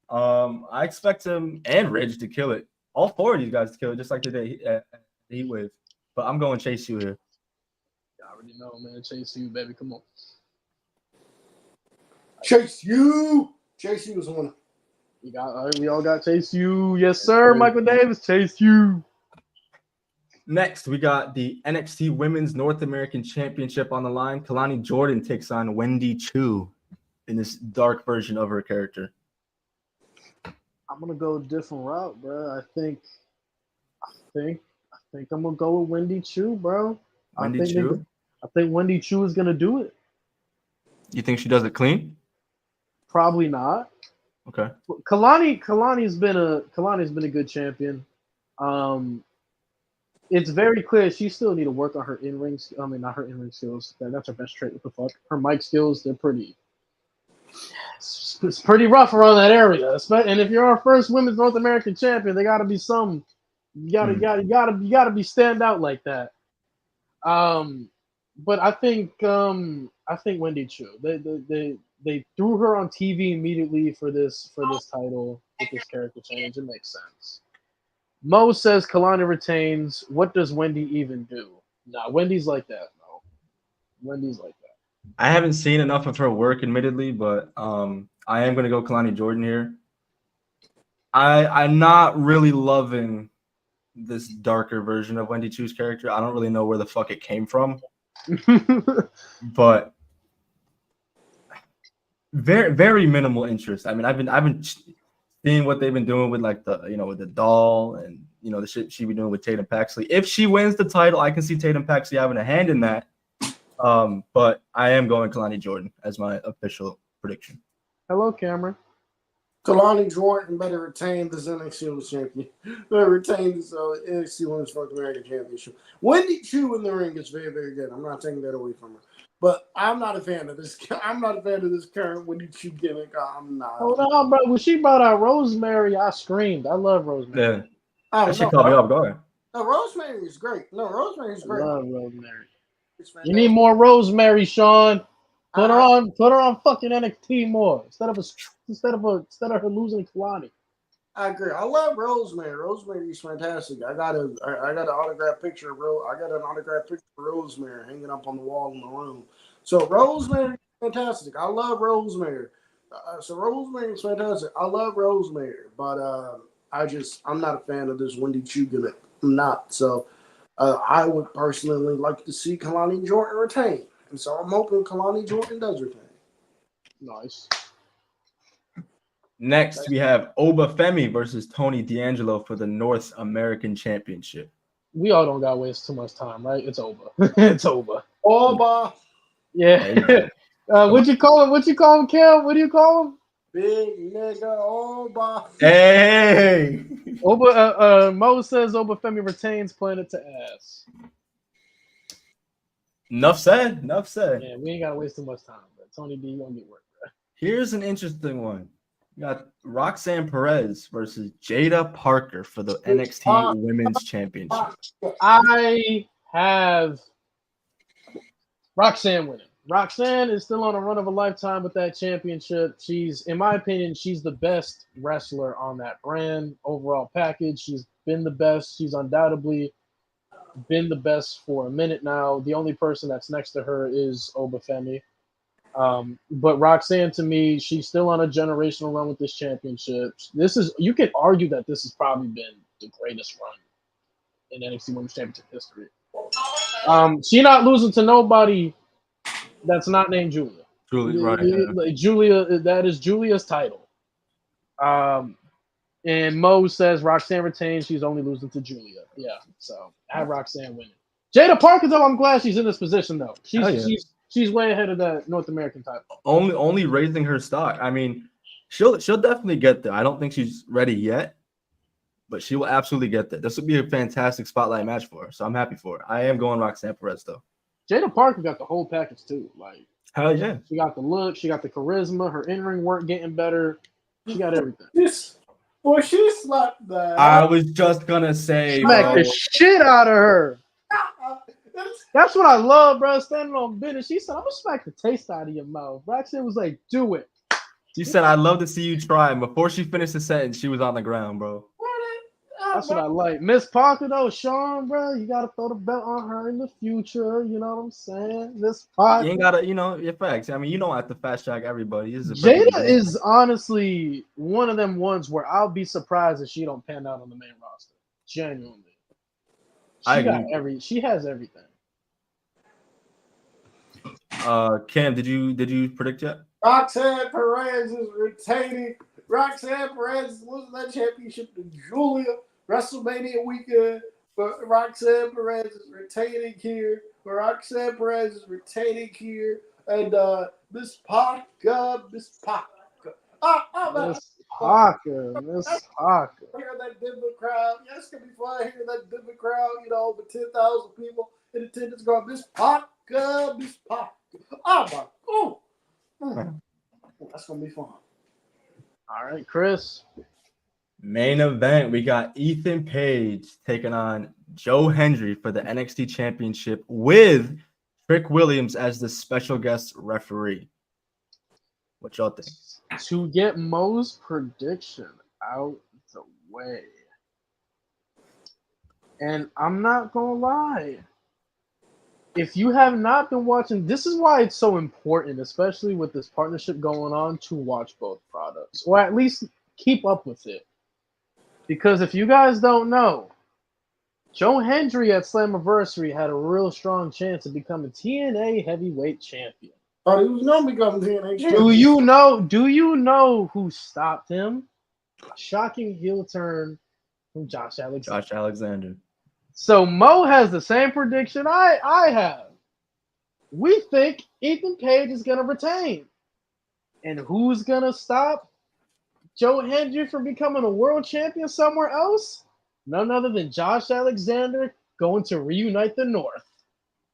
I expect him and Ridge to kill it All 4 of these guys killed just like they did at the Heat Wave. But I'm going Chase U here. I already know, man. Chase U, baby. Come on. Chase U. Chase U was the winner. We all got Chase U. Yes, sir. Michael Davis. Chase U. Next, we got the NXT Women's North American Championship on the line. Kalani Jordan takes on Wendy Chu in this dark version of her character. I'm gonna go a different route, bro. I think I'm gonna go with Wendy Chu, bro. I think Wendy Chu is gonna do it. You think she does it clean? Probably not. Okay. Kalani's been a good champion. It's very clear she still need to work on her in-ring. I mean, not her in-ring skills. That's her best trait. What the fuck? Her mic skills, they're pretty. It's pretty rough around that area. And if you're our first women's North American champion, they got to be some. You gotta be stand out like that. But I think Wendy Chu. They threw her on TV immediately for this title with this character change. It makes sense. Mo says Kalani retains. What does Wendy even do? Nah, Wendy's like that. No, Wendy's like that. I haven't seen enough of her work, admittedly, but I am going to go Kalani Jordan here. I'm not really loving this darker version of Wendy Chu's character. I don't really know where the fuck it came from, but very, very minimal interest. I mean, I've been seeing what they've been doing with like with the doll and the shit she be doing with Tatum Paxley. If she wins the title, I can see Tatum Paxley having a hand in that. But I am going Kalani Jordan as my official prediction. Hello, Cameron. Kalani Jordan better retain this NXT Women's Champion. Better retain this NXT Women's North American Championship. Wendy Chu in the ring is very, very good. I'm not taking that away from her. But I'm not a fan of this. I'm not a fan of this current Wendy Chu gimmick. I'm not. Hold on, bro. When she brought out Rosemary, I screamed. I love Rosemary. Yeah. That shit caught me off guard. No, Rosemary is great. I love Rosemary. You need more Rosemary, Sean. Put her on fucking NXT more instead of her losing to Kalani. I agree. I love Rosemary. Rosemary is fantastic. I got an autographed picture of Rosemary hanging up on the wall in the room. So Rosemary is fantastic. I love Rosemary. Rosemary is fantastic. I love Rosemary, but I'm not a fan of this Wendy Chu gimmick. I'm not. So I would personally like to see Kalani Jordan retain. And so I'm hoping Kalani Jordan does retain. Nice. Next, we have Oba Femi versus Tony D'Angelo for the North American Championship. We all don't got to waste too much time, right? It's over. It's over. Oba. Yeah. What you call him, Kel? What do you call him? Big nigga Oba. Hey. Oba. Mo says Oba Femi retains, Planet to ass. Enough said. Yeah, we ain't got to waste too much time, bro. Tony D, you gonna get work, bro. Here's an interesting one. We got Roxanne Perez versus Jada Parker for the NXT Women's Championship. I have Roxanne winning. Roxanne is still on a run of a lifetime with that championship. In my opinion, she's the best wrestler on that brand. Overall package, she's been the best. She's undoubtedly been the best for a minute now. The only person that's next to her is Oba Femi. But Roxanne, to me, she's still on a generational run with this championship. You could argue that this has probably been the greatest run in NXT Women's Championship history. She not losing to nobody that's not named Julia. Right. Like Julia, that is Julia's title. And Mo says Roxanne retains. She's only losing to Julia. Yeah, so I have Roxanne winning. Jada Parker, though, I'm glad she's in this position, though. She's way ahead of that North American title. Only raising her stock. I mean, she'll definitely get there. I don't think she's ready yet, but she will absolutely get there. This would be a fantastic spotlight match for her, so I'm happy for her. I am going Roxanne Perez, though. Jada Parker got the whole package, too. Like, hell yeah. She got the look. She got the charisma. Her in-ring work getting better. She got everything. She slapped that. I was just going to say, smack the shit out of her. That's what I love, bro. Standing on business. She said, I'm going to smack the taste out of your mouth. Roxanne was like, do it. She said, I'd love to see you try. And before she finished the sentence, she was on the ground, bro. That's what I like. Miss Parker, though, Sean, bro, you got to throw the belt on her in the future. You know what I'm saying? Miss Parker. You ain't gotta, your facts. I mean, you don't have to fast track everybody. This is a Jada is honestly one of them ones where I'll be surprised if she don't pan out on the main roster. Genuinely. She has everything. Cam, did you predict yet? Roxanne Perez is retaining. Roxanne Perez is losing that championship to Julia WrestleMania weekend. But Roxanne Perez is retaining here. And Miss Parker. Miss Parker. Hear that Denver crowd. Yeah, it's gonna be fun. Hear that Denver crowd. Over 10,000 people in attendance going, Miss Parker. Oh my God. That's gonna be fun. All right, Khris. Main event, we got Ethan Page taking on Joe Hendry for the NXT Championship with Trick Williams as the special guest referee. What y'all think? To get Mo's prediction out the way. And I'm not gonna lie. If you have not been watching, this is why it's so important, especially with this partnership going on, to watch both products, or at least keep up with it. Because if you guys don't know, Joe Hendry at Slammiversary had a real strong chance of becoming TNA heavyweight champion. Oh, he was going to become TNA champion. Do you know who stopped him? A shocking heel turn from Josh Alexander. So Mo has the same prediction I have. We think Ethan Page is going to retain. And who's going to stop Joe Hendry from becoming a world champion somewhere else? None other than Josh Alexander going to reunite the North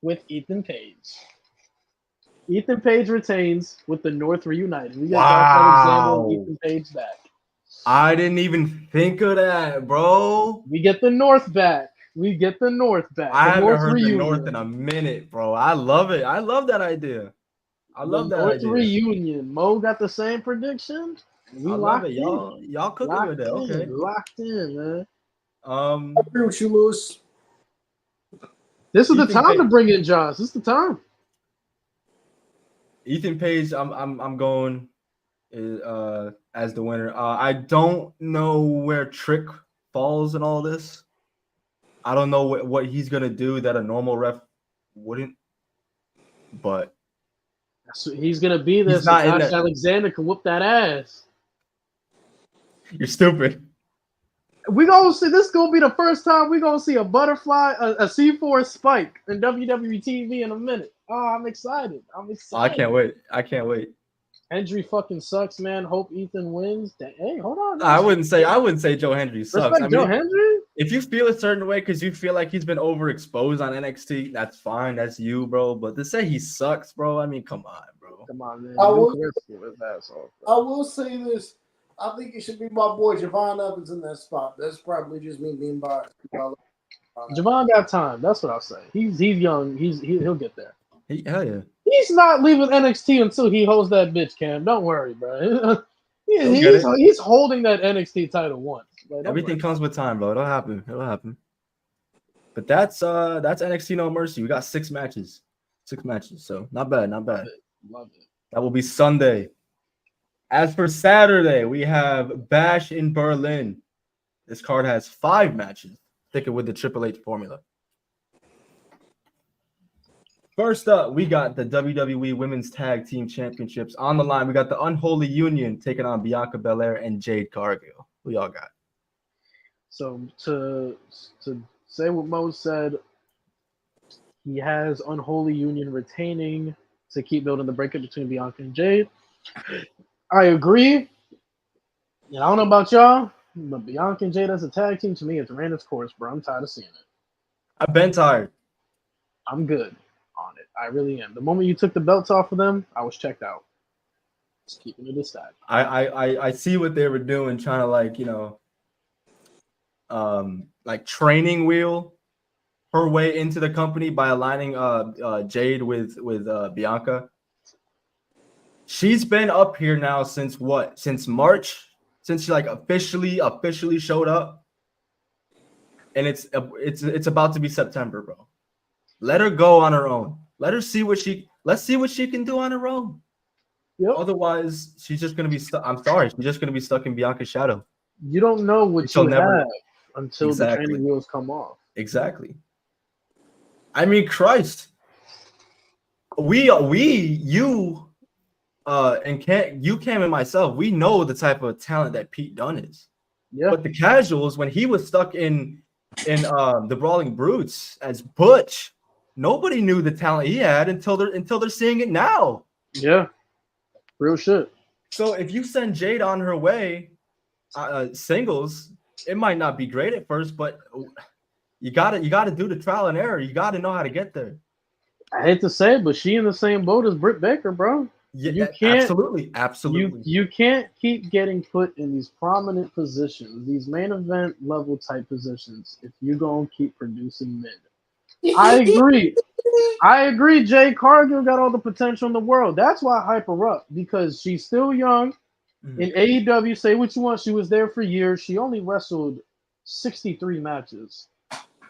with Ethan Page. Ethan Page retains with the North reunited. We got Josh Alexander and Ethan Page back. I didn't even think of that, bro. We get the North back. I haven't heard the North in a minute, bro. I love it. I love that idea. North reunion. Mo got the same prediction. I love it. Y'all cooking with it. Okay. Locked in, man. I agree with you, Lewis. This is the time to bring in Josh. This is the time. Ethan Page, I'm going as the winner. I don't know where Trick falls in all this. I don't know what he's gonna do that a normal ref wouldn't. But he's gonna be there so Josh Alexander can whoop that ass. You're stupid. We gonna see this. Gonna be the first time we gonna see a butterfly, a C4 spike in WWE TV in a minute. Oh, I'm excited. I can't wait. Hendry fucking sucks, man. Hope Ethan wins. Hey, hold on. I wouldn't say Joe Hendry sucks. Joe Hendry? If you feel a certain way because you feel like he's been overexposed on NXT, that's fine. That's you, bro. But to say he sucks, bro, I mean, come on, bro. Come on, man. I will say this. I think it should be my boy Javon Evans in that spot. That's probably just me being biased. Javon got time. That's what I'll say. He's young. He'll get there. Hell yeah. He's not leaving NXT until he holds that bitch, Cam. Don't worry, bro. He's holding that NXT title once. Everything comes with time, bro. It'll happen. But that's NXT No Mercy. We got 6 matches. So not bad. Love it. That will be Sunday. As for Saturday, we have Bash in Berlin. This card has 5 matches, sticking with the Triple H formula. First up, we got the WWE Women's Tag Team Championships on the line. We got the Unholy Union taking on Bianca Belair and Jade Cargill. Who y'all got? So to say what Mo said, he has Unholy Union retaining to keep building the breakup between Bianca and Jade. I agree. And I don't know about y'all, but Bianca and Jade as a tag team, to me, it's ran its course, bro. I'm tired of seeing it. I've been tired. I'm good on it. I really am. The moment you took the belts off of them, I was checked out. Just keeping it aside. I see what they were doing, trying to like training wheel her way into the company by aligning Jade with Bianca. She's been up here now since what? Since March? Since she officially showed up. and it's about to be September, bro. Let her go on her own. Let's see what she can do on her own. Yep. Otherwise, she's just gonna be stuck. I'm sorry, she's just gonna be stuck in Bianca's shadow. You don't know what She'll you never have until the training wheels come off. Exactly. I mean, Christ. You Cam and myself, we know the type of talent that Pete Dunne is. Yeah. But the casuals, when he was stuck in the Brawling Brutes as Butch, nobody knew the talent he had until they're seeing it now. Yeah. Real shit. So if you send Jade on her way, singles, it might not be great at first, but you gotta do the trial and error. You gotta know how to get there. I hate to say it, but she in the same boat as Britt Baker, bro. Yeah, you can't absolutely. You can't keep getting put in these prominent positions, these main event level type positions, if you're gonna keep producing mid. I agree. Jade Cargill got all the potential in the world. That's why I hype her up, because she's still young. In AEW, say what you want, she was there for years. She only wrestled 63 matches.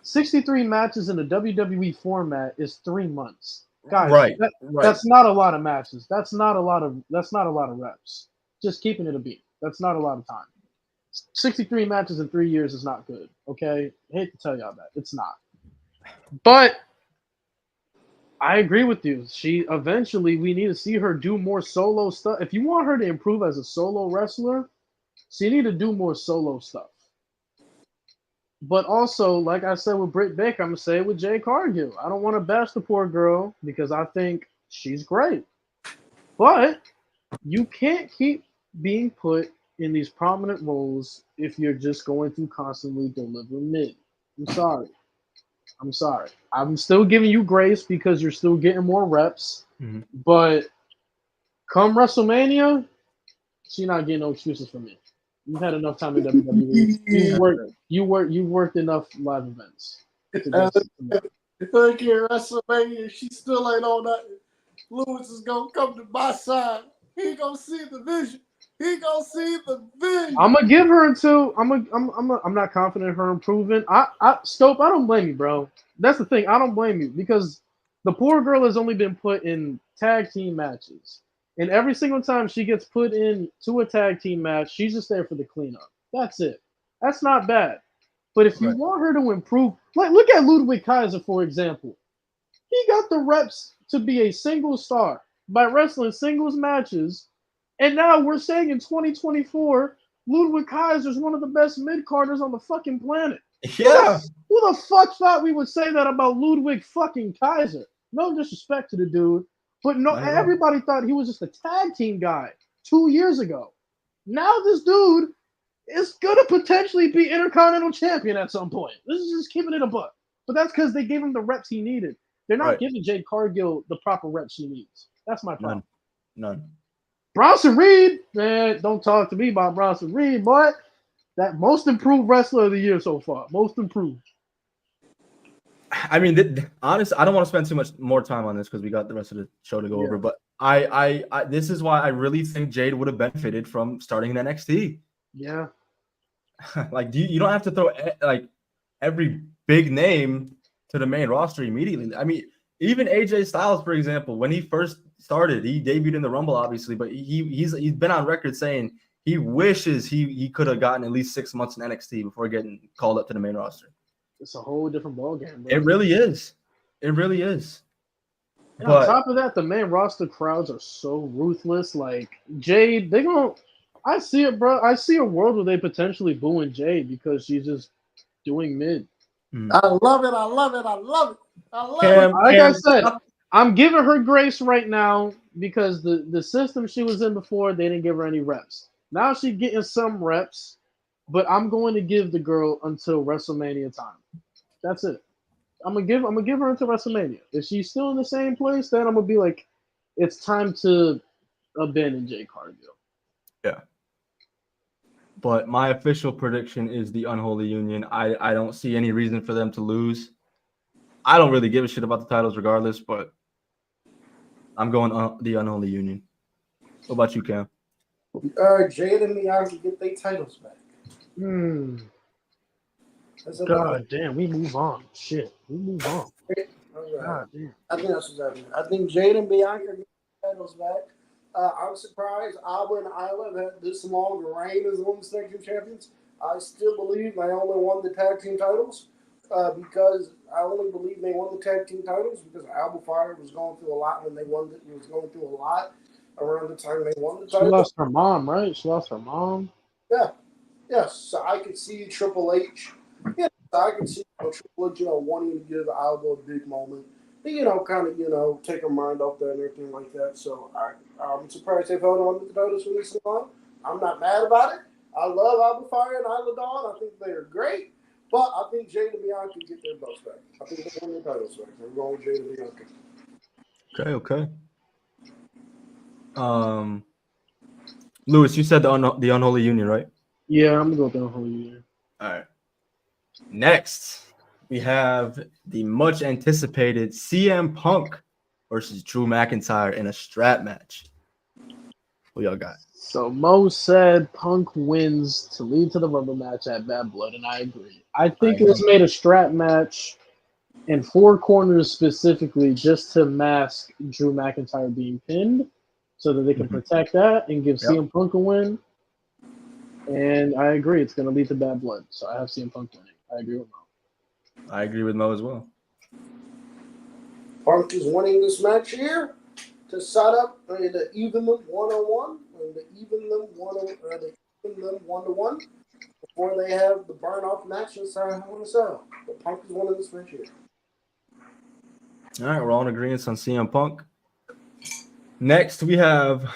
63 matches in the WWE format is 3 months. Guys, right. That's not a lot of matches. That's not a lot of reps. Just keeping it a beat. That's not a lot of time. 63 matches in 3 years is not good. Okay? I hate to tell y'all that. It's not. But I agree with you. We need to see her do more solo stuff. If you want her to improve as a solo wrestler, she need to do more solo stuff. But also, like I said with Britt Baker, I'm going to say it with Jade Cargill. I don't want to bash the poor girl because I think she's great. But you can't keep being put in these prominent roles if you're just going to constantly deliver mid. I'm sorry. I'm still giving you grace because you're still getting more reps. Mm-hmm. But come WrestleMania, she's not getting no excuses from me. You've had enough time in WWE. You've worked enough live events. Look here, WrestleMania, she still ain't on that. Lewis is gonna come to my side. He gonna see the vision. I'm gonna give her until I'm not confident in her improving. Stope, I don't blame you, bro. That's the thing. I don't blame you because the poor girl has only been put in tag team matches. And every single time she gets put into a tag team match, she's just there for the cleanup. That's it. That's not bad. But if you want her to improve, like look at Ludwig Kaiser, for example. He got the reps to be a single star by wrestling singles matches. And now we're saying in 2024, Ludwig Kaiser is one of the best mid-carders on the fucking planet. Yeah. Who the fuck thought we would say that about Ludwig fucking Kaiser? No disrespect to the dude. But no, everybody thought he was just a tag team guy 2 years ago. Now this dude is gonna potentially be Intercontinental Champion at some point. This is just keeping it a buck. But that's because they gave him the reps he needed. They're not giving Jade Cargill the proper reps she needs. That's my problem. None. Bronson Reed, man, don't talk to me about Bronson Reed, boy. That most improved wrestler of the year so far. Most improved. I mean, honestly, I don't want to spend too much more time on this because we got the rest of the show to go over. But I this is why I really think Jade would have benefited from starting in NXT. Yeah. Like, you don't have to throw like every big name to the main roster immediately. I mean, even AJ Styles, for example, when he first started, he debuted in the Rumble, obviously, but he's been on record saying he wishes he could have gotten at least 6 months in NXT before getting called up to the main roster. It's a whole different ballgame, bro. It really is. And on top of that, the main roster crowds are so ruthless. Like Jade, I see it, bro. I see a world where they potentially booing Jade because she's just doing mid. I love it. Like I said, I'm giving her grace right now because the system she was in before, they didn't give her any reps. Now she's getting some reps, but I'm going to give the girl until WrestleMania time. That's it. I'm gonna give her until WrestleMania. If she's still in the same place, then I'm gonna be like, it's time to abandon Jade Cargill. Yeah. But my official prediction is the Unholy Union. I don't see any reason for them to lose. I don't really give a shit about the titles regardless, but I'm going the Unholy Union. What about you, Cam? Jade and Miyagi get their titles back. God damn, we move on. Shit, we move on. God damn. I think that's what's happening. I think Jade and Bianca get the titles back. I'm surprised Alba and Isla have had this long reign as women's tag team champions. I still believe they only won the tag team titles because I only believe they won the tag team titles because Alba Fire was going through a lot when they won it. He was going through a lot around the time they won the She titles. lost her mom, right? She lost her mom. Yeah. Yes. So I could see Triple H. Yeah. So I could see Triple H, wanting to give Alba a big moment. Kind of, take her mind off that and everything like that. So I'm surprised they've held on to the titles for this long. I'm not mad about it. I love Alba Fire and Isla Dawn. I think they are great. But I think Jade and Bianca get their belts back. I think they win their titles back. I'm going with Jade and Bianca. Okay. Lewis, you said the unholy union, right? Yeah, I'm gonna go with the whole year. All right. Next, we have the much anticipated CM Punk versus Drew McIntyre in a strap match. What y'all got? So Mo said Punk wins to lead to the Rumble match at Bad Blood, and I agree. I think it was made a strap match in 4 corners specifically just to mask Drew McIntyre being pinned so that they can protect that and give CM Punk a win. And I agree. It's going to lead to Bad Blood. So I have CM Punk winning. I agree with Mo. I agree with Mo as well. Punk is winning this match here to set up the even them 1-on-1 and the even them 1-to-1 before they have the burn off match inside Hell in a Cell. But Punk is winning this match here. All right, we're all in agreement on CM Punk. Next, we have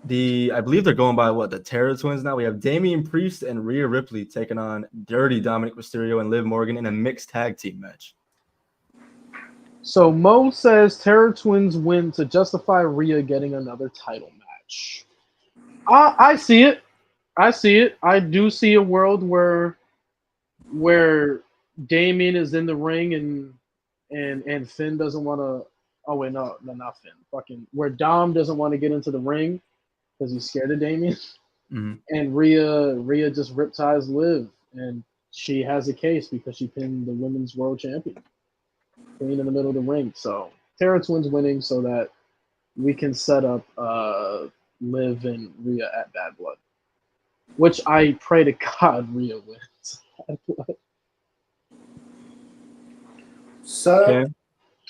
I believe they're going by the Terror Twins now. We have Damian Priest and Rhea Ripley taking on Dirty Dominic Mysterio and Liv Morgan in a mixed tag team match. So Mo says Terror Twins win to justify Rhea getting another title match. I see it. I do see a world where Damian is in the ring and Finn doesn't want to. Oh wait, no, not Finn. Fucking where Dom doesn't want to get into the ring because he's scared of Damian, and Rhea just ripties Liv, and she has a case because she pinned the women's world champion, Queen in the middle of the ring. So Terror Twins winning so that we can set up Liv and Rhea at Bad Blood, which I pray to God Rhea wins. Bad Blood. So,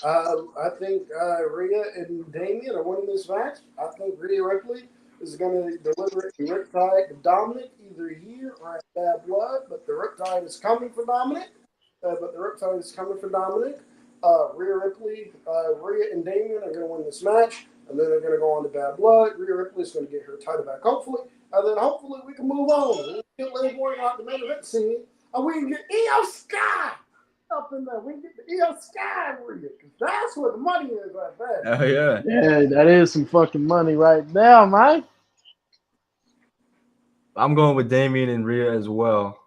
I think Rhea and Damian are winning this match. I think Rhea Ripley is going to deliver a riptide to Dominic either here or at Bad Blood, but the riptide is coming for Dominic. Rhea Ripley, Rhea and Damian are going to win this match, and then they're going to go on to Bad Blood. Rhea Ripley is going to get her title back, hopefully, and then hopefully we can move on. We can get Liv Morgan out the main event scene, and we can get Io Sky up in there. We can get the Io Sky Rhea, because that's where the money is right there. Oh, yeah. Yeah, that is some fucking money right there, man. I'm going with Damian and Rhea as well.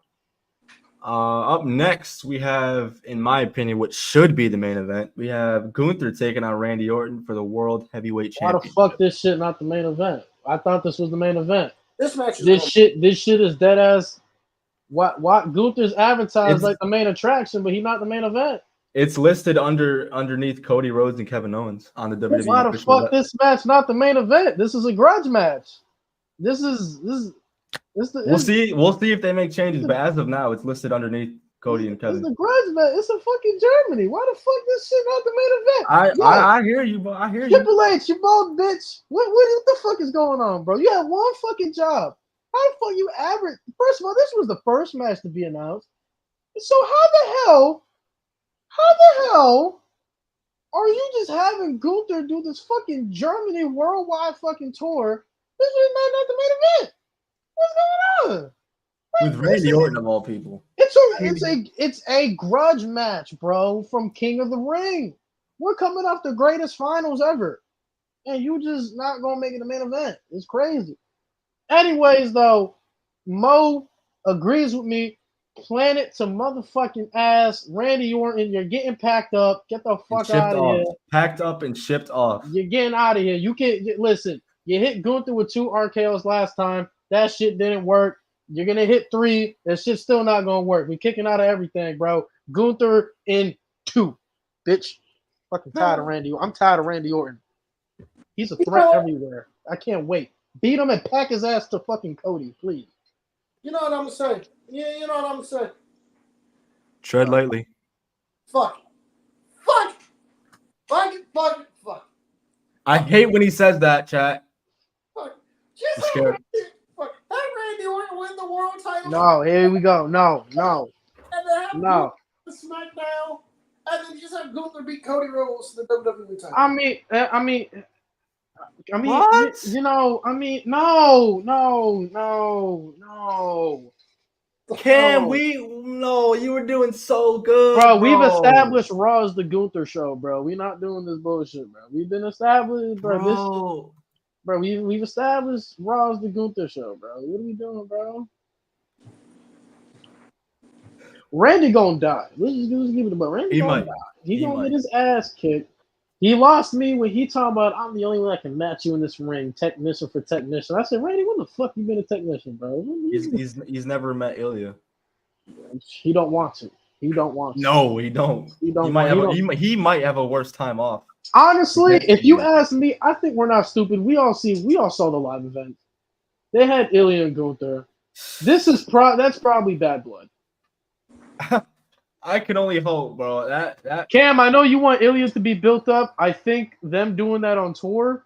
Up next, we have, in my opinion, what should be the main event. We have Gunther taking on Randy Orton for the World Heavyweight Championship. Why the fuck this shit not the main event? I thought this was the main event. This match is This shit is dead ass. What Gunther's advertised like the main attraction, but he's not the main event. It's listed underneath Cody Rhodes and Kevin Owens on the WWE. Why the fuck this match not the main event? This is a grudge match. We'll see if they make changes, but as of now, it's listed underneath Cody and Kevin. It's the grudge match. It's a fucking Germany. Why the fuck this shit not the main event? I hear you, bro. I hear you. Triple H, you bald bitch. What the fuck is going on, bro? You have one fucking job. How the fuck you average? First of all, this was the first match to be announced. So how the hell are you just having Gunther do this fucking Germany worldwide fucking tour? This is not the main event. What's going on? With Randy Orton of all people. It's a grudge match, bro, from King of the Ring. We're coming off the greatest finals ever. And you just not gonna make it the main event. It's crazy. Anyways, though, Mo agrees with me. Planet to motherfucking ass. Randy Orton, you're getting packed up. Get the fuck out of here. Packed up and shipped off. You're getting out of here. You can't listen. You hit Gunther with 2 RKOs last time. That shit didn't work. You're gonna hit 3. That shit's still not gonna work. We kicking out of everything, bro. Gunther in 2, bitch. Fucking tired of Randy. I'm tired of Randy Orton. He's a threat everywhere. I can't wait. Beat him and pack his ass to fucking Cody, please. You know what I'm saying? Yeah, you know what I'm saying? Tread lightly. Fuck it. Fuck it. Fuck it. Fuck it. Fuck it. I hate when he says that, chat. Fuck it. Just I'm scared. have Randy Orton win the world title. No, here we go. No. And then have No. Gunther SmackDown. And then just have Gunther beat Cody Rhodes to the WWE title. I mean, What? you know, no. Can we? No, you were doing so good, Bro, we've established Raw is the Gunther show, bro. We're not doing this bullshit, bro. We've been established, bro. We've established Raw is the Gunther show, bro. What are we doing, bro? Randy gonna die. Let's just give it a ball. Randy gonna die. He gonna get his ass kicked. He lost me when he talking about I'm the only one that can match you in this ring, technician for technician. I said, Randy, when the fuck you been a technician, bro? He's never met Ilya. He don't want to. No, he don't. He might have a worse time off. Honestly, if you ask me, I think we're not stupid. We all saw the live event. They had Ilya and Gunther. That's probably bad blood. I can only hope, bro. That Cam, I know you want Ilya to be built up. I think them doing that on tour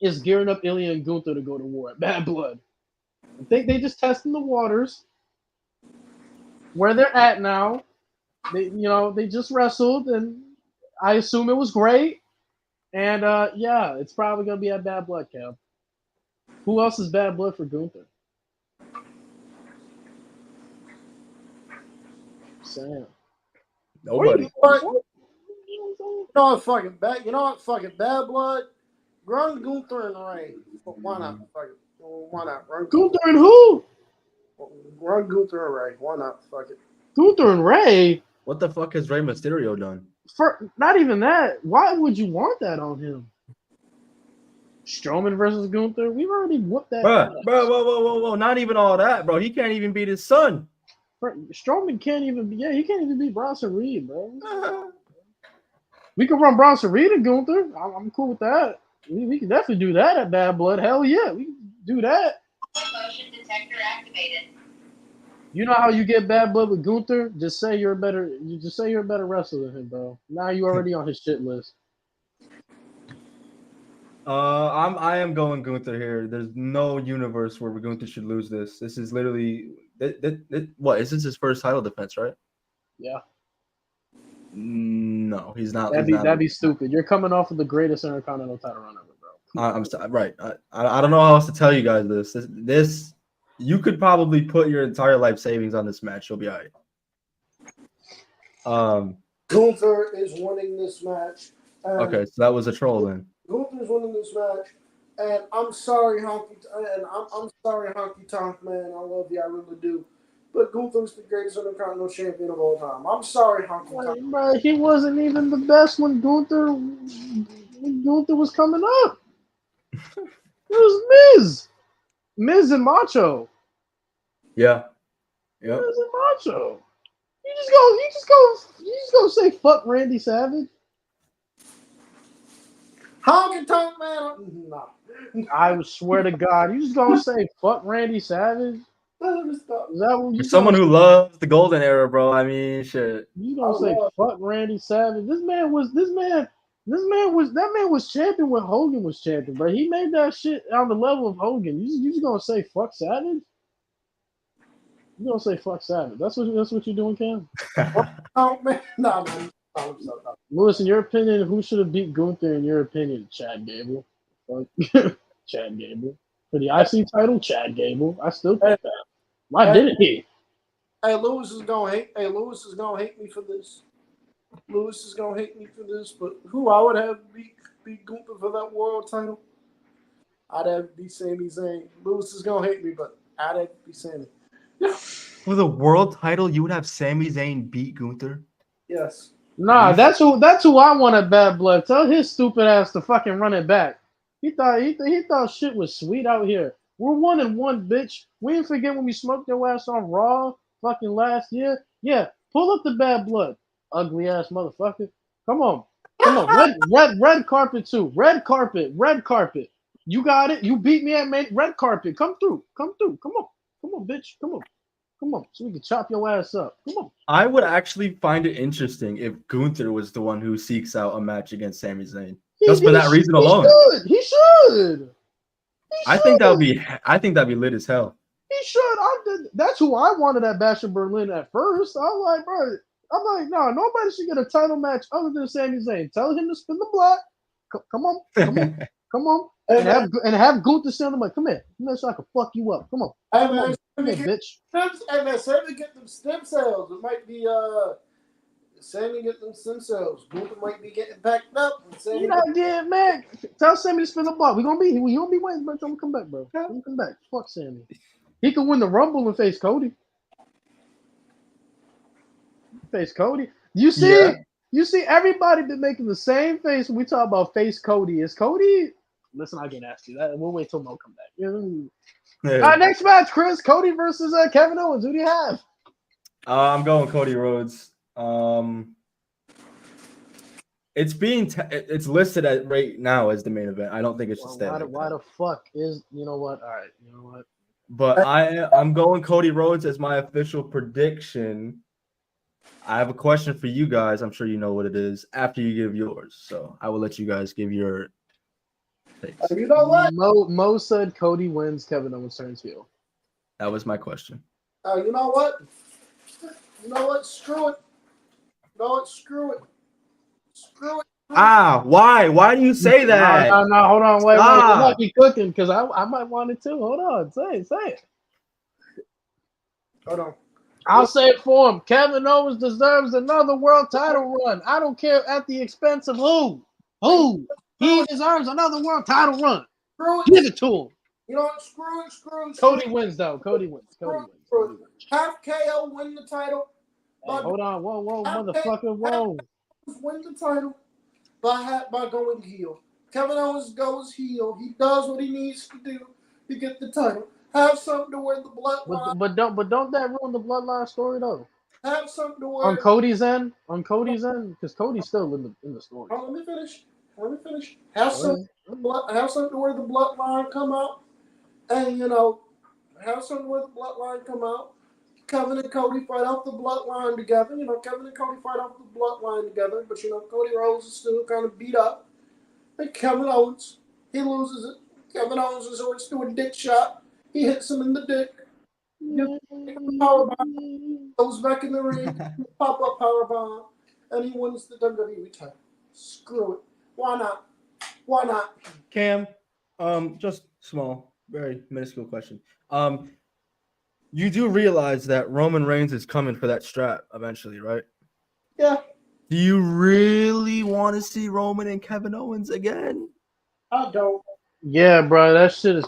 is gearing up Ilya and Gunther to go to war. Bad blood. I think they just testing the waters. Where they're at now. They just wrestled, and I assume it was great. And yeah, it's probably gonna be a bad blood, Cam. Who else is bad blood for Gunther? Sam. nobody. You know what fucking bad blood? Run Gunther in the ring. Why not? Why not? Run Gunther and who? Run Gunther and Ray. Why not? Fuck it. Gunther and Ray? What the fuck has Rey Mysterio done? Not even that. Why would you want that on him? Strowman versus Gunther? We've already whooped that. Bro, whoa. Not even all that, bro. He can't even beat his son. Strowman can't even beat Bronson Reed, bro. We can run Bronson Reed and Gunther. I'm cool with that. We can definitely do that at Bad Blood. Hell yeah, we can do that. Motion detector activated. You know how you get Bad Blood with Gunther? Just say you're a better wrestler than him, bro. Now you already on his shit list. I am going Gunther here. There's no universe where Gunther should lose this. This is literally what is this his first title defense, right? Yeah. No, he's not. That'd be stupid. You're coming off of the greatest Intercontinental title run ever, bro. I'm right. I don't know how else to tell you guys this. This you could probably put your entire life savings on this match. You'll be all right. Gunther is winning this match. Okay, so that was a troll then. Gunther's winning this match, and I'm sorry, Honky Tonk Man. I love you, I really do. But Gunther's the greatest Intercontinental champion of all time. I'm sorry, Honky Tonk. Bro, he wasn't even the best when Gunther was coming up. It was Miz and Macho. Yeah. Miz and Macho. You just go say fuck Randy Savage. Honky Tonk Man. No. I swear to God, you just gonna say fuck Randy Savage? Is that what You're someone who loves the golden era, bro. I mean, shit. You gonna say fuck Randy Savage? That man was champion when Hogan was champion, bro. He made that shit on the level of Hogan. You just gonna say fuck Savage? You gonna say fuck Savage? That's what you're doing, Cam? Oh man, no. Lewis, in your opinion, who should have beat Gunther? In your opinion, Chad Gable. Chad Gable for the IC title. Chad Gable. I still think that. Why didn't he? Hey, Lewis is gonna hate me for this. But who I would have beat Gunther for that world title? I'd have to be Sami Zayn. Lewis is gonna hate me, but I'd have to be Sami. For the world title, you would have Sami Zayn beat Gunther? Yes. Nah, that's who I want at Bad Blood. Tell his stupid ass to fucking run it back. He thought shit was sweet out here. We're 1-1, bitch. We didn't forget when we smoked your ass on Raw fucking last year. Yeah, pull up the bad blood, ugly ass motherfucker. Come on. Red carpet too. Red carpet. You got it. You beat me at red carpet. Come through. Come on, bitch. Come on. So we can chop your ass up. Come on. I would actually find it interesting if Gunther was the one who seeks out a match against Sami Zayn. Just for that reason alone. He should. I think that'd be lit as hell. He should. That's who I wanted at Bash in Berlin at first. I'm like, no, nobody should get a title match other than Sami Zayn. Tell him to spin the block. Come on. And have Gunther send him like, come here so I can fuck you up. Come on. Come here, bitch. Hey man, Sammy get them stem cells. It might be Sammy get them stem cells. Gunther might be getting packed up. You not getting mad. Tell Sammy to spin the block. We gonna be waiting, bro. Tell him to come back, bro. Tell him to come back. Fuck Sammy. He could win the Rumble and face Cody. You see, everybody been making the same face when we talk about face Cody. Is Cody? Listen, I can ask you that. We'll wait till Mo come back. All right, next match, Chris. Cody versus Kevin Owens. Who do you have? I'm going Cody Rhodes. It's listed right now as the main event. I don't think it should stay. Why the fuck is? You know what? All right, you know what? But I'm going Cody Rhodes as my official prediction. I have a question for you guys. I'm sure you know what it is after you give yours. So I will let you guys give your takes. You know what? Mo said Cody wins, Kevin Owens turns heel. That was my question. You know what? Screw it. Screw it. Why? Why do you say that? No, hold on. Wait. I might be cooking because I might want it too. Hold on. Say it. Hold on. I'll say it for him. Kevin Owens deserves another world title run. I don't care at the expense of who. He deserves another world title run. Give it to him. You know what? Screw it. Cody wins, though. Cody wins. Have KO win the title. Hey, hold on. Whoa, motherfucker. Whoa. Win the title by going heel. Kevin Owens goes heel. He does what he needs to do to get the title. Have something to wear the bloodline. But don't that ruin the bloodline story though? Have something to wear on Cody's end, because Cody's still in the story. Oh, let me finish. Have something to wear the bloodline come out, and have something to wear the bloodline come out. Kevin and Cody fight off the bloodline together. But Cody Rhodes is still kind of beat up. And Kevin Owens, he loses it. Kevin Owens resorts to a dick shot. He hits him in the dick. Powerbomb. Goes back in the ring. Pop-up powerbomb. And he wins the WWE title. Screw it. Why not? Cam, just small, very minuscule question. You do realize that Roman Reigns is coming for that strap eventually, right? Yeah. Do you really want to see Roman and Kevin Owens again? I don't. Yeah, bro, that shit is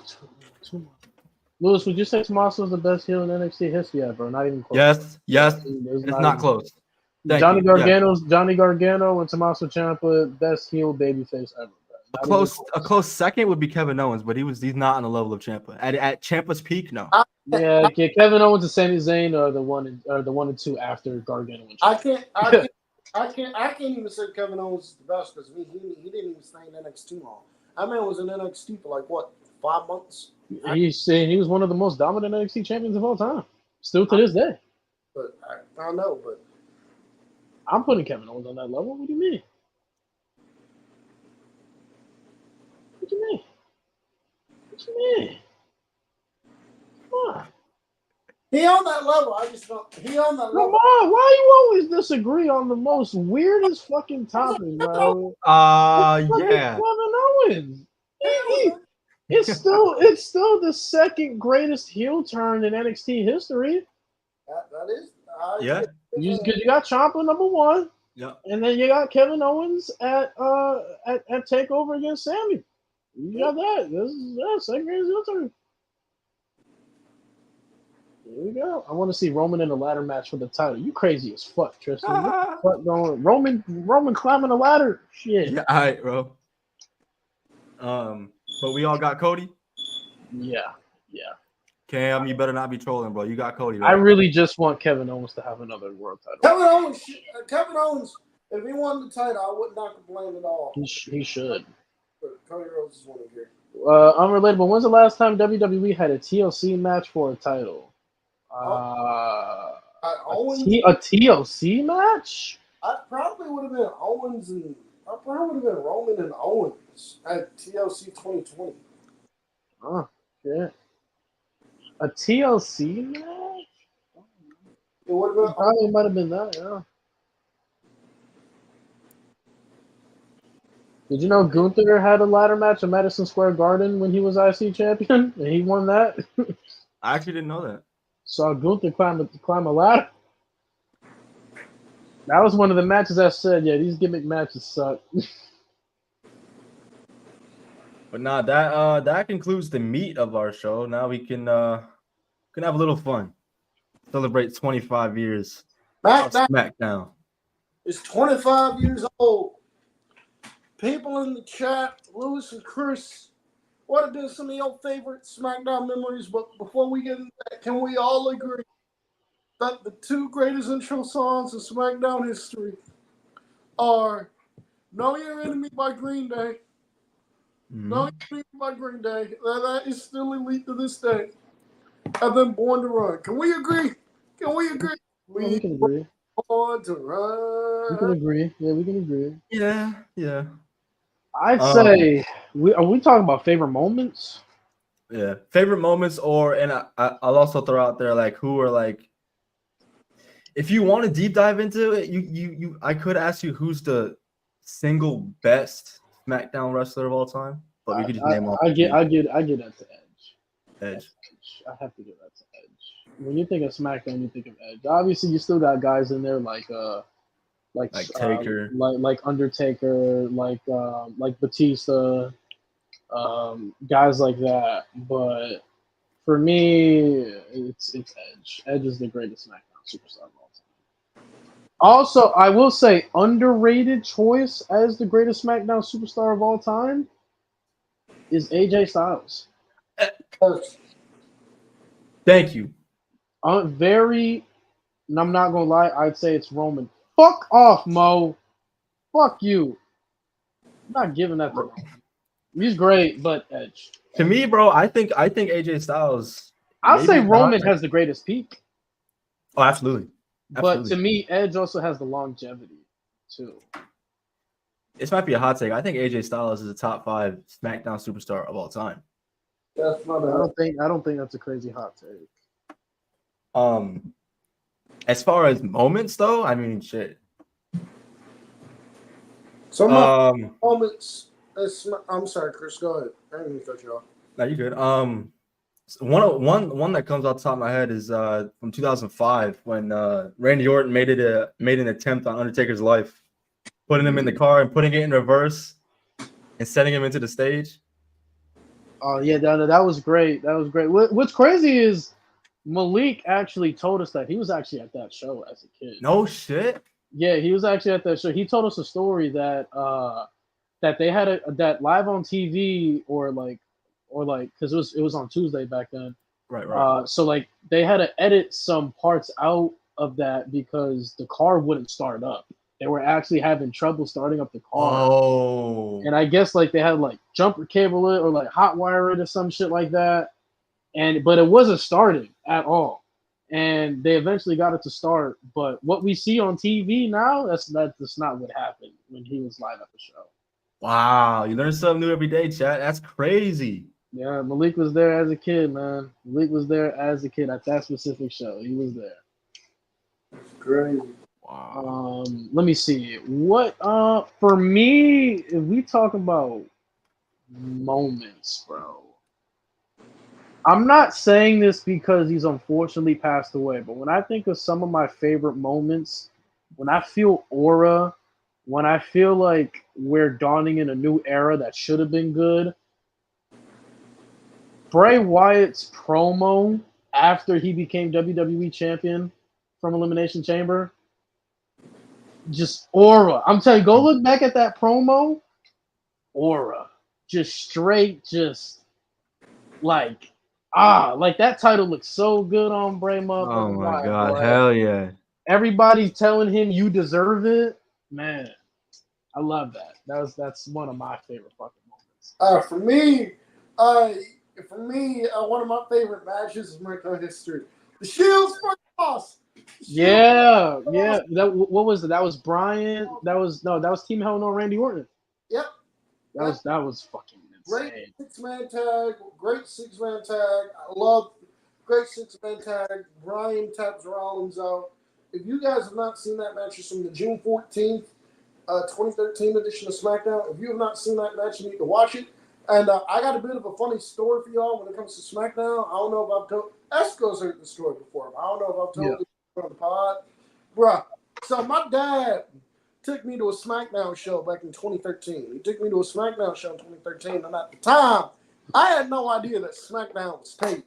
too much. Lewis, would you say Tommaso is the best heel in NXT history? Yeah, bro, not even close. Yes. It's not close. Johnny Gargano and Tommaso Ciampa, best heel babyface ever. Bro. A close second would be Kevin Owens, but he's not on the level of Ciampa. At Ciampa's peak, no. Yeah, Kevin Owens and Sami Zayn are the one and two after Gargano and Ciampa. I can't even say Kevin Owens is the best because he didn't even stay in NXT too long. That man was in NXT for 5 months. He was one of the most dominant NXT champions of all time, still to this day. But I know, but I'm putting Kevin Owens on that level. What do you mean? What you mean? Come on. He on that level. I just don't. He on that level. Come on. Why you always disagree on the most weirdest fucking topic, bro? Yeah. Kevin Owens. It's still the second greatest heel turn in NXT history. That is. Yeah. You got Ciampa number one. Yeah. And then you got Kevin Owens at Takeover against Sammy. You got that. This is second greatest heel turn. Here we go. I want to see Roman in a ladder match for the title. You crazy as fuck, Tristan. What the fuck going? Roman climbing a ladder. Shit. Yeah, all right, bro. But we all got Cody. Yeah. Yeah. Cam, you better not be trolling, bro. You got Cody, I right? really just want Kevin Owens to have another world title. Kevin Owens, if he won the title, I would not complain at all. He should. But Cody Rhodes is one of here. Unrelatable. When's the last time WWE had a TLC match for a title? Owens, a TLC match? I probably would have been Owens and I probably would have been Roman and Owens at TLC 2020. Oh, shit. A TLC match? It would have been. Probably might have been that, yeah. Did you know Gunther had a ladder match at Madison Square Garden when he was IC champion? And he won that? I actually didn't know that. Saw Gunther climb a ladder. That was one of the matches I said, yeah, these gimmick matches suck. But nah, that concludes the meat of our show. Now we can have a little fun. Celebrate 25 years of SmackDown. It's 25 years old. People in the chat, Lewis and Khris, what have been some of your favorite SmackDown memories? But before we get into that, can we all agree that the two greatest intro songs in SmackDown history are Know Your Enemy by Green Day? Know Your Enemy by Green Day. That is still elite to this day. And then Born to Run. Can we agree? Can we agree? We can agree. Born to Run. We can agree. Yeah, we can agree. Yeah. I'd say are we talking about favorite moments? Yeah, favorite moments, and I'll also throw out there like who are like. If you want to deep dive into it, I could ask you who's the single best SmackDown wrestler of all time, but we could just name off. I get that to Edge. Edge. I have to give that to Edge. When you think of SmackDown, you think of Edge. Obviously, you still got guys in there like Taker, like Undertaker, like Batista, guys like that. But for me, it's Edge. Edge is the greatest SmackDown superstar of all time. Also, I will say underrated choice as the greatest SmackDown superstar of all time is AJ Styles. Thank you. And I'm not gonna lie, I'd say it's Roman. Fuck off, Mo. Fuck you. I'm not giving that to Roman. He's great, but Edge. To me, bro, I think AJ Styles. I'll say Roman has the greatest peak. Oh, absolutely. But to me, Edge also has the longevity too. This might be a hot take. I think AJ Styles is a top 5 SmackDown superstar of all time. That's not I don't think that's a crazy hot take. As far as moments, though, I mean, shit. Some moments. I'm sorry, Khris. Go ahead. I didn't mean to cut you off. No, you good. One that comes off the top of my head is from 2005 when Randy Orton made an attempt on Undertaker's life, putting him in the car and putting it in reverse and sending him into the stage. Oh yeah, that was great. That was great. What's crazy is Malik actually told us that he was actually at that show as a kid. No shit. Yeah, he was actually at that show. He told us a story that that they had that live on TV or because it was on Tuesday back then. Right. So like they had to edit some parts out of that because the car wouldn't start up. They were actually having trouble starting up the car. Oh. And I guess like they had like jumper cable it or like hot wire it or some shit like that. But it wasn't starting at all. And they eventually got it to start. But what we see on TV now, that's not what happened when he was live at the show. Wow, you learn something new every day, chat. That's crazy. Yeah, Malik was there as a kid, man. Malik was there as a kid at that specific show. He was there. That's crazy. Wow. Let me see. What for me, if we talk about moments, bro. I'm not saying this because he's unfortunately passed away, but when I think of some of my favorite moments, when I feel aura, when I feel like we're dawning in a new era that should have been good, Bray Wyatt's promo after he became WWE champion from Elimination Chamber, just aura. I'm telling you, go look back at that promo, aura. Just straight, just like Like that title looks so good on Bray Oh motherfucking my Wyatt, god, boy. hell yeah. Everybody's telling him you deserve it. Man, I love that. That's one of my favorite fucking moments. For me, uh, one of my favorite matches in American history. The Shields for loss. Yeah. What was it? That was Brian. That was Team Hell No Randy Orton. Yep. That was fucking Great insane. six-man tag. Great six-man tag. I love great six-man tag. Brian taps Rollins out. If you guys have not seen that match, it's from the June 14th, 2013 edition of SmackDown. If you have not seen that match, you need to watch it. And I got a bit of a funny story for y'all when it comes to SmackDown. I don't know if I've told Esco's heard the story before, but I don't know if I've told it on the pod. Bruh, so my dad took me to a SmackDown show back in 2013. He took me to a SmackDown show in 2013, and at the time, I had no idea that SmackDown was taped.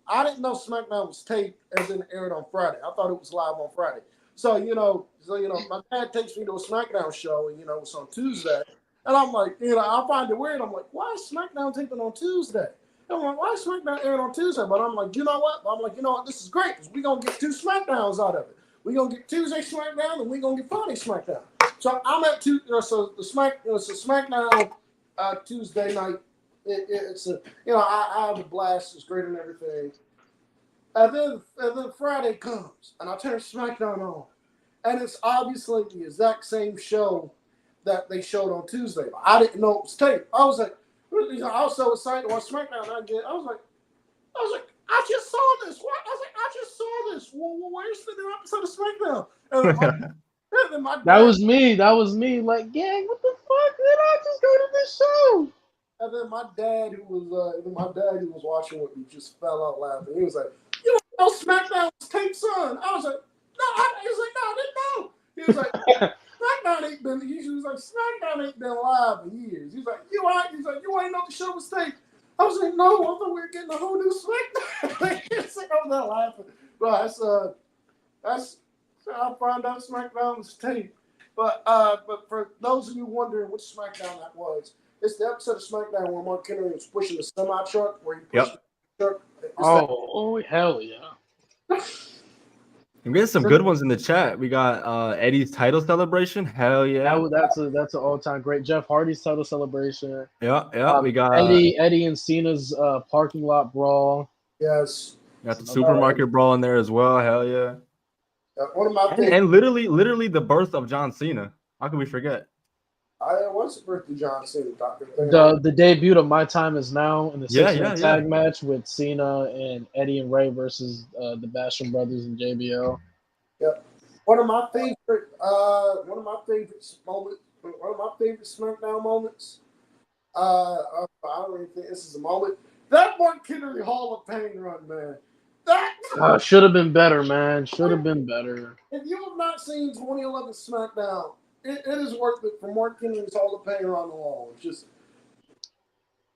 I didn't know SmackDown was taped as in aired on Friday. I thought it was live on Friday. So my dad takes me to a SmackDown show, and it's on Tuesday. And I'm like, I find it weird. I'm like, why is SmackDown taping on Tuesday? And I'm like, why is SmackDown airing on Tuesday? But I'm like, you know what? This is great because we're going to get 2 SmackDowns out of it. We're going to get Tuesday SmackDown and we're going to get Friday SmackDown. So I'm at so the SmackDown Tuesday night. I have a blast. It's great and everything. And then Friday comes and I turn SmackDown on. And it's obviously the exact same show that they showed on Tuesday. But I didn't know it was taped. I was like, I was so excited to watch SmackDown. I was like, I just saw this. What? I was like, I just saw this. Well, where's the new episode of SmackDown? And my dad, That was me. Like, gang, what the fuck? Did I just go to this show? and then my dad, who was watching with me, just fell out laughing. He was like, "You don't know SmackDown was taped, son?" I was like, "No." He was like, "No, I didn't know." He was like, "SmackDown ain't been." He was like, "SmackDown ain't been live in years." He's like, "You ain't know the show was taped." I was like, "No, I thought we were getting a whole new SmackDown." It's like, I was not laughing, but that's I found out SmackDown was taped. But for those of you wondering which SmackDown that was, it's the episode of SmackDown where Mark Henry was pushing the semi truck, where he pushed the truck. Oh, hell yeah! I'm getting some good ones in the chat. We got Eddie's title celebration. Hell yeah! That's an all-time great. Jeff Hardy's title celebration. Yeah. We got Eddie and Cena's parking lot brawl. Yes. Got the supermarket brawl in there as well. Hell yeah! One of my and literally the birth of John Cena. How can we forget? What's the birth of John Cena? The debut of My Time Is Now in the six-man tag match with Cena and Eddie and Ray versus the Basham Brothers and JBL. Yep. One of my favorite SmackDown moments. I don't even think this is a moment. That Mark Henry Hall of Pain run, man. That should have been better, man. Should have been better. If you have not seen 2011 SmackDown, it is worth it for Mark Henry's Hall of Pain run alone. It's just,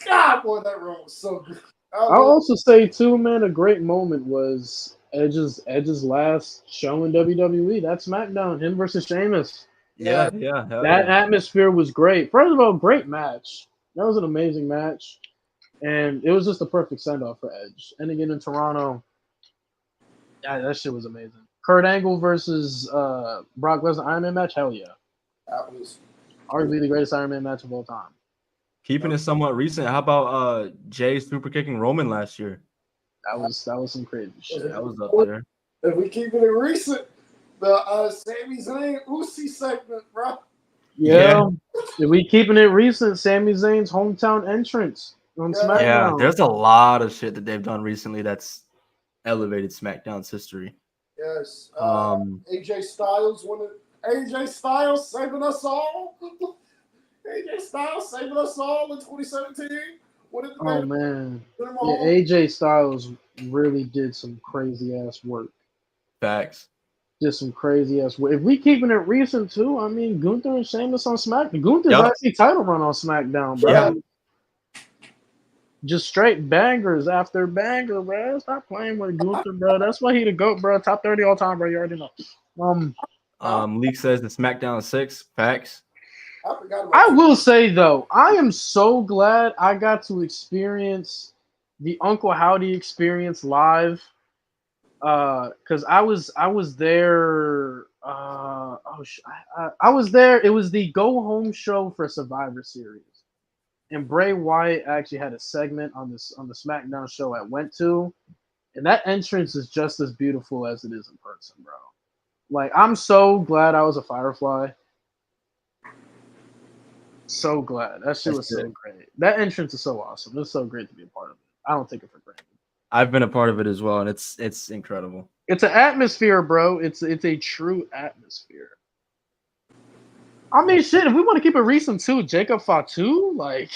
God, boy, that run was so good. I'll also say too, man, a great moment was Edge's last show in WWE. That's SmackDown, him versus Sheamus. Yeah. That atmosphere was great. First of all, great match. That was an amazing match, and it was just the perfect send off for Edge. And again in Toronto, yeah, that shit was amazing. Kurt Angle versus Brock Lesnar Iron Man match, hell yeah. That was arguably the greatest Iron Man match of all time. Keeping it somewhat recent, how about Jay super kicking Roman last year? That was some crazy shit. That was up there. If we keeping it recent, the Sami Zayn Uzi segment, bro. Yeah. If we keeping it recent, Sami Zayn's hometown entrance on SmackDown. Yeah, there's a lot of shit that they've done recently that's elevated SmackDown's history. Yes. AJ Styles AJ Styles saving us all. AJ Styles saving us all in 2017. Oh man. Yeah, AJ Styles really did some crazy ass work. Facts. Did some crazy ass work. If we keeping it recent too, I mean Gunther and Sheamus on SmackDown. Gunther's actually title run on SmackDown, bro. Yeah. Just straight bangers after banger, bro. Stop playing with Gunther, bro. That's why he the GOAT, bro. Top 30 all time, bro. You already know. Leak says the SmackDown 6. Facts. I will say though, I am so glad I got to experience the Uncle Howdy experience live. Because I was there. I was there. It was the go home show for Survivor Series, and Bray Wyatt actually had a segment on the SmackDown show I went to, and that entrance is just as beautiful as it is in person, bro. Like, I'm so glad I was a Firefly. So glad. That shit was so great. That entrance is so awesome. It's so great to be a part of it. I don't take it for granted. I've been a part of it as well, and it's incredible. It's an atmosphere, bro. It's a true atmosphere. I mean, shit. If we want to keep it recent too, Jacob Fatu, like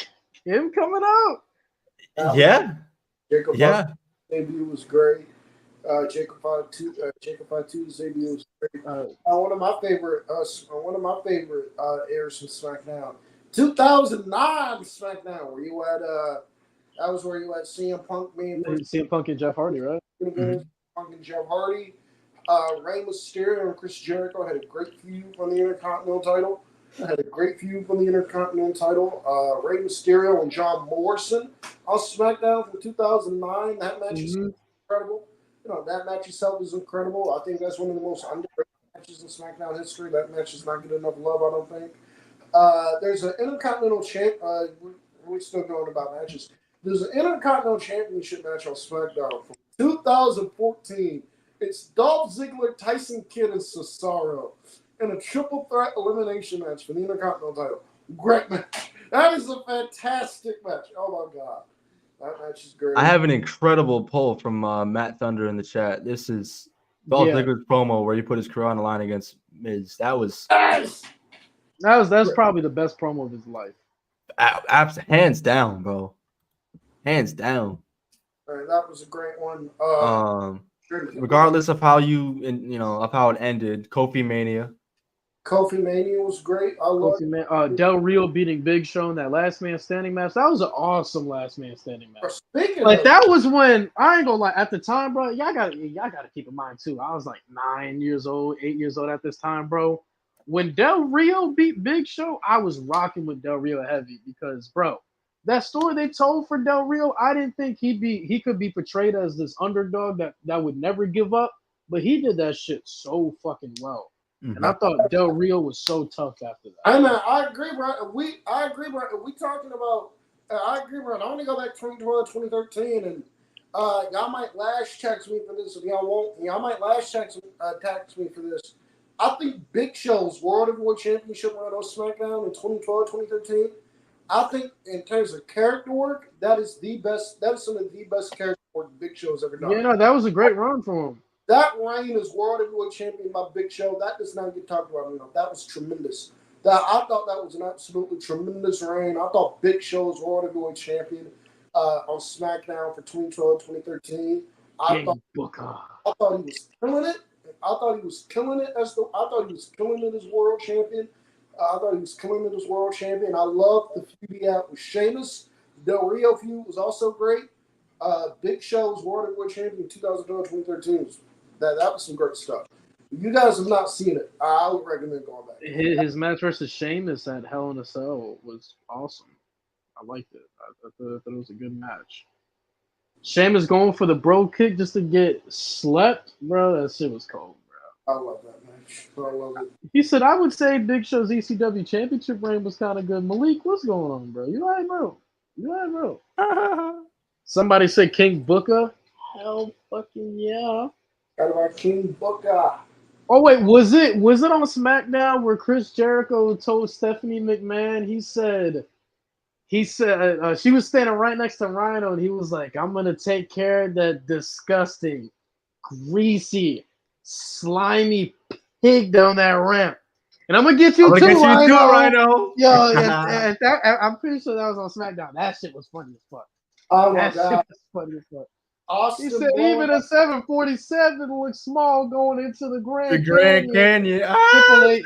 him coming out. Yeah, Jacob yeah. Fatu's debut was great. Jacob Fatu's debut was great. One of my favorite airs from SmackDown, 2009 SmackDown, where you had that was where you had CM Punk CM Punk and Jeff Hardy, right? Punk and Jeff Hardy. Rey Mysterio and Chris Jericho had a great feud on the Intercontinental title. Rey Mysterio and John Morrison on SmackDown from 2009. That match is incredible. That match itself is incredible. I think that's one of the most underrated matches in SmackDown history. That match does not get enough love, I don't think. There's an Intercontinental champ. We're still going about matches. There's an Intercontinental Championship match on SmackDown from 2014. It's Dolph Ziggler, Tyson Kidd, and Cesaro in a triple threat elimination match for the Intercontinental title. Great match. That is a fantastic match. Oh my god. That match is great. I have an incredible poll from Matt Thunder in the chat. This is Dolph Ziggler's promo where he put his career on the line against Miz. That's probably the best promo of his life. Hands down, bro. Hands down. All right, that was a great one. Regardless of how of how it ended, Kofi Mania. Kofi Mania was great. I love Del Rio beating Big Show in that last man standing match. That was an awesome last man standing match. That was when, I ain't gonna lie, at the time, bro, y'all gotta keep in mind too. I was like 8 years old at this time, bro. When Del Rio beat Big Show, I was rocking with Del Rio heavy because, bro, that story they told for Del Rio, I didn't think he could be portrayed as this underdog that would never give up, but he did that shit so fucking well. Mm-hmm. And I thought Del Rio was so tough after that. I agree, bro. I agree, bro. We talking about. I agree, bro. I want to go back 2012, 2013, and y'all might lash text me for this if y'all won't. Y'all might lash text me for this. I think Big Show's World Heavyweight Championship run on SmackDown in 2012, 2013. I think in terms of character work, that is the best. That is some of the best character work Big Show's ever done. Yeah, no, that was a great run for him. That reign as World Heavyweight Champion by Big Show, that does not get talked about enough. That was tremendous. I thought that was an absolutely tremendous reign. I thought Big Show was World Heavyweight Champion on SmackDown for 2012, 2013. I thought he was killing it. I thought he was killing it as world champion. I love the feud he had with Sheamus. Del Rio feud was also great. Big Show's World Heavyweight Champion in 2012, 2013. That was some great stuff. If you guys have not seen it, I would recommend going back. His match versus Sheamus at Hell in a Cell was awesome. I liked it. I thought it was a good match. Sheamus going for the bro kick just to get slept, bro. That shit was cold, bro. I love that match. I love it. He said, I would say Big Show's ECW Championship reign was kind of good. Malik, what's going on, bro? You alright, bro? Somebody said King Booker. Hell fucking yeah. Got about King Booker. Oh wait, was it on SmackDown where Chris Jericho told Stephanie McMahon? He said she was standing right next to Rhino, and he was like, "I'm gonna take care of that disgusting, greasy, slimy pig down that ramp, and I'm gonna get you too, Rhino." Yo, I'm pretty sure that was on SmackDown. That shit was funny as fuck. Oh my god, shit was funny as fuck. Austin he said even a 747 looks small going into the Grand Canyon. Triple H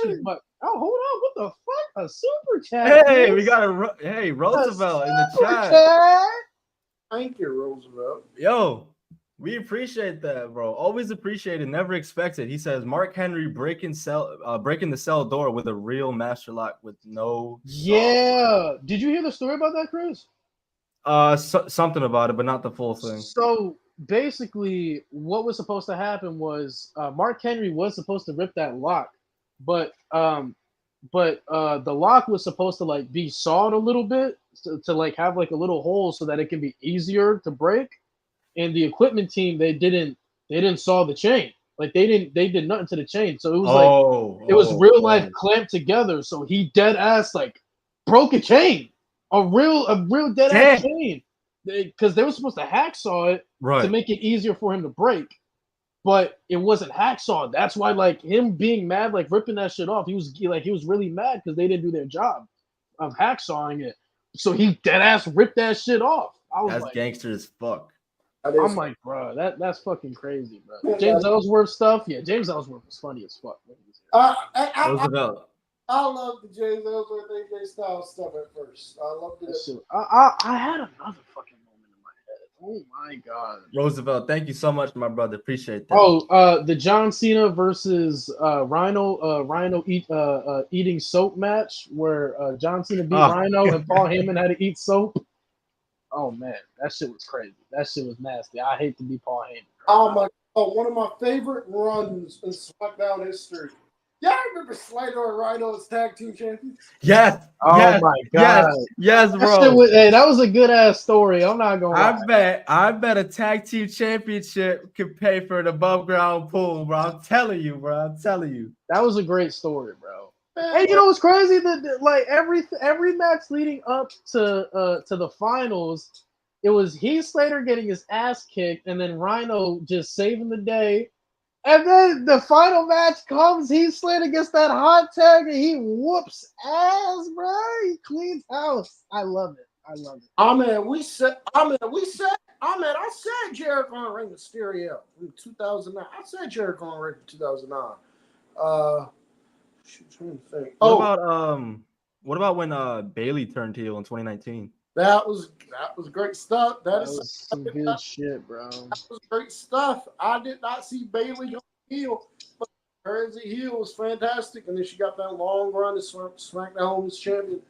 was butt. Oh, hold on. What the fuck? A super chat. Hey, we got Roosevelt in the chat. Thank you, Roosevelt. Yo, we appreciate that, bro. Always appreciate it. Never expect it. He says Mark Henry breaking the cell door with a real master lock with no. Yeah. Did you hear the story about that, Khris? Something about it, but not the full thing. So basically, what was supposed to happen was Mark Henry was supposed to rip that lock, but the lock was supposed to like be sawed a little bit to like have like a little hole so that it can be easier to break. And the equipment team they didn't saw the chain. Like they did nothing to the chain. So it was like it was real life clamped together. So he dead ass like broke a chain. A real dead ass chain. Because they were supposed to hacksaw it to make it easier for him to break. But it wasn't hacksaw. That's why like him being mad, like ripping that shit off, he was really mad because they didn't do their job of hacksawing it. So he dead ass ripped that shit off. I was That's like, gangster as fuck. I'm like, bro, that's fucking crazy, bro. James Ellsworth stuff, yeah. James Ellsworth was funny as fuck. Roosevelt. I love the James Ellsworth AJ Styles stuff at first. I loved it. I had another fucking moment in my head. Oh my god. Roosevelt, thank you so much, my brother. Appreciate that. Oh, the John Cena versus Rhino eating soap match where John Cena beat Rhino and Paul Heyman had to eat soap. Oh man, that shit was crazy. That shit was nasty. I hate to be Paul Heyman. Oh my! One of my favorite runs in SmackDown history. Yeah, I remember Slater and Rhino as tag team champions. Yes. Oh yes, my god. Yes, bro. That was a good ass story. I'm not gonna lie. I bet a tag team championship could pay for an above ground pool, bro. I'm telling you, bro. I'm telling you. That was a great story, bro. And you know what's crazy? That like every match leading up to the finals, it was Heath Slater getting his ass kicked, and then Rhino just saving the day. And then the final match comes, Heath Slater gets that hot tag, and he whoops ass, bro. He cleans house. I love it. I love it. I said Jericho and Rey Mysterio in 2009. I said Jericho and Rey in 2009. What about when Bailey turned heel in 2019? That was great stuff. That was some good shit, bro. That was great stuff. I did not see Bailey go heel, but her as a heel was fantastic. And then she got that long run as SmackDown Women's Champion.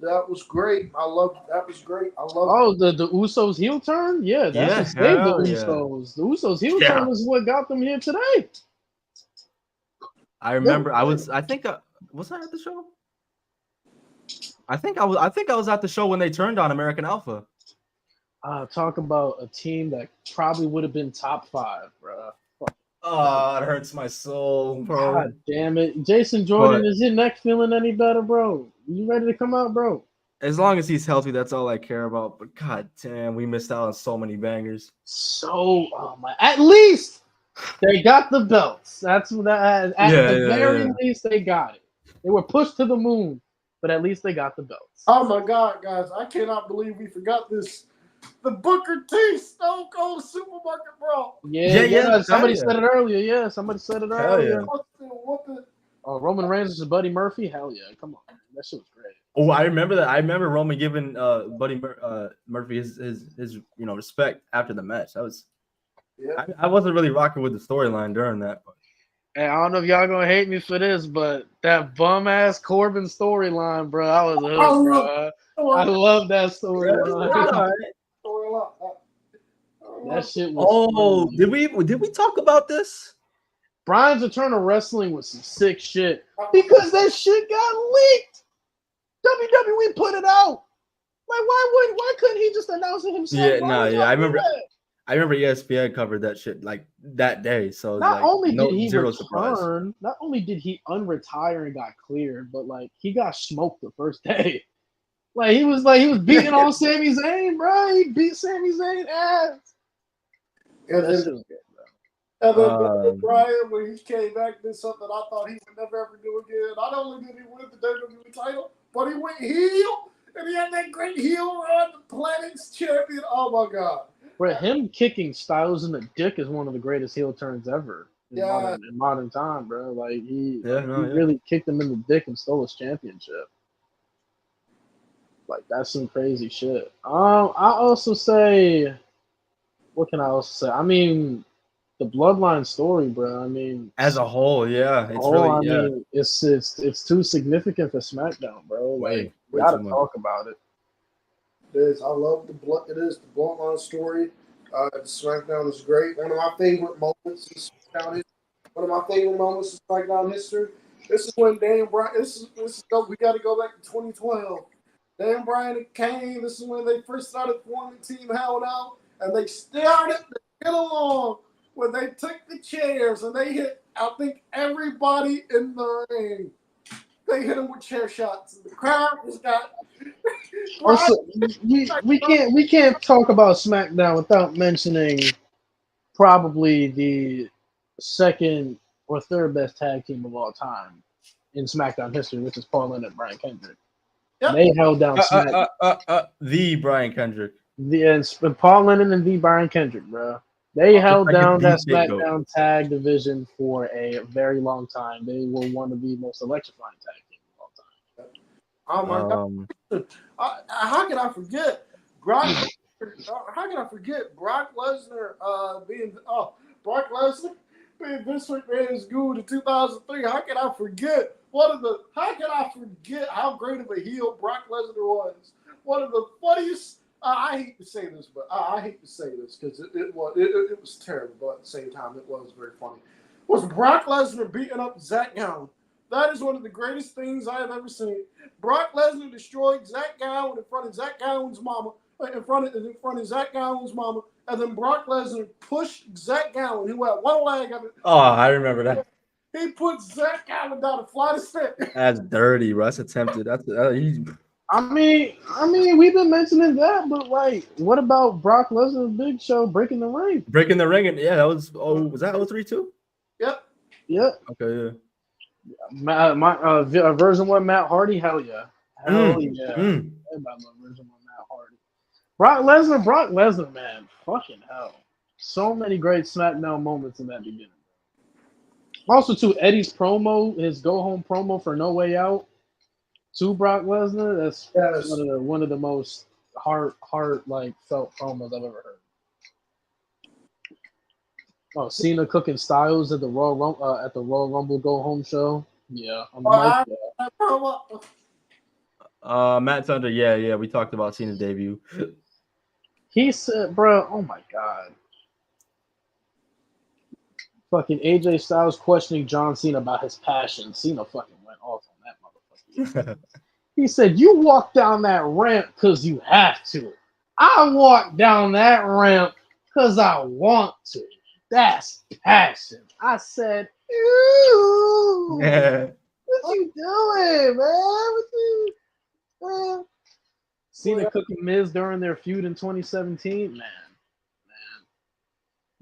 That was great. That was great. The Usos heel turn? Yeah, that's what saved the Usos. The Usos heel turn is what got them here today. I remember was I at the show? I think I was at the show when they turned on American Alpha. Talk about a team that probably would have been top 5, bro. Oh, it hurts my soul, bro. God damn it. Jason Jordan, is your neck feeling any better, bro? You ready to come out, bro? As long as he's healthy, that's all I care about. But god damn, we missed out on so many bangers. At least they got the belts. That's what at the very least they got it. They were pushed to the moon, but at least they got the belts. Oh my god, guys. I cannot believe we forgot this. The Booker T Stone Cold Supermarket Brawl. Yeah. Somebody said it earlier. Yeah, somebody said it earlier. Yeah. Oh, Roman Reigns versus Buddy Murphy? Hell yeah. Come on. That shit was great. Oh, I remember that. I remember Roman giving Buddy Murphy his respect after the match. That was I wasn't really rocking with the storyline during that. But. Hey, I don't know if y'all gonna hate me for this, but that bum ass Corbin storyline, bro, I was hooked, bro. I love that storyline. That shit was did we talk about this? Brian's Eternal Wrestling was some sick shit because that shit got leaked. WWE put it out. Like, why couldn't he just announce it himself? I remember ESPN covered that shit like that day. So not only did he unretire and got cleared, but like he got smoked the first day. Like he was beating on Sami Zayn, bro. He beat Sami Zayn ass. And then Brian, when he came back, did something I thought he would never ever do again. Not only did he win the WWE title, but he went heel, and he had that great heel run, the Planet's champion. Oh my god! Bro, him kicking Styles in the dick is one of the greatest heel turns ever in modern time, bro. Like he really kicked him in the dick and stole his championship. Like that's some crazy shit. I also say, what can I also say? I mean, the Bloodline story, bro. I mean, as a whole, it's too significant for SmackDown, bro. Like we gotta talk about it. It is. I love the blood. It is the Bloodline story. SmackDown is great. One of my favorite moments in SmackDown history. One of my favorite moments in SmackDown history. This is when Dan Bryan. We got to go back to 2012. Dan Bryan and Kane. This is when they first started forming Team Hell Out, and they started to get along. When they took the chairs and they hit, I think everybody in the ring. They hit him with chair shots. And the crowd just got. Also, we can't talk about SmackDown without mentioning probably the second or third best tag team of all time in SmackDown history, which is Paul Lynn and Brian Kendrick. Yep. They held down SmackDown. The Brian Kendrick. And Paul Lennon and the Brian Kendrick, bro. They held down that SmackDown tag division for a very long time. They were one of the most electrifying tag teams of all time. Oh my God! How can I forget Brock? How can I forget Brock Lesnar being Vince McMahon's guru in 2003? How can I forget? How can I forget how great of a heel Brock Lesnar was? One of the funniest. I hate to say this, but I hate to say this because it was terrible, but at the same time, it was very funny. Was Brock Lesnar beating up Zach Gowen? That is one of the greatest things I have ever seen. Brock Lesnar destroyed Zach Gowen in front of Zach Gowen's mama, in front of Zach Gowen's mama, and then Brock Lesnar pushed Zach Gowen, who had one leg of it. Oh, I remember that. He put Zach Gowen down a flight of stairs. That's dirty, bro. That's attempted. I mean, we've been mentioning that, but like, what about Brock Lesnar's Big Show breaking the ring? Breaking the ring, and yeah, that was. Oh, was that 03 too? Yep. Yep. Okay, yeah. My version 1 Matt Hardy, hell yeah. Everybody love version 1 Matt Hardy. Brock Lesnar, man, fucking hell. So many great SmackDown moments in that beginning. Also, too, Eddie's promo, his go home promo for No Way Out to Brock Lesnar. That's one of the most heart like felt promos I've ever heard. Oh, Cena cooking Styles at the Royal Rumble go home show. Yeah, on the mic. Yeah. Matt Thunder. Yeah, we talked about Cena's debut. He said, "Bro, oh my god." Fucking AJ Styles questioning John Cena about his passion. Cena fucking went off on that motherfucker. He said, "You walk down that ramp because you have to. I walk down that ramp because I want to. That's passion." I said, "Ew, what you doing, man? Cena cooking Miz during their feud in 2017, man.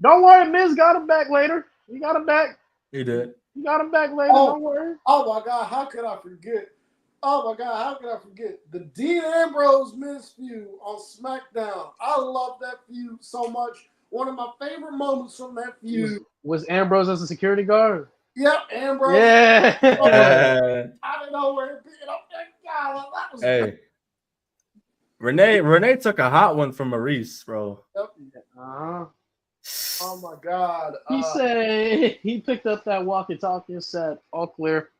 Don't worry, Miz got him back later. He got him back. He did. He got him back later. Don't worry. Oh my God, how could I forget? The Dean Ambrose Miz feud on SmackDown? I love that feud so much. One of my favorite moments from that feud was Ambrose as a security guard. Yep, Ambrose. Yeah. I don't know where it beat up that guy. That was hey. Renee took a hot one from Maurice, bro. Yep. Uh-huh. Oh my God. He said he picked up that walkie-talkie and said, "All clear."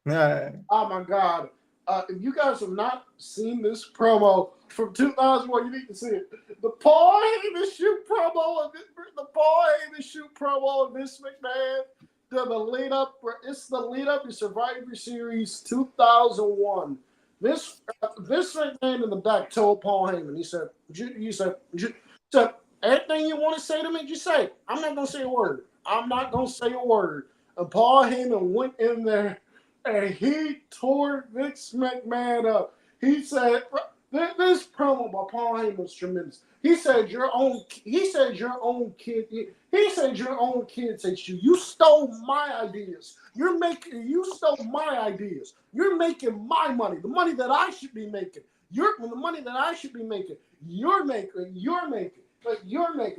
Oh my God. If you guys have not seen this promo from 2001, you need to see it. The Paul Heyman shoot promo of Vince McMahon. The lead up. It's the lead up to Survivor Series 2001. This McMahon in the back told Paul Heyman. He said, "Everything you want to say to me, just say. I'm not gonna say a word. And Paul Heyman went in there and he tore Vince McMahon up. He said, "This promo by Paul Heyman was tremendous." He said, "Your own kid said you stole my ideas. You stole my ideas. You're making my money, the money that I should be making. You're making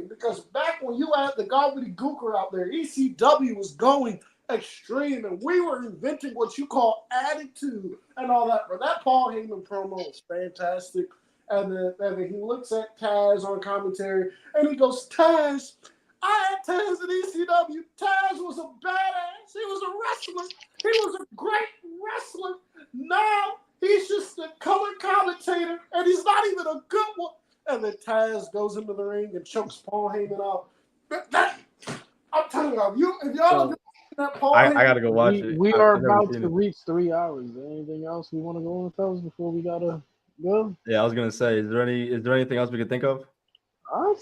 because back when you had the gobbledygooker out there, ECW was going extreme, and we were inventing what you call attitude and all that." But that Paul Heyman promo was fantastic. And then he looks at Taz on commentary, and he goes, "Taz, I had Taz at ECW. Taz was a badass. He was a wrestler. He was a great wrestler. Now he's just a color commentator, and he's not even a good one. and then Taz goes into the ring and chokes Paul Heyman out. I'm telling you, if y'all have that Paul I Heyman, gotta go watch it. We I've are never about seen to it. reach 3 hours. Anything else we want to go on, fellas, before we gotta go? Yeah, I was gonna say, is there anything else we could think of? I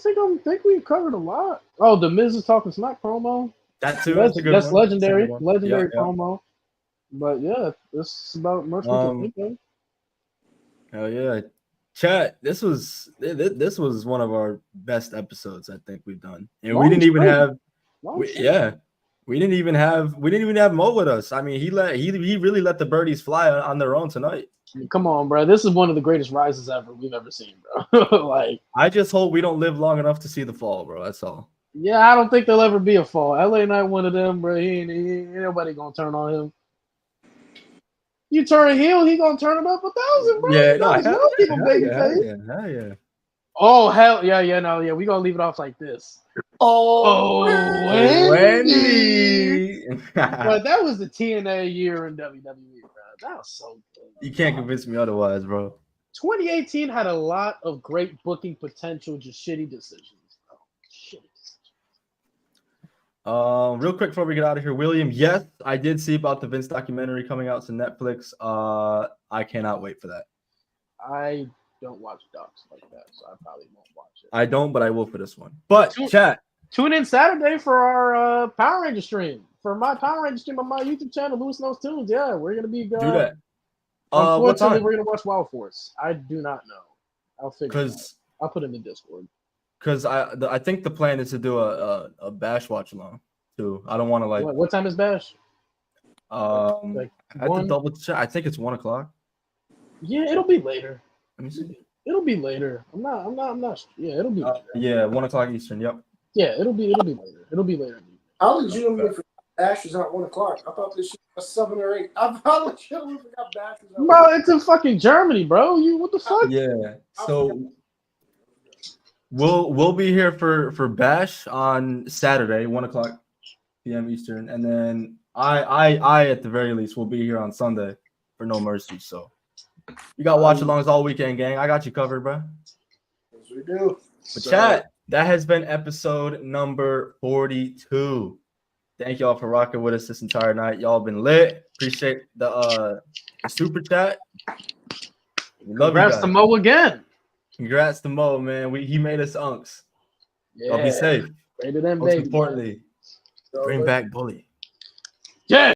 think we've covered a lot. Oh, the Miz is talking smack promo. That too. That's a good That's one. That's a good legendary. one. Legendary Yeah. promo. But yeah, this is about much we can think of. Hell yeah, chat. This was one of our best episodes I think we've done, and we didn't even have. We didn't even have Mo with us. I mean, he really let the birdies fly on their own tonight. Come on, bro. This is one of the greatest rises we've ever seen, bro. Like, I just hope we don't live long enough to see the fall, bro. That's all. yeah, I don't think there'll ever be a fall. LA Knight, one of them, bro. Ain't nobody gonna turn on him. You turn a heel, he gonna turn it up 1,000, bro. Yeah, No, hell yeah. Oh hell yeah, no, yeah. We gonna leave it off like this. Oh, Wendy. But that was the TNA year in WWE, bro. That was so good. You can't convince me otherwise, bro. 2018 had a lot of great booking potential, just shitty decisions, bro. Shitty decisions. Real quick before we get out of here, William. Yes, I did see about the Vince documentary coming out to Netflix. I cannot wait for that. I don't watch docs like that, so I probably won't watch it. I don't, but I will for this one. But chat. Tune in Saturday for our Power Ranger stream. For my Power Ranger stream on my YouTube channel, Louis Knows Tunes. Yeah, we're gonna be Do that. Unfortunately, we're gonna watch Wild Force. I do not know. I'll figure it out. I'll put it in the Discord. Because I think the plan is to do a Bash watch along too. I don't want to like. What time is Bash? I have to double check. I think it's 1 o'clock. Yeah, it'll be later. Let me see. It'll be later. I'm not. Yeah, it'll be later. Yeah, 1 o'clock Eastern. Yep. Yeah, it'll be later. It'll be later. How legitimately forgot Bash was at 1 o'clock? I thought this shit was 7 or 8. I legitimately forgot Bash was at. Bro, it's in fucking Germany, bro. What the fuck? Yeah. So we'll be here for Bash on Saturday, 1 o'clock p.m. Eastern, and then I at the very least will be here on Sunday for No Mercy. So you got watch alongs all weekend, gang. I got you covered, bro. Yes, we do. But chat, that has been episode number 42. Thank y'all for rocking with us this entire night. Y'all been lit. Appreciate the super chat. Love Congrats to Mo again. Congrats to Mo, man. He made us unks. Yeah. Y'all be safe. Rated M, Most baby. importantly, bring back Bully. Yeah.